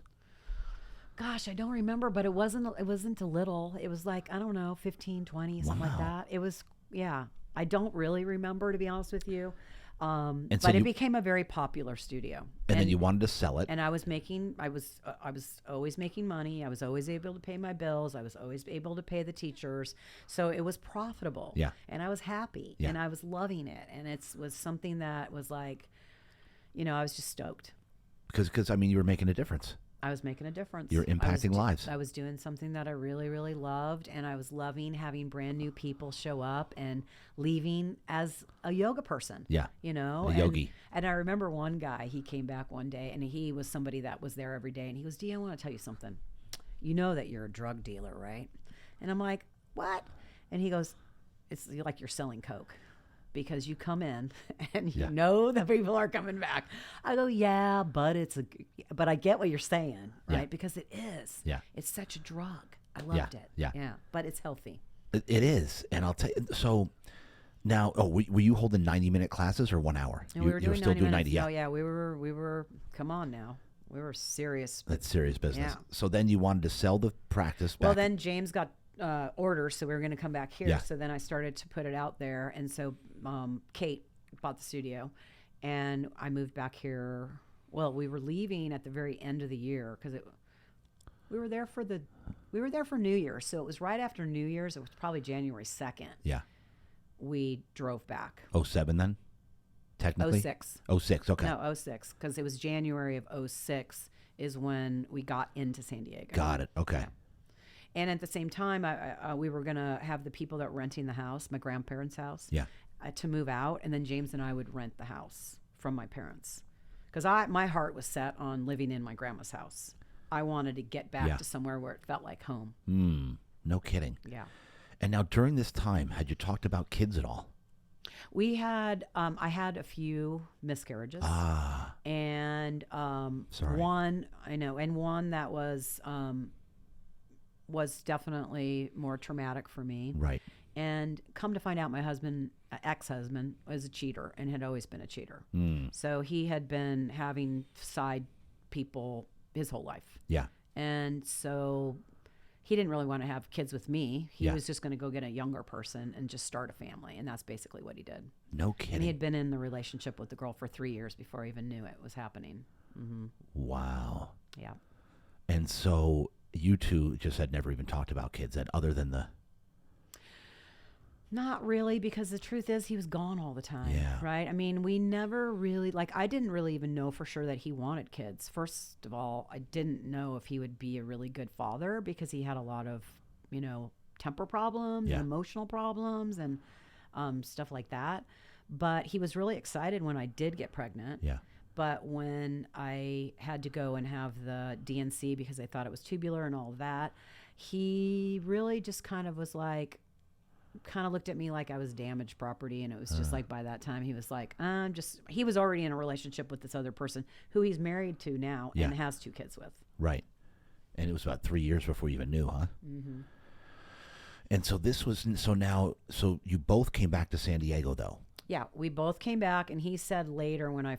Gosh, I don't remember, but it wasn't a little. It was like, I don't know, 15, 20, something like that. It was, yeah. I don't really remember, to be honest with you. And so but it became a very popular studio. And then you wanted to sell it. And I was always making money. I was always able to pay my bills. I was always able to pay the teachers. So it was profitable. Yeah. And I was happy. Yeah. And I was loving it. And it was something that was like, I was just stoked. Because I mean, you were making a difference. I was making a difference. You're impacting lives. I was doing something that I really, really loved, and I was loving having brand new people show up and leaving as a yoga person. Yeah. A yogi. And I remember one guy, he came back one day, and he was somebody that was there every day, and he goes, Dee, I want to tell you something. You know that you're a drug dealer, right? And I'm like, what? And he goes, it's like you're selling coke. Because you come in and you know the people are coming back. I go, yeah, but I get what you're saying, right? Yeah. Because it is. Yeah. It's such a drug. I loved it. Yeah. Yeah. But it's healthy. It is. And I'll tell you, so now, were you holding 90-minute classes or 1 hour? And we were you were still doing 90, yeah. Oh yeah, we were, come on now. We were serious. That's serious business. Yeah. So then you wanted to sell the practice back. Well, then James got orders, so we were going to come back here. Yeah. So then I started to put it out there, and so Kate bought the studio, and I moved back here. Well, we were leaving at the very end of the year because we were there for New Year's, so it was right after New Year's. It was probably January 2nd. Yeah. We drove back. 07 then, technically. 06. 06. Okay. No, 06, because it was January of 06 is when we got into San Diego. Got it. Okay. Yeah. And at the same time, we were going to have the people that were renting the house, my grandparents' house, Yeah. To move out. And then James and I would rent the house from my parents. Because my heart was set on living in my grandma's house. I wanted to get back to somewhere where it felt like home. No kidding. Yeah. And now during this time, had you talked about kids at all? We had, I had a few miscarriages. And Sorry. one that was definitely more traumatic for me. Right. And come to find out, my ex-husband, was a cheater and had always been a cheater. So he had been having side people his whole life. Yeah. And so he didn't really want to have kids with me. He Yeah. was just going to go get a younger person and just start a family. And that's basically what he did. No kidding. And he had been in the relationship with the girl for 3 years before I even knew it was happening. Wow. Yeah. And so you two just had never even talked about kids, other than the... Not really, because the truth is he was gone all the time. Yeah. Right? I mean, we never really, I didn't really even know for sure that he wanted kids. First of all, I didn't know if he would be a really good father because he had a lot of, temper problems and emotional problems and stuff like that. But he was really excited when I did get pregnant. Yeah. But when I had to go and have the DNC because I thought it was tubular and all of that, he really just kind of was like, kind of looked at me like I was damaged property. And it was just like, by that time he was like, he was already in a relationship with this other person who he's married to now and has 2 kids with. Right. And it was about 3 years before you even knew, huh? Mm-hmm. And so so you both came back to San Diego though. Yeah, we both came back, and he said later when I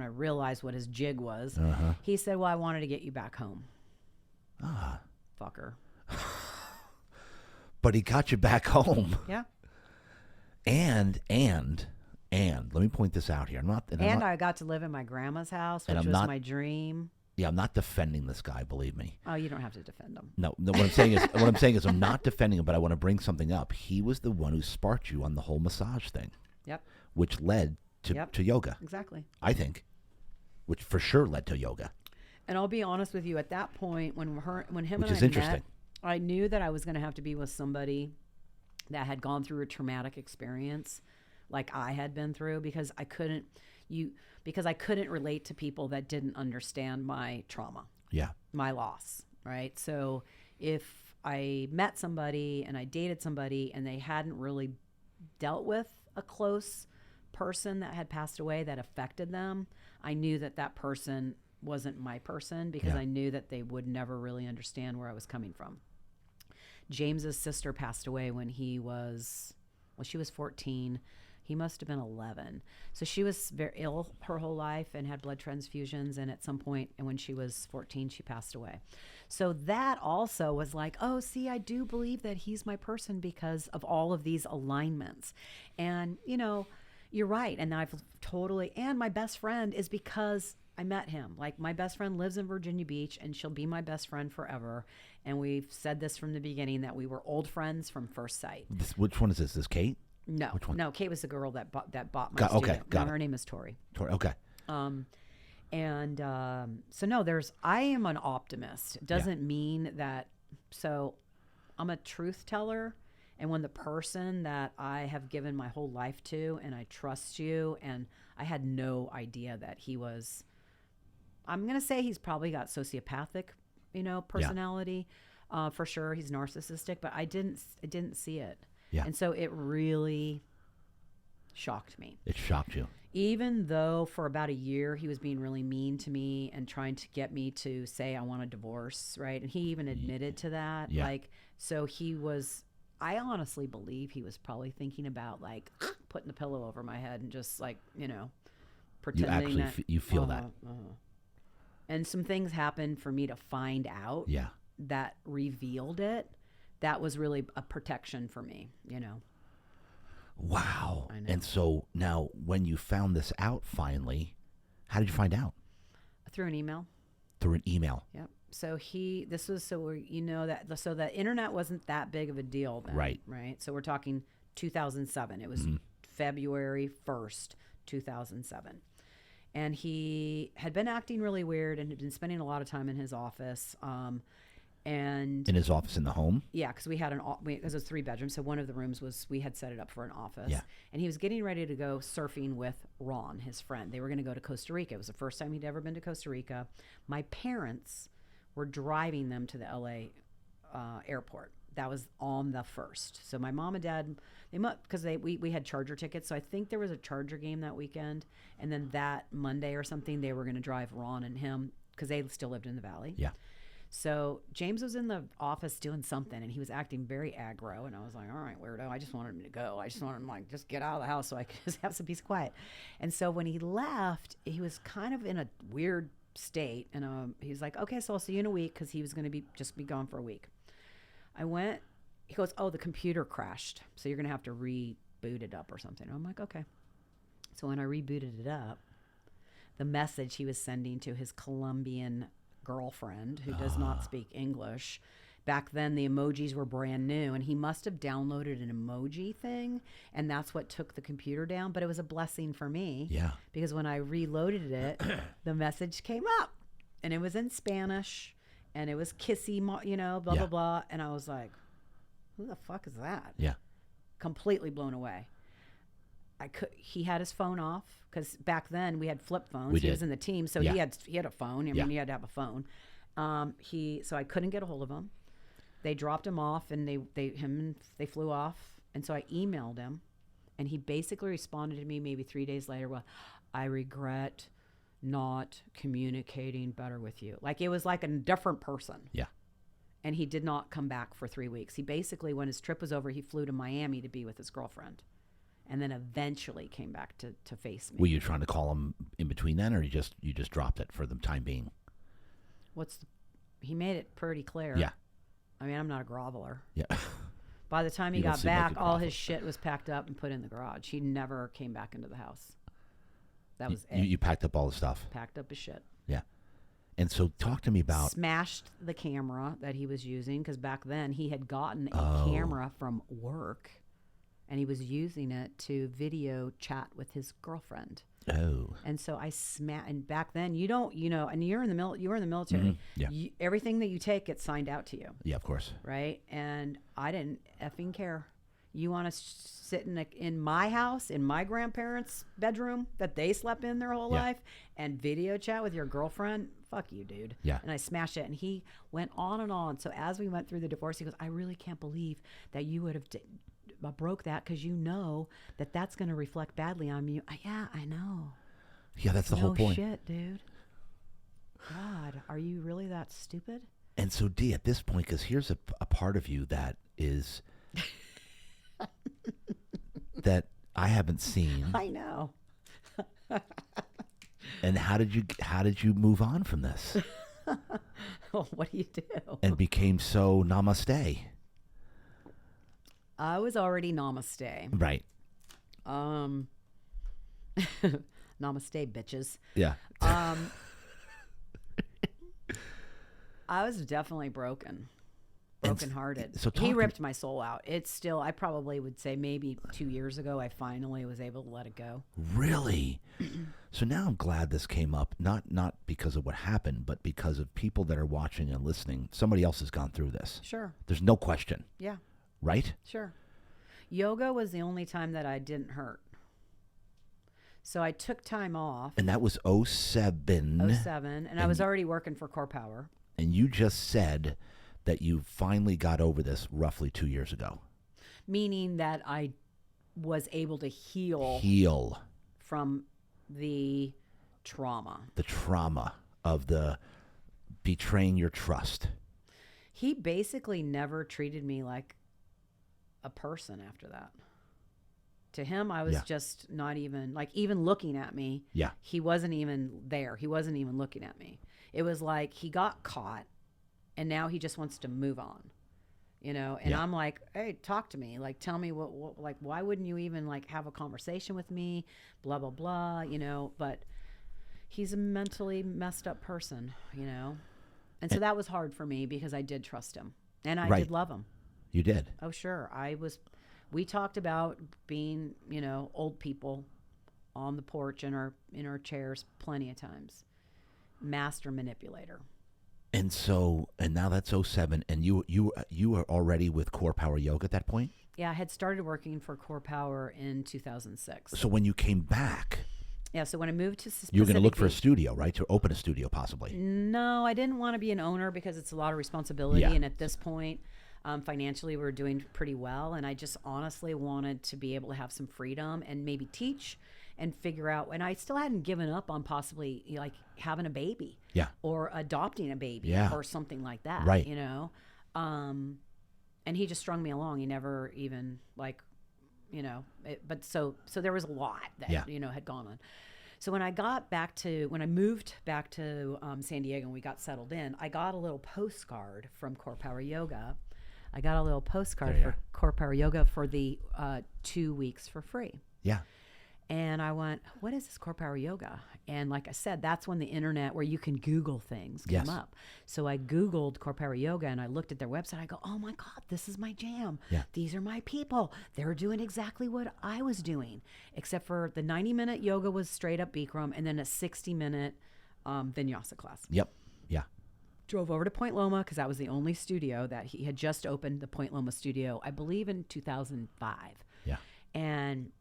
realized what his jig was, he said, well, I wanted to get you back home. Fucker. But he got you back home. Yeah. And let me point this out here. And I got to live in my grandma's house, which was my dream. Yeah, I'm not defending this guy, believe me. Oh, you don't have to defend him. No, what I'm saying is I'm not defending him, but I want to bring something up. He was the one who sparked you on the whole massage thing. Yep. Which led to yoga. Exactly. I think. Which for sure led to yoga. And I'll be honest with you, at that point when him which and is I interesting. met, I knew that I was going to have to be with somebody that had gone through a traumatic experience like I had been through, because I couldn't relate to people that didn't understand my trauma. Yeah. My loss, right? So if I met somebody and I dated somebody and they hadn't really dealt with a close person that had passed away that affected them, I knew that person wasn't my person, because I knew that they would never really understand where I was coming from. James's sister passed away when she was 14. He must have been 11. So she was very ill her whole life and had blood transfusions. And at some point, and when she was 14, she passed away. So that also was like, oh, see, I do believe that he's my person because of all of these alignments. And, you're right. And and my best friend is because I met him. Like, my best friend lives in Virginia Beach and she'll be my best friend forever. And we've said this from the beginning, that we were old friends from first sight. Which one is this? This Kate? No. Which one? No, Kate was the girl that bought my studio. Okay, got Her it. name is Tori. Tori, okay. So no, I am an optimist. It doesn't mean that, so I'm a truth teller. And when the person that I have given my whole life to, and I trust you, and I had no idea that he was, I'm going to say he's probably got sociopathic, personality. For sure. He's narcissistic, but I didn't see it. Yeah. And so it really shocked me. It shocked you. Even though for about a year he was being really mean to me and trying to get me to say I want a divorce, right? And he even admitted to that. Yeah. I honestly believe he was probably thinking about like putting the pillow over my head and just like, pretending you actually you feel that. And some things happened for me to find out that revealed it. That was really a protection for me, Wow. I know. And so now when you found this out finally, how did you find out? Through an email. Through an email. Yep. So so the internet wasn't that big of a deal then. Right. Right. So we're talking 2007. It was February 1st, 2007. And he had been acting really weird and had been spending a lot of time in his office. And in his office in the home? Yeah, because we had because it was 3 bedrooms. So one of the rooms we had set it up for an office. Yeah. And he was getting ready to go surfing with Ron, his friend. They were going to go to Costa Rica. It was the first time he'd ever been to Costa Rica. My parents were driving them to the LA airport. That was on the 1st. So my mom and dad, because we had Charger tickets. So I think there was a Charger game that weekend. And then that Monday or something, they were going to drive Ron and him, because they still lived in the Valley. Yeah. So James was in the office doing something, and he was acting very aggro. And I was like, all right, weirdo. I just wanted him to go. I just wanted him just get out of the house so I could just have some peace and quiet. And so when he left, he was kind of in a weird state. And he was like, okay, so I'll see you in a week, because he was going to just be gone for a week. I went, he goes, oh, the computer crashed. So you're going to have to reboot it up or something. I'm like, okay. So when I rebooted it up, the message he was sending to his Colombian girlfriend, who does not speak English. Back then, the emojis were brand new, and he must have downloaded an emoji thing, and that's what took the computer down. But it was a blessing for me. Yeah. Because when I reloaded it, the message came up, and it was in Spanish, and it was kissy, blah, blah, blah. And I was like, who the fuck is that? Yeah. Completely blown away. He had his phone off, because back then we had flip phones. He was in the team, so he had a phone. I mean, he had to have a phone. So I couldn't get a hold of him. They dropped him off, and they flew off. And so I emailed him, and he basically responded to me maybe 3 days later. Well, I regret not communicating better with you. Like, it was like a different person. Yeah. And he did not come back for 3 weeks. He basically, when his trip was over, he flew to Miami to be with his girlfriend. And then eventually came back to face me. Were you trying to call him in between then, or you just dropped it for the time being? He made it pretty clear. Yeah. I mean, I'm not a groveler. Yeah. By the time he You don't got seem like back, a all his profit. shit was packed up and put in the garage. He never came back into the house. That was You, it. you packed up all the stuff. Packed up his shit. Yeah. And so talk to me about. Smashed the camera that he was using because back then he had gotten a Oh. camera from work and he was using it to video chat with his girlfriend. Oh. And so I smashed. And back then, you don't, and you were in the military. Mhm. Yeah. Everything that you take gets signed out to you, Yeah, of course. right? And I didn't effing care. You want to sit in my house, in my grandparents' bedroom that they slept in their whole Yeah. life, and video chat with your girlfriend? Fuck you, dude. Yeah. And I smashed it, and he went on and on. So as we went through the divorce, he goes, "I really can't believe that you would have." Broke that because you know that that's going to reflect badly on you. Yeah, I know. Yeah, that's the whole point. No shit, dude. God, are you really that stupid? And so, Dee, at this point, because here's a part of you that is that I haven't seen. I know. And how did you move on from this Well, what do you do? and became so namaste? I was already namaste. Right. Namaste, bitches. Yeah. I was definitely broken. And Brokenhearted. so He talk- ripped my soul out. It's still, I probably would say maybe 2 years ago, I finally was able to let it go. Really? So now I'm glad this came up, not because of what happened, but because of people that are watching and listening. Somebody else has gone through this. Sure. There's no question, Yeah, right? sure. Yoga was the only time that I didn't hurt. So I took time off. And that was 07. 07, and I was already working for Corepower. And you just said that you finally got over this roughly 2 years ago. Meaning that I was able to Heal from the trauma. the trauma of the betraying your trust. He basically never treated me like a person after that. To him, I was Yeah. just not even, like, even looking at me, Yeah. he wasn't even there. He wasn't even looking at me. It was like he got caught and now he just wants to move on, And Yeah. I'm like, hey, talk to me. Like, tell me what, like, why wouldn't you even, like, have a conversation with me? Blah, blah, blah, But he's a mentally messed up person, And so that was hard for me because I did trust him and I Right. did love him. You did. Oh, sure. We talked about being, old people on the porch in our chairs plenty of times. Master manipulator. And so, and now that's 07, and you were already with Corepower Yoga at that point? Yeah, I had started working for Corepower in 2006. So when you came back, Yeah, so when I moved to you were going to look for a specifically- studio, right? To open a studio possibly. No, I didn't want to be an owner because it's a lot of responsibility. Yeah. And at this point, financially, we were doing pretty well. And I just honestly wanted to be able to have some freedom and maybe teach and figure out. And I still hadn't given up on possibly like having a baby Yeah. or adopting a baby Yeah. or something like that, Right. And he just strung me along. He never even like, but so there was a lot that, Yeah. had gone on. So when I moved back to San Diego and we got settled in, I got a little postcard from Corepower Yoga. I got a little postcard There you for Corepower Yoga for the 2 weeks for free. Yeah. And I went, what is this Corepower Yoga? And like I said, that's when the internet where you can Google things came Yes. up. So I Googled Corepower Yoga and I looked at their website. I go, oh my God, this is my jam. Yeah. These are my people. They're doing exactly what I was doing, except for the 90-minute yoga was straight up Bikram and then a 60-minute vinyasa class. Yep. Yeah. Drove over to Point Loma because that was the only studio that he had just opened, the Point Loma studio, I believe in 2005. Yeah. And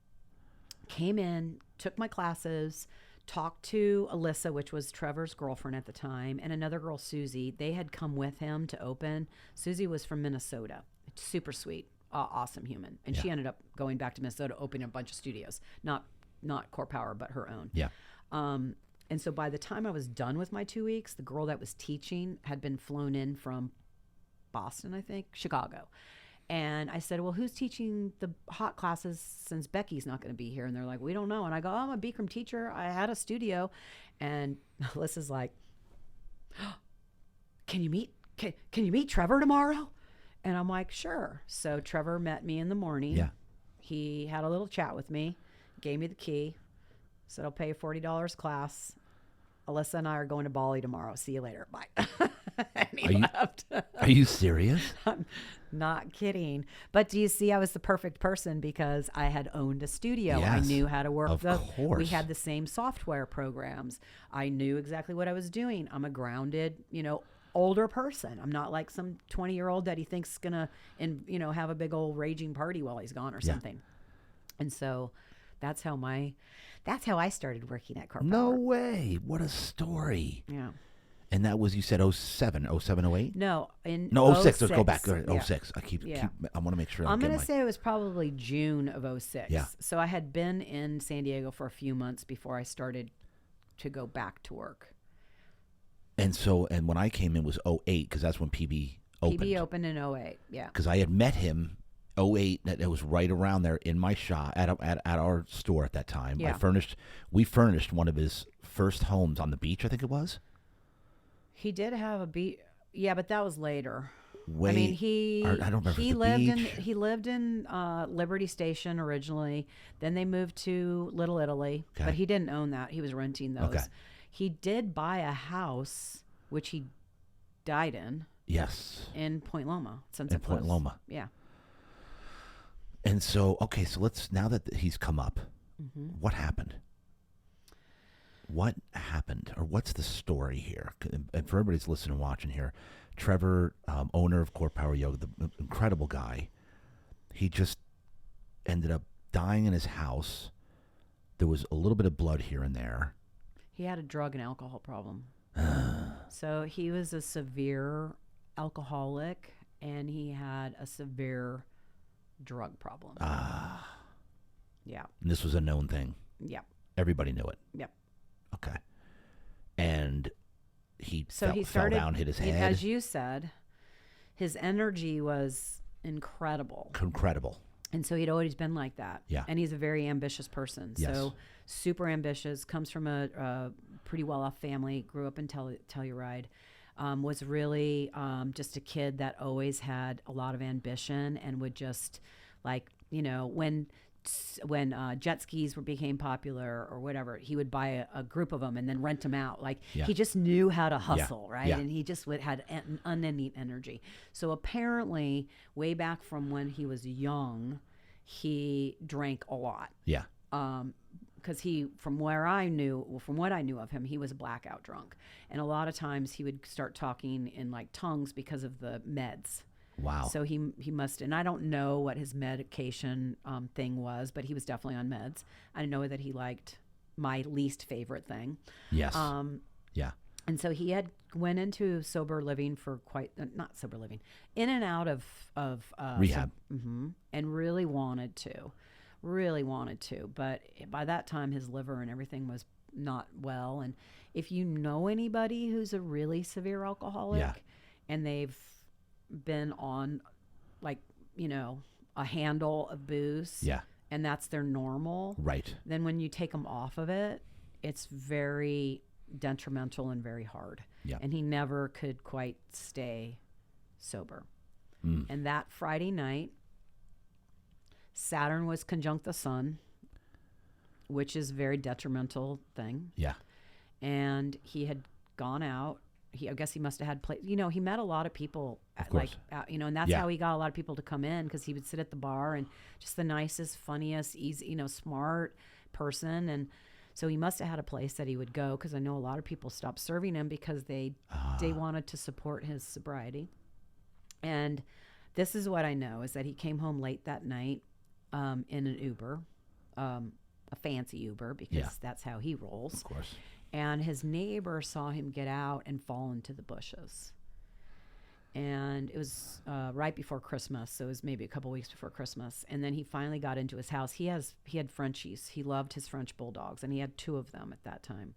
came in, took my classes, talked to Alyssa, which was Trevor's girlfriend at the time, and another girl, Susie. They had come with him to open. Susie was from Minnesota. Super sweet, awesome human. And she ended up going back to Minnesota, opening a bunch of studios. Not Corepower, but her own. Yeah. And so by the time I was done with my 2 weeks, the girl that was teaching had been flown in from Boston, I think, Chicago. And I said, well, who's teaching the hot classes since Becky's not going to be here? And they're like, we don't know. And I go, oh, I'm a Bikram teacher. I had a studio. And Alyssa's like, can you meet Trevor tomorrow? And I'm like, sure. So Trevor met me in the morning. Yeah. He had a little chat with me, gave me the key, said, I'll pay you $40 class. Alyssa and I are going to Bali tomorrow. See you later. Bye. And he left. Are you serious? I'm not kidding. But do you see, I was the perfect person because I had owned a studio. Yes, I knew how to work. of course. We had the same software programs. I knew exactly what I was doing. I'm a grounded, older person. I'm not like some 20-year-old that he thinks is gonna, have a big old raging party while he's gone or something. And so that's how I started working at Corepower. No way. What a story. Yeah. And that was, you said 07, 08? No, in No, 06. Let's go back. Yeah. 06. I want to make sure. I'm going to say it was probably June of 06. Yeah. So I had been in San Diego for a few months before I started to go back to work. And when I came in was 08, because that's when PB opened. PB opened in 08, yeah. Because I had met him 08. It was right around there in my shop at our store at that time. Yeah. We furnished one of his first homes on the beach, I think it was. He did have a beach. Yeah, but that was later. I mean, I don't remember he the lived beach. he lived in Liberty Station originally. Then they moved to Little Italy, Okay. but he didn't own that. He was renting those. Okay. He did buy a house, which he died in in Point Loma. Point Loma. Yeah. And so now that he's come up, what happened? What happened, or what's the story here? And for everybody's listening and watching here, Trevor, owner of Corepower Yoga, the incredible guy, he just ended up dying in his house. There was a little bit of blood here and there. He had a drug and alcohol problem. So he was a severe alcoholic, and he had a severe drug problem. Yeah. And this was a known thing. Yeah. Everybody knew it. Yep. Okay. And he So he fell started down, hit his head. As you said, his energy was incredible. Incredible. And so he'd always been like that. Yeah. And he's a very ambitious person. Yes. So super ambitious, comes from a pretty well-off family, grew up in Telluride, was really just a kid that always had a lot of ambition and would just when jet skis became popular or whatever, he would buy a group of them and then rent them out. He just knew how to hustle, right? Yeah. And he just had an unending energy. So apparently, way back from when he was young, he drank a lot. Yeah. Because from what I knew of him, he was a blackout drunk. And a lot of times he would start talking in tongues because of the meds. Wow. So he must, and I don't know what his medication thing was, but he was definitely on meds. I know that he liked my least favorite thing. Yes. Yeah. And so he had went into sober living for not sober living, in and out of Rehab. And really wanted to. But by that time, his liver and everything was not well. And if you know anybody who's a really severe alcoholic and they've been on a handle of booze and that's their normal, right, then when you take them off of it, it's very detrimental and very hard. And he never could quite stay sober. And that Friday night, Saturn was conjunct the sun, which is a very detrimental thing. And he had gone out. I guess he must have had he met a lot of people, and that's how he got a lot of people to come in, because he would sit at the bar and just the nicest, funniest, easy, smart person. And so he must have had a place that he would go, because I know a lot of people stopped serving him because they wanted to support his sobriety. And this is what I know, is that he came home late that night in an Uber, a fancy Uber, because that's how he rolls. Of course. And his neighbor saw him get out and fall into the bushes. And it was right before Christmas, so it was maybe a couple weeks before Christmas. And then he finally got into his house. He had Frenchies. He loved his French bulldogs, and he had 2 of them at that time.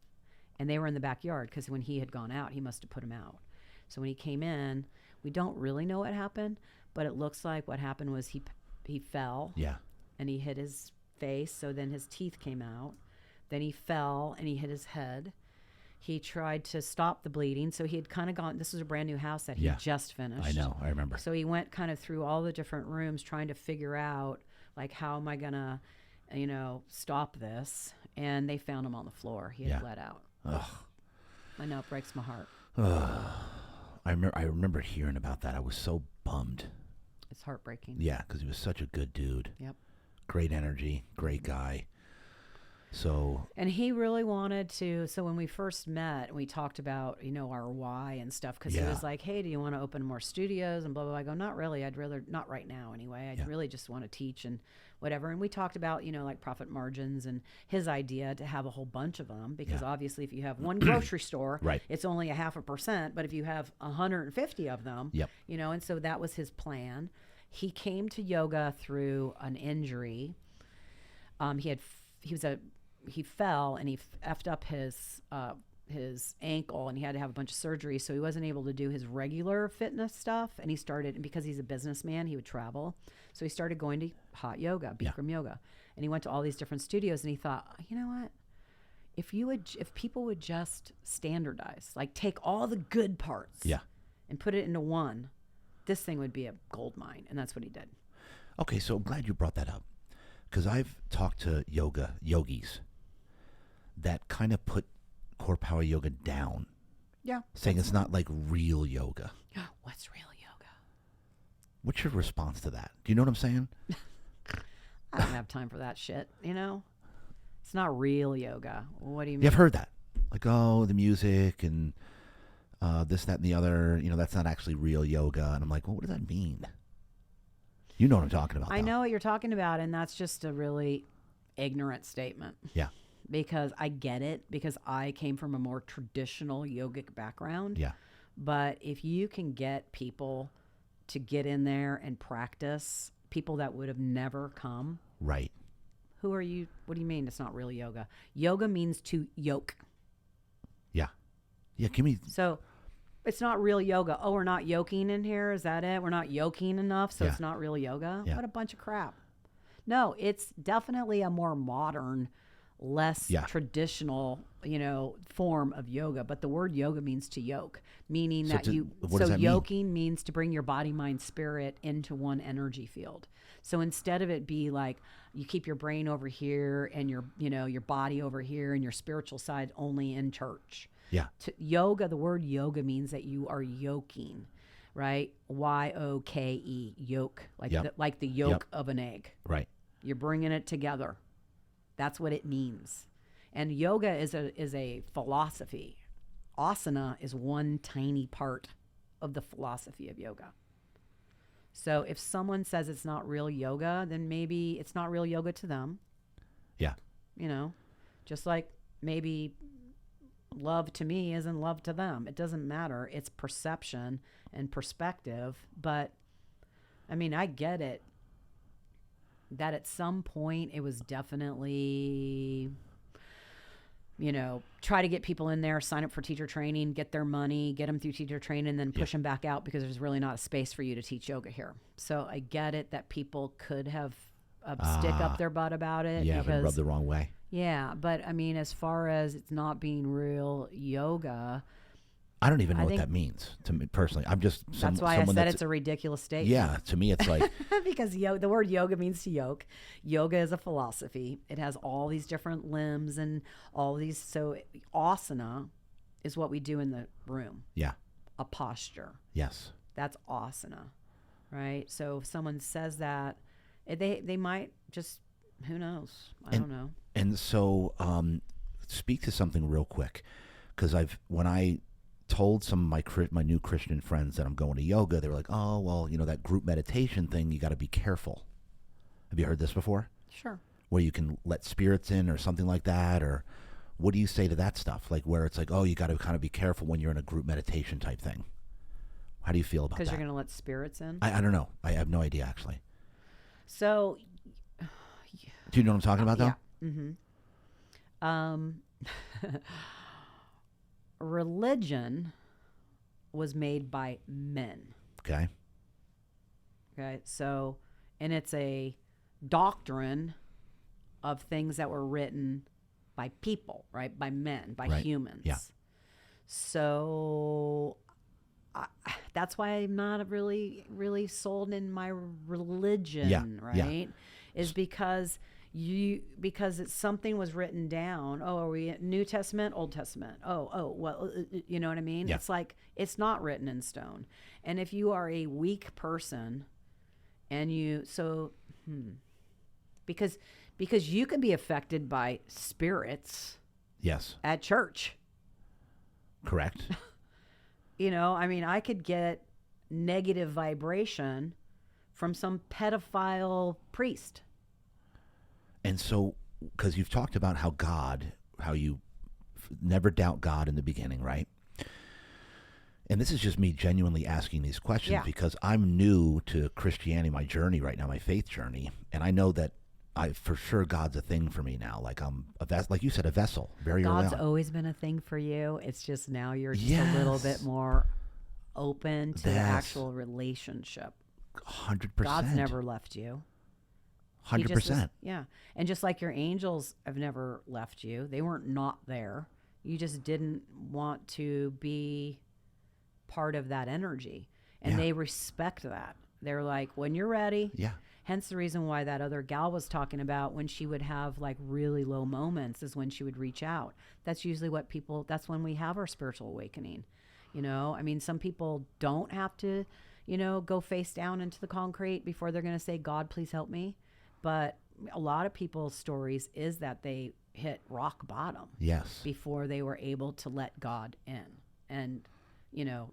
And they were in the backyard, because when he had gone out, he must have put them out. So when he came in, we don't really know what happened, but it looks like what happened was he fell. And he hit his face, so then his teeth came out. Then he fell and he hit his head. He tried to stop the bleeding. So he had kind of gone, this was a brand new house that he Yeah. just finished. I know. I remember. So he went kind of through all the different rooms trying to figure out, like, how am I going to, stop this? And they found him on the floor. He had bled out. Ugh. I know, it breaks my heart. I remember hearing about that. I was so bummed. It's heartbreaking. Yeah, because he was such a good dude. Yep. Great energy, great guy. So. And he really wanted to. So when we first met, we talked about, our why and stuff. Because he was like, hey, do you want to open more studios and blah, blah, blah. I go, not really. I'd rather, not right now anyway. I'd really just want to teach and whatever. And we talked about, like profit margins and his idea to have a whole bunch of them. Because obviously if you have one grocery store, Right. it's only 0.5%. But if you have 150 of them, and so that was his plan. He came to yoga through an injury. He fell and he effed up his ankle, and he had to have a bunch of surgery, so he wasn't able to do his regular fitness stuff. And he started, and because he's a businessman, he would travel, so he started going to hot yoga, Bikram yoga, and he went to all these different studios. And he thought, you know what? If people would just standardize, like take all the good parts, and put it into one, this thing would be a gold mine. And that's what he did. Okay, so I'm glad you brought that up, because I've talked to yogis that kind of put Corepower Yoga down. Yeah. Saying it's not like real yoga. What's real yoga? What's your response to that? Do you know what I'm saying? I don't have time for that shit, It's not real yoga. What do you mean? Yeah, I've heard that. Like, oh, the music and this, that, and the other, that's not actually real yoga. And I'm like, well, what does that mean? You know what I'm talking about. I know what you're talking about, and that's just a really ignorant statement. Yeah. Because I get it, because I came from a more traditional yogic background. Yeah. But if you can get people to get in there and practice, people that would have never come. Right. Who are you? What do you mean it's not real yoga? Yoga means to yoke. Yeah. Yeah, give me. So it's not real yoga. Oh, we're not yoking in here? Is that it? We're not yoking enough, so it's not real yoga? Yeah. What a bunch of crap. No, it's definitely a more modern, less traditional, form of yoga. But the word yoga means to yoke, meaning So that what does that mean? yoking means to bring your body, mind, spirit into one energy field. So instead of it be like you keep your brain over here and your body over here and your spiritual side only in church. Yeah. Yoga, the word yoga means that you are yoking, right? Y-O-K-E, yoke, like the yolk of an egg. Right. You're bringing it together. That's what it means. And yoga is a philosophy. Asana is one tiny part of the philosophy of yoga. So if someone says it's not real yoga, then maybe it's not real yoga to them. Yeah. Just like maybe love to me isn't love to them. It doesn't matter. It's perception and perspective. But I mean, I get it. That at some point it was definitely, try to get people in there, sign up for teacher training, get their money, get them through teacher training, and then push them back out because there's really not a space for you to teach yoga here. So I get it that people could have a stick up their butt about it. Yeah, because, been rubbed the wrong way. Yeah, but I mean, as far as it's not being real yoga, I don't even know what that means to me personally. I'm just that's why I said it's a ridiculous statement. Yeah, to me it's like because the word yoga means to yoke. Yoga is a philosophy. It has all these different limbs and all these. So asana is what we do in the room. Yeah. A posture. Yes. That's asana, right? So if someone says that, they might just, who knows? I don't know. And so speak to something real quick, because when I told some of my new Christian friends that I'm going to yoga, they were like, oh, well, that group meditation thing, you got to be careful. Have you heard this before? Sure. Where you can let spirits in or something like that? Or what do you say to that stuff? Like where it's like, oh, you got to kind of be careful when you're in a group meditation type thing. How do you feel about that? Because you're going to let spirits in? I don't know. I have no idea, actually. So. Do you know what I'm talking about, though? Yeah. Religion was made by men. Okay. So, and it's a doctrine of things that were written by people, right? By men, by humans. Yeah. So I, that's why I'm not really, really sold in my Yeah. religion, Yeah. right? Is because it's something was written down. Oh, are we New Testament, Old Testament? Well, you know what I mean? Yeah. It's like it's not written in stone. And if you are a weak person and because you can be affected by spirits Yes. at church. Correct. I mean, I could get negative vibration from some pedophile priest. And so, because you've talked about how you never doubt God in the beginning, right? And this is just me genuinely asking these questions Yeah. because I'm new to Christianity, my journey right now, my faith journey, and I know that for sure God's a thing for me now. Like I'm like you said, a vessel. Very early God's on. always been a thing for you. It's just now you're just a little bit Yes. more open to the Yes. actual relationship. 100%. God's never left you. He just 100%. yeah. And just like your angels have never left you, they weren't not there. You just didn't want to be part of that energy. And Yeah. they respect that. They're like, when you're ready. Yeah. Hence the reason why that other gal was talking about when she would have like really low moments is when she would reach out. That's usually that's when we have our spiritual awakening. I mean, some people don't have to, go face down into the concrete before they're going to say, God, please help me. But a lot of people's stories is that they hit rock bottom Yes. before they were able to let God in and,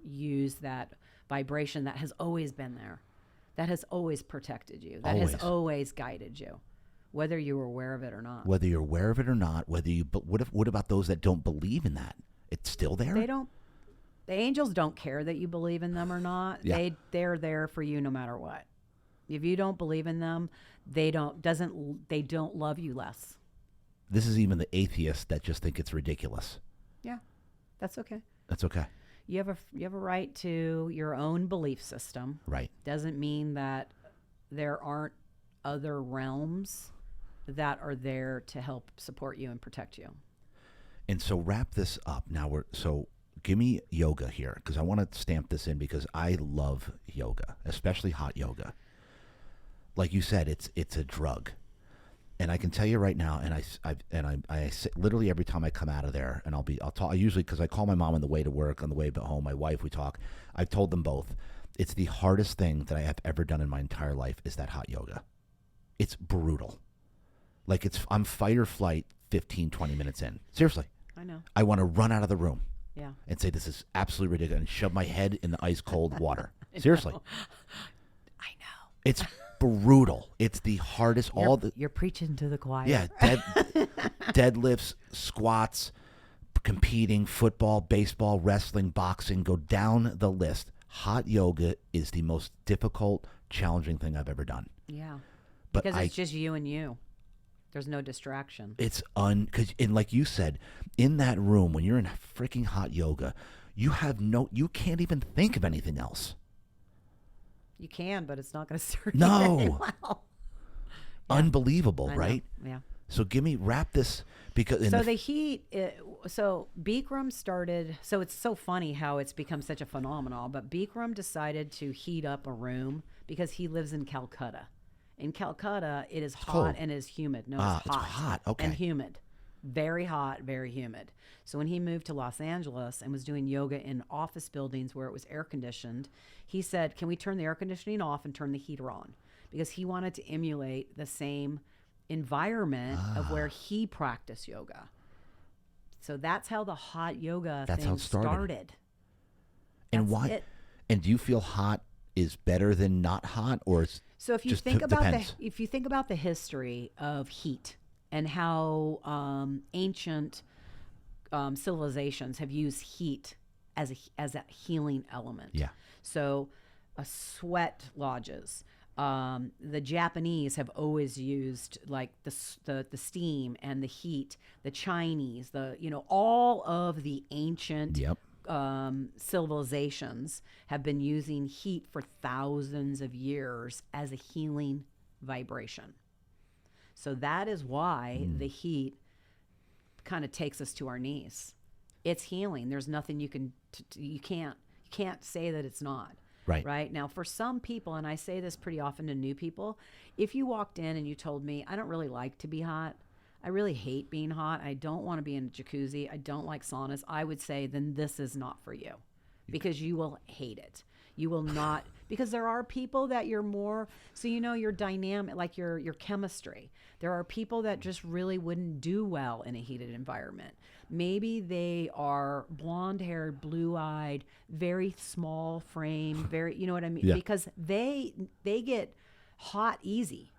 use that vibration that has always been there, that has always protected you, that has always guided you, whether you were aware of it or not. Whether you're aware of it or not, but what about those that don't believe in that? It's still there? They don't. The angels don't care that you believe in them or not. Yeah. They're there for you no matter what. If you don't believe in them, they don't love you less. This is even the atheists that just think it's ridiculous. Yeah, that's okay. That's okay. You have a right to your own belief system. Right. Doesn't mean that there aren't other realms that are there to help support you and protect you. And so wrap this up. Now give me yoga here because I want to stamp this in because I love yoga, especially hot yoga. Like you said, it's a drug. And I can tell you right now, and I sit literally every time I come out of there, and I'll talk. I usually, because I call my mom on the way to work, on the way home, my wife, we talk. I've told them both, it's the hardest thing that I have ever done in my entire life is that hot yoga. It's brutal. Like I'm fight or flight 15, 20 minutes in. Seriously. I know. I want to run out of the room. Yeah. And say, this is absolutely ridiculous, and shove my head in the ice cold water. Seriously. I know. It's brutal. It's the hardest. You're preaching to the choir. Yeah, deadlifts, squats, competing, football, baseball, wrestling, boxing, go down the list. Hot yoga is the most difficult, challenging thing I've ever done. Yeah. But Because it's just you and you. There's no distraction. It's and like you said, in that room when you're in freaking hot yoga, you can't even think of anything else. You can, but it's not going to serve No. you very well. Yeah. Unbelievable, I know. right? Yeah. So wrap this because So the heat. So Bikram started. So it's so funny how it's become such a phenomenon. But Bikram decided to heat up a room because he lives in Calcutta. In Calcutta, it is hot cold. and is humid. No, it's hot. Okay. And humid. Very hot, very humid. So when he moved to Los Angeles and was doing yoga in office buildings where it was air conditioned, he said, can we turn the air conditioning off and turn the heater on? Because he wanted to emulate the same environment of where he practiced yoga. So that's how the hot yoga thing started. And That's why? it. And do you feel hot is better than not hot, or it's So if you just think about depends? if you think about the history of heat and how ancient civilizations have used heat as a healing element. Yeah. So sweat lodges. The Japanese have always used like the steam and the heat. The Chinese, all of the ancient Yep. civilizations have been using heat for thousands of years as a healing vibration. So that is why the heat kind of takes us to our knees. It's healing. There's nothing you can, you can't say that it's not. Right. Right. Now, for some people, and I say this pretty often to new people, if you walked in and you told me, I don't really like to be hot, I really hate being hot, I don't want to be in a jacuzzi, I don't like saunas, I would say, then this is not for you, because you will hate it. You will not, because there are people that you're more, so your dynamic, like your chemistry. There are people that just really wouldn't do well in a heated environment. Maybe they are blonde haired, blue eyed, very small frame, very, you know what I mean? Yeah. Because they get hot easy.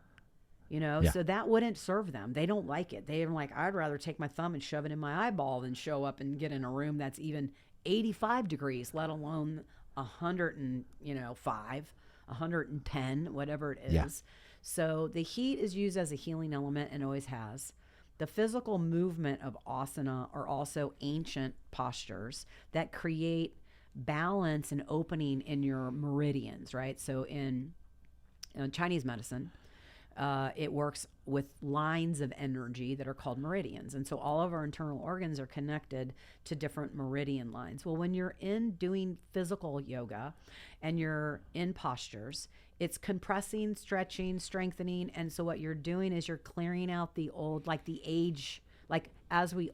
Yeah. So that wouldn't serve them. They don't like it. They're like, I'd rather take my thumb and shove it in my eyeball than show up and get in a room that's even 85 degrees, let alone 105, 110, whatever it is. Yeah. So the heat is used as a healing element and always has. The physical movement of asana are also ancient postures that create balance and opening in your meridians, right? So in Chinese medicine, it works with lines of energy that are called meridians. And so all of our internal organs are connected to different meridian lines. Well, when you're in doing physical yoga and you're in postures, it's compressing, stretching, strengthening. And so what you're doing is you're clearing out the old, like the age, like as we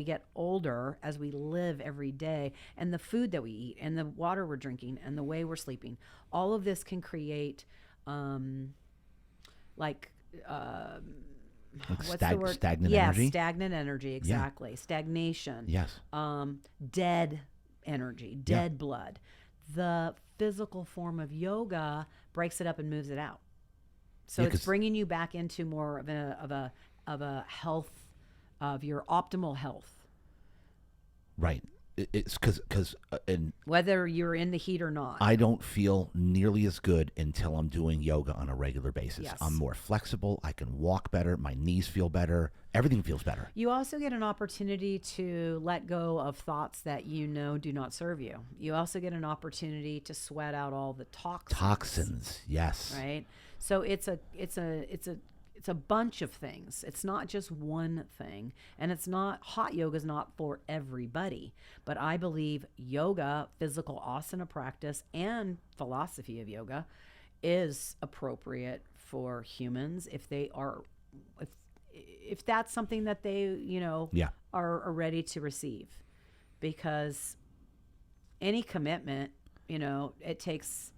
get older, as we live every day, and the food that we eat and the water we're drinking and the way we're sleeping, all of this can create what's the word? Stagnant energy? Yes, stagnant energy, exactly. Yeah. Stagnation. Yes. Dead energy, dead blood. The physical form of yoga breaks it up and moves it out. So it's bringing you back into more of a health, of your optimal health. Right. It's because whether you're in the heat or not, I don't feel nearly as good until I'm doing yoga on a regular basis. Yes. I'm more flexible. I can walk better. My knees feel better. Everything feels better. You also get an opportunity to let go of thoughts that do not serve you. You also get an opportunity to sweat out all the toxins. Toxins, yes. Right. So it's a bunch of things. It's not just one thing, and hot yoga is not for everybody, but I believe yoga, physical asana practice, and philosophy of yoga is appropriate for humans if that's something that they, are ready to receive, because any commitment, it takes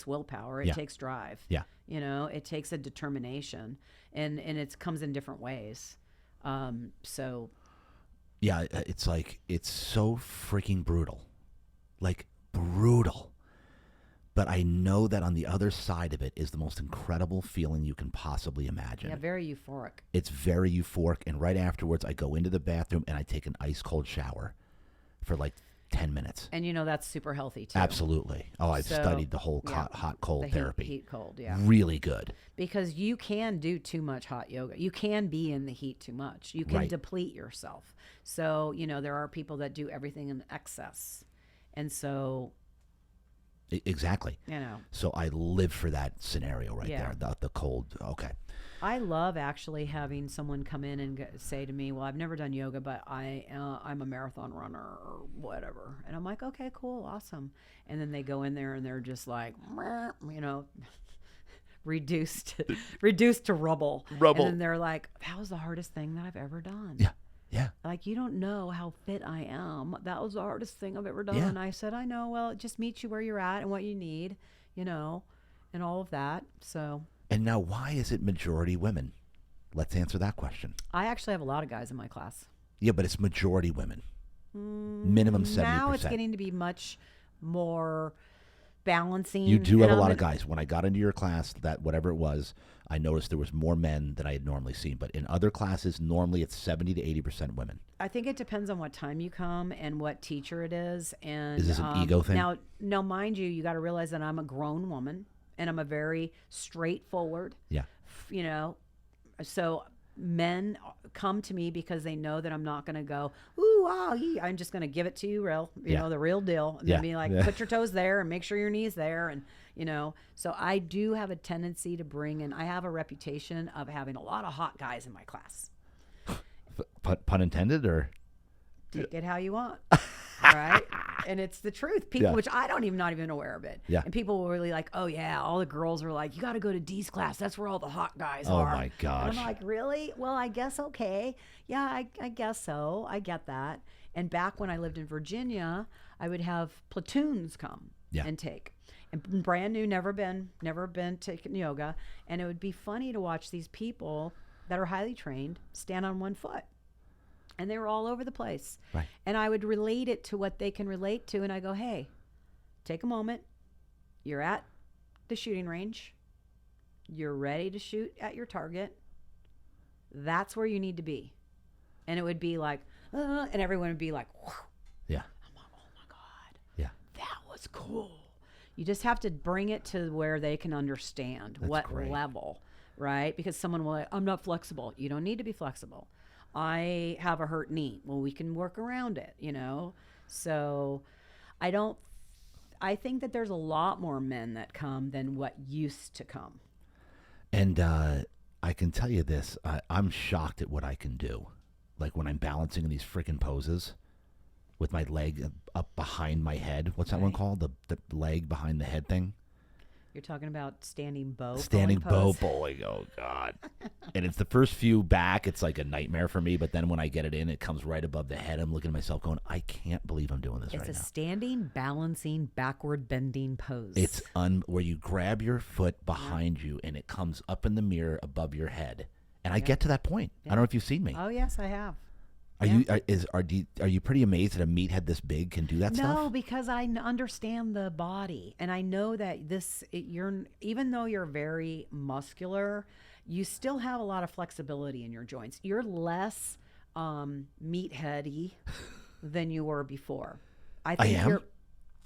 willpower, it takes drive. Yeah. It takes a determination, and it comes in different ways. So. Yeah, it's like, it's so freaking brutal. Like, brutal. But I know that on the other side of it is the most incredible feeling you can possibly imagine. Yeah, very euphoric. It's very euphoric, and right afterwards I go into the bathroom and I take an ice cold shower for like 10 minutes. And that's super healthy too. Absolutely. Oh, I've studied the whole hot cold therapy. Heat cold, yeah. Really good. Because you can do too much hot yoga. You can be in the heat too much. You can deplete yourself. So, there are people that do everything in excess. And so exactly. So I live for that scenario right there. The cold. Okay. I love actually having someone come in and say to me, well, I've never done yoga, but I'm a marathon runner or whatever. And I'm like, okay, cool, awesome. And then they go in there and they're just like, reduced to rubble. And then they're like, that was the hardest thing that I've ever done. Yeah. Yeah. Like, you don't know how fit I am. That was the hardest thing I've ever done. Yeah. And I said, I know. Well, it just meets you where you're at and what you need, and all of that. So. And now, why is it majority women? Let's answer that question. I actually have a lot of guys in my class. Yeah, but it's majority women. Minimum 70%. Now it's getting to be much more balancing. You do have a lot of guys. When I got into your class, that whatever it was, I noticed there was more men than I had normally seen. But in other classes, normally it's 70 to 80% women. I think it depends on what time you come and what teacher it is. And is this an ego thing? Now, mind you got to realize that I'm a grown woman and I'm a very straightforward. Yeah. So men come to me because they know that I'm not going to go, ooh, ah, I'm just going to give it to you real, the real deal. And then be like, put your toes there and make sure your knees there. And, so I do have a tendency to bring in, I have a reputation of having a lot of hot guys in my class. Pun intended, or? Take it how you want. Right? And it's the truth. People, Yeah. which I don't even, not even aware of it. Yeah. And people were really like, oh yeah, all the girls were like, you got to go to Dee's class. That's where all the hot guys Oh are. my gosh. And I'm like, really? Well, I guess okay. Yeah, I guess so. I get that. And back when I lived in Virginia, I would have platoons come Yeah. and take. And brand new, never been taking yoga. And it would be funny to watch these people that are highly trained stand on one foot. And they were all over the place. Right. And I would relate it to what they can relate to. And I go, hey, take a moment. You're at the shooting range. You're ready to shoot at your target. That's where you need to be. And it would be like, and everyone would be like, whew. Yeah. I'm like, oh my God. Yeah. That was cool. You just have to bring it to where they can understand That's what great. level, right? Because someone will like, I'm not flexible. You don't need to be flexible. I have a hurt knee. Well, we can work around it, you know? So I think that there's a lot more men that come than what used to come. And I can tell you this, I'm shocked at what I can do. Like when I'm balancing in these freaking poses with my leg up behind my head. What's that one called? The leg behind the head thing? You're talking about standing bow. Standing bow pose. bowling. Oh, God. And it's the first few back. It's like a nightmare for me. But then when I get it in, it comes right above the head. I'm looking at myself going, I can't believe I'm doing this It's right a now. standing, balancing, backward bending pose. It's where you grab your foot behind you and it comes up in the mirror above your head. And I get to that point. I don't know if you've seen me. Oh, yes, I have. Are you pretty amazed that a meathead this big can do that stuff? No, because I understand the body, and I know that even though you're very muscular, you still have a lot of flexibility in your joints. You're less meatheady than you were before. I think am?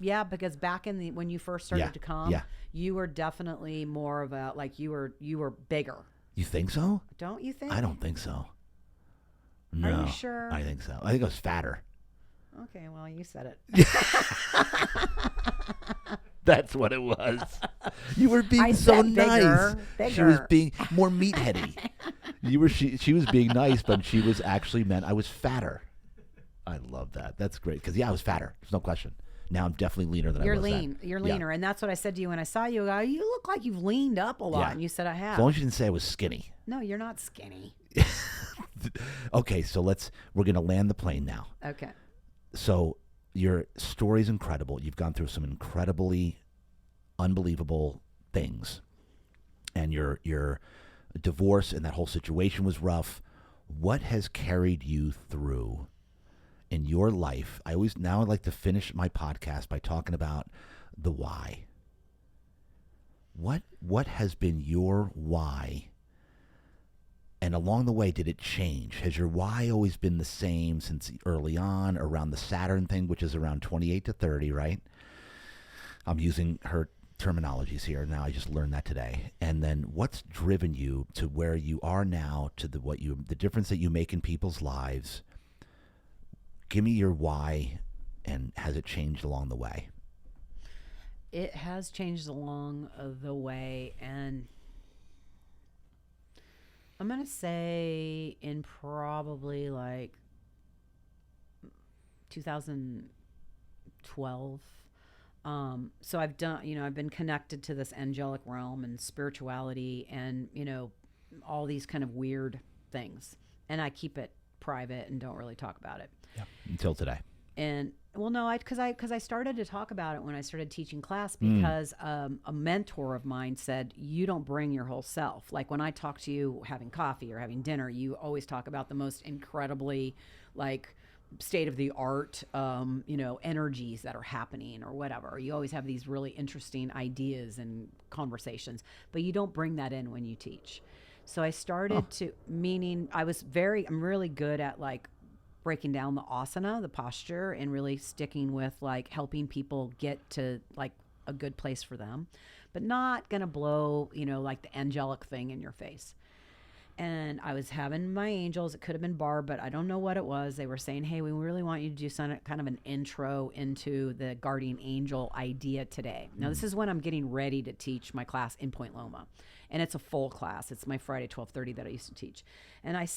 Yeah, because back when you first started to come, you were definitely more of a you were bigger. You think so? Don't you think? I don't think so. No, Are you sure? I think so. I think I was fatter. Okay, well, you said it. That's what it was. You were being I so said nice. bigger. She was being more meatheady. She was being nice, but she was actually meant I was fatter. I love that. That's great because I was fatter. There's no question. Now I'm definitely leaner than I was then. You're leaner, and that's what I said to you when I saw you. You look like you've leaned up a lot, Yeah. and you said I have. As long as you didn't say I was skinny. No, you're not skinny. Okay, so we're going to land the plane now. Okay. So your story's incredible. You've gone through some incredibly unbelievable things. And your divorce and that whole situation was rough. What has carried you through in your life? I like to finish my podcast by talking about the why. What has been your why? And along the way, did it change? Has your why always been the same since early on, around the Saturn thing, which is around 28 to 30, right? I'm using her terminologies here. Now I just learned that today. And then what's driven you to where you are now, to the difference that you make in people's lives? Give me your why, and has it changed along the way? It has changed along the way, and I'm going to say in probably 2012. So I've been connected to this angelic realm and spirituality and, all these kind of weird things. And I keep it private and don't really talk about it. Yeah. Until today. And well, no, because I started to talk about it when I started teaching class because a mentor of mine said, you don't bring your whole self. Like when I talk to you having coffee or having dinner, you always talk about the most incredibly state of the art, energies that are happening or whatever. You always have these really interesting ideas and conversations, but you don't bring that in when you teach. So I started meaning I'm really good at breaking down the asana, the posture, and really sticking with helping people get to a good place for them, but not gonna blow, the angelic thing in your face. And I was having my angels. It could have been Barb, but I don't know what it was. They were saying, hey, we really want you to do kind of an intro into the guardian angel idea today. Now, this is when I'm getting ready to teach my class in Point Loma. And it's a full class. It's my Friday 12:30 that I used to teach. And I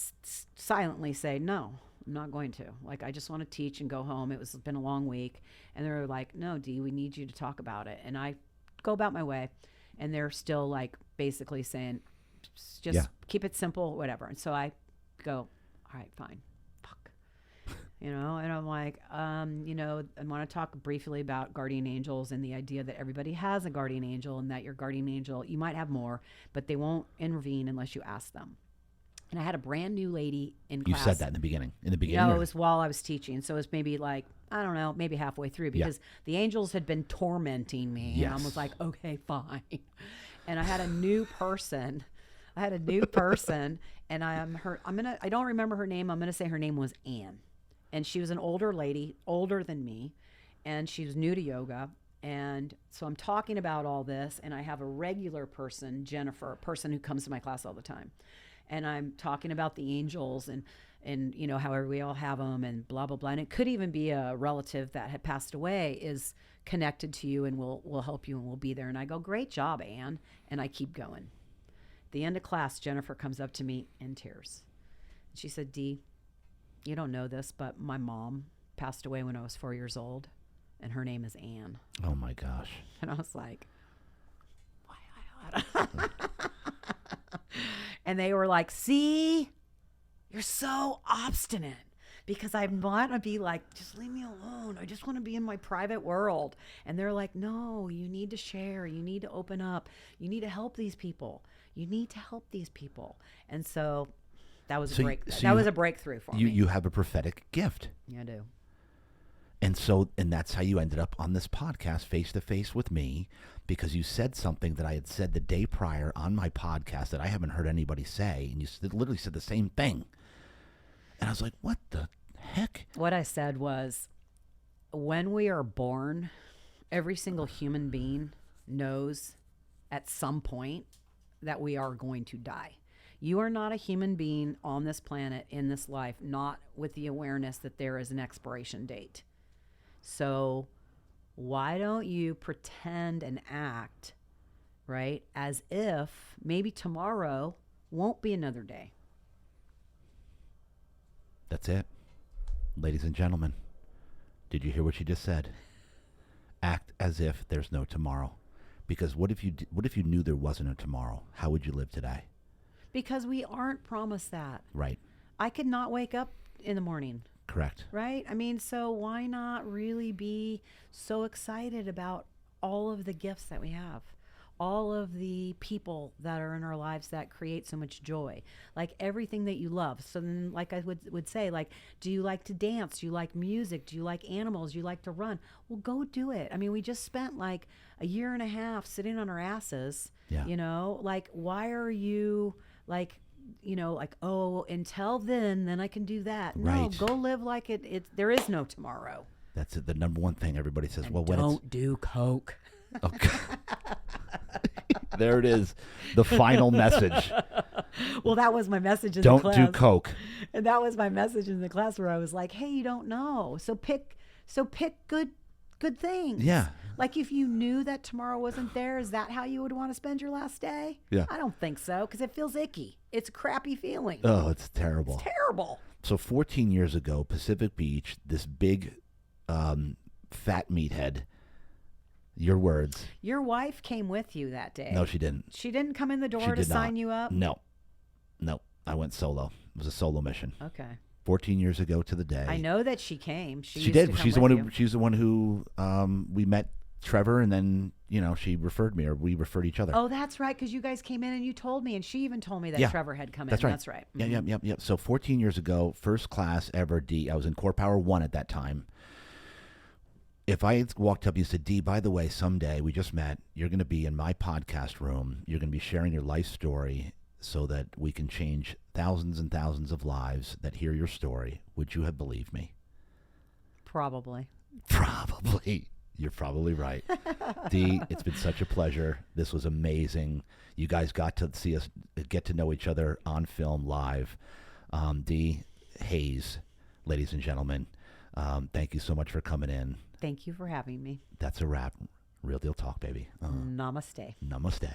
silently say, no, I'm not going to. Like, I just want to teach and go home. It's been a long week. And they're like, no, Dee, we need you to talk about it. And I go about my way. And they're still like basically saying, just keep it simple, whatever. And so I go, all right, fine. Fuck. And I'm like, I want to talk briefly about guardian angels and the idea that everybody has a guardian angel and that your guardian angel, you might have more, but they won't intervene unless you ask them. And I had a brand new lady in class. You said that in the beginning. No, it was while I was teaching. So it was maybe like, I don't know, maybe halfway through because the angels had been tormenting me. Yes. And I was like, okay, fine. And I had a new person. and I don't remember her name. I'm going to say her name was Anne. And she was an older lady, older than me. And she was new to yoga. And so I'm talking about all this. And I have a regular person, Jennifer, a person who comes to my class all the time. And I'm talking about the angels and however we all have them and blah, blah, blah. And it could even be a relative that had passed away is connected to you and will help you and will be there. And I go, great job, Anne. And I keep going. At the end of class, Jennifer comes up to me in tears. She said, Dee, you don't know this, but my mom passed away when I was 4 years old. And her name is Anne. Oh, my gosh. And I was like, why I oughta. And they were like, see, you're so obstinate because I want to be like, just leave me alone. I just want to be in my private world. And they're like, no, you need to share. You need to open up. You need to help these people. You need to help these people. And so that was a breakthrough for me. You have a prophetic gift. Yeah, I do. And that's how you ended up on this podcast face to face with me, because you said something that I had said the day prior on my podcast that I haven't heard anybody say. And you literally said the same thing. And I was like, what the heck? What I said was, when we are born, every single human being knows at some point that we are going to die. You are not a human being on this planet in this life, not with the awareness that there is an expiration date. So why don't you pretend and act, right, as if maybe tomorrow won't be another day? That's it. Ladies and gentlemen, did you hear what she just said? Act as if there's no tomorrow. Because what if you knew there wasn't a tomorrow? How would you live today? Because we aren't promised that. Right. I could not wake up in the morning. Correct. Right? I mean, so why not really be so excited about all of the gifts that we have? All of the people that are in our lives that create so much joy, like everything that you love. So then, like I would say, like, do you like to dance? Do you like music? Do you like animals? Do you like to run? Well, go do it. I mean, we just spent like a year and a half sitting on our asses, like, why are you like, like, oh, until then I can do that. Right. No, go live like there is no tomorrow. That's it. The number one thing everybody says. And well, don't do coke. Okay. There it is. The final message. Well, that was my message in the class. Don't do coke. And that was my message in the class where I was like, hey, you don't know. So pick good things. Yeah. Like if you knew that tomorrow wasn't there, is that how you would want to spend your last day? Yeah. I don't think so, because it feels icky. It's a crappy feeling. Oh, it's terrible. It's terrible. So 14 years ago, Pacific Beach, this big fat meathead, your words. Your wife came with you that day. No, she didn't. She didn't come in the door to sign you up? No. I went solo. It was a solo mission. Okay. 14 years ago to the day. I know that she came. She did. She's the one who we met Trevor, and then she referred me, or we referred each other. Oh, that's right, because you guys came in and you told me, and she even told me that Trevor had come in. That's right. Mm-hmm. Yeah. So 14 years ago, first class ever, D. I was in Corepower 1 at that time. If I had walked up, you said, D, by the way, someday, we just met, you're going to be in my podcast room. You're going to be sharing your life story so that we can change thousands and thousands of lives that hear your story. Would you have believed me? Probably. You're probably right. Dee, it's been such a pleasure. This was amazing. You guys got to see us get to know each other on film live. Dee Hayes, ladies and gentlemen, thank you so much for coming in. Thank you for having me. That's a wrap. Real Deal Talk, baby. Namaste. Namaste.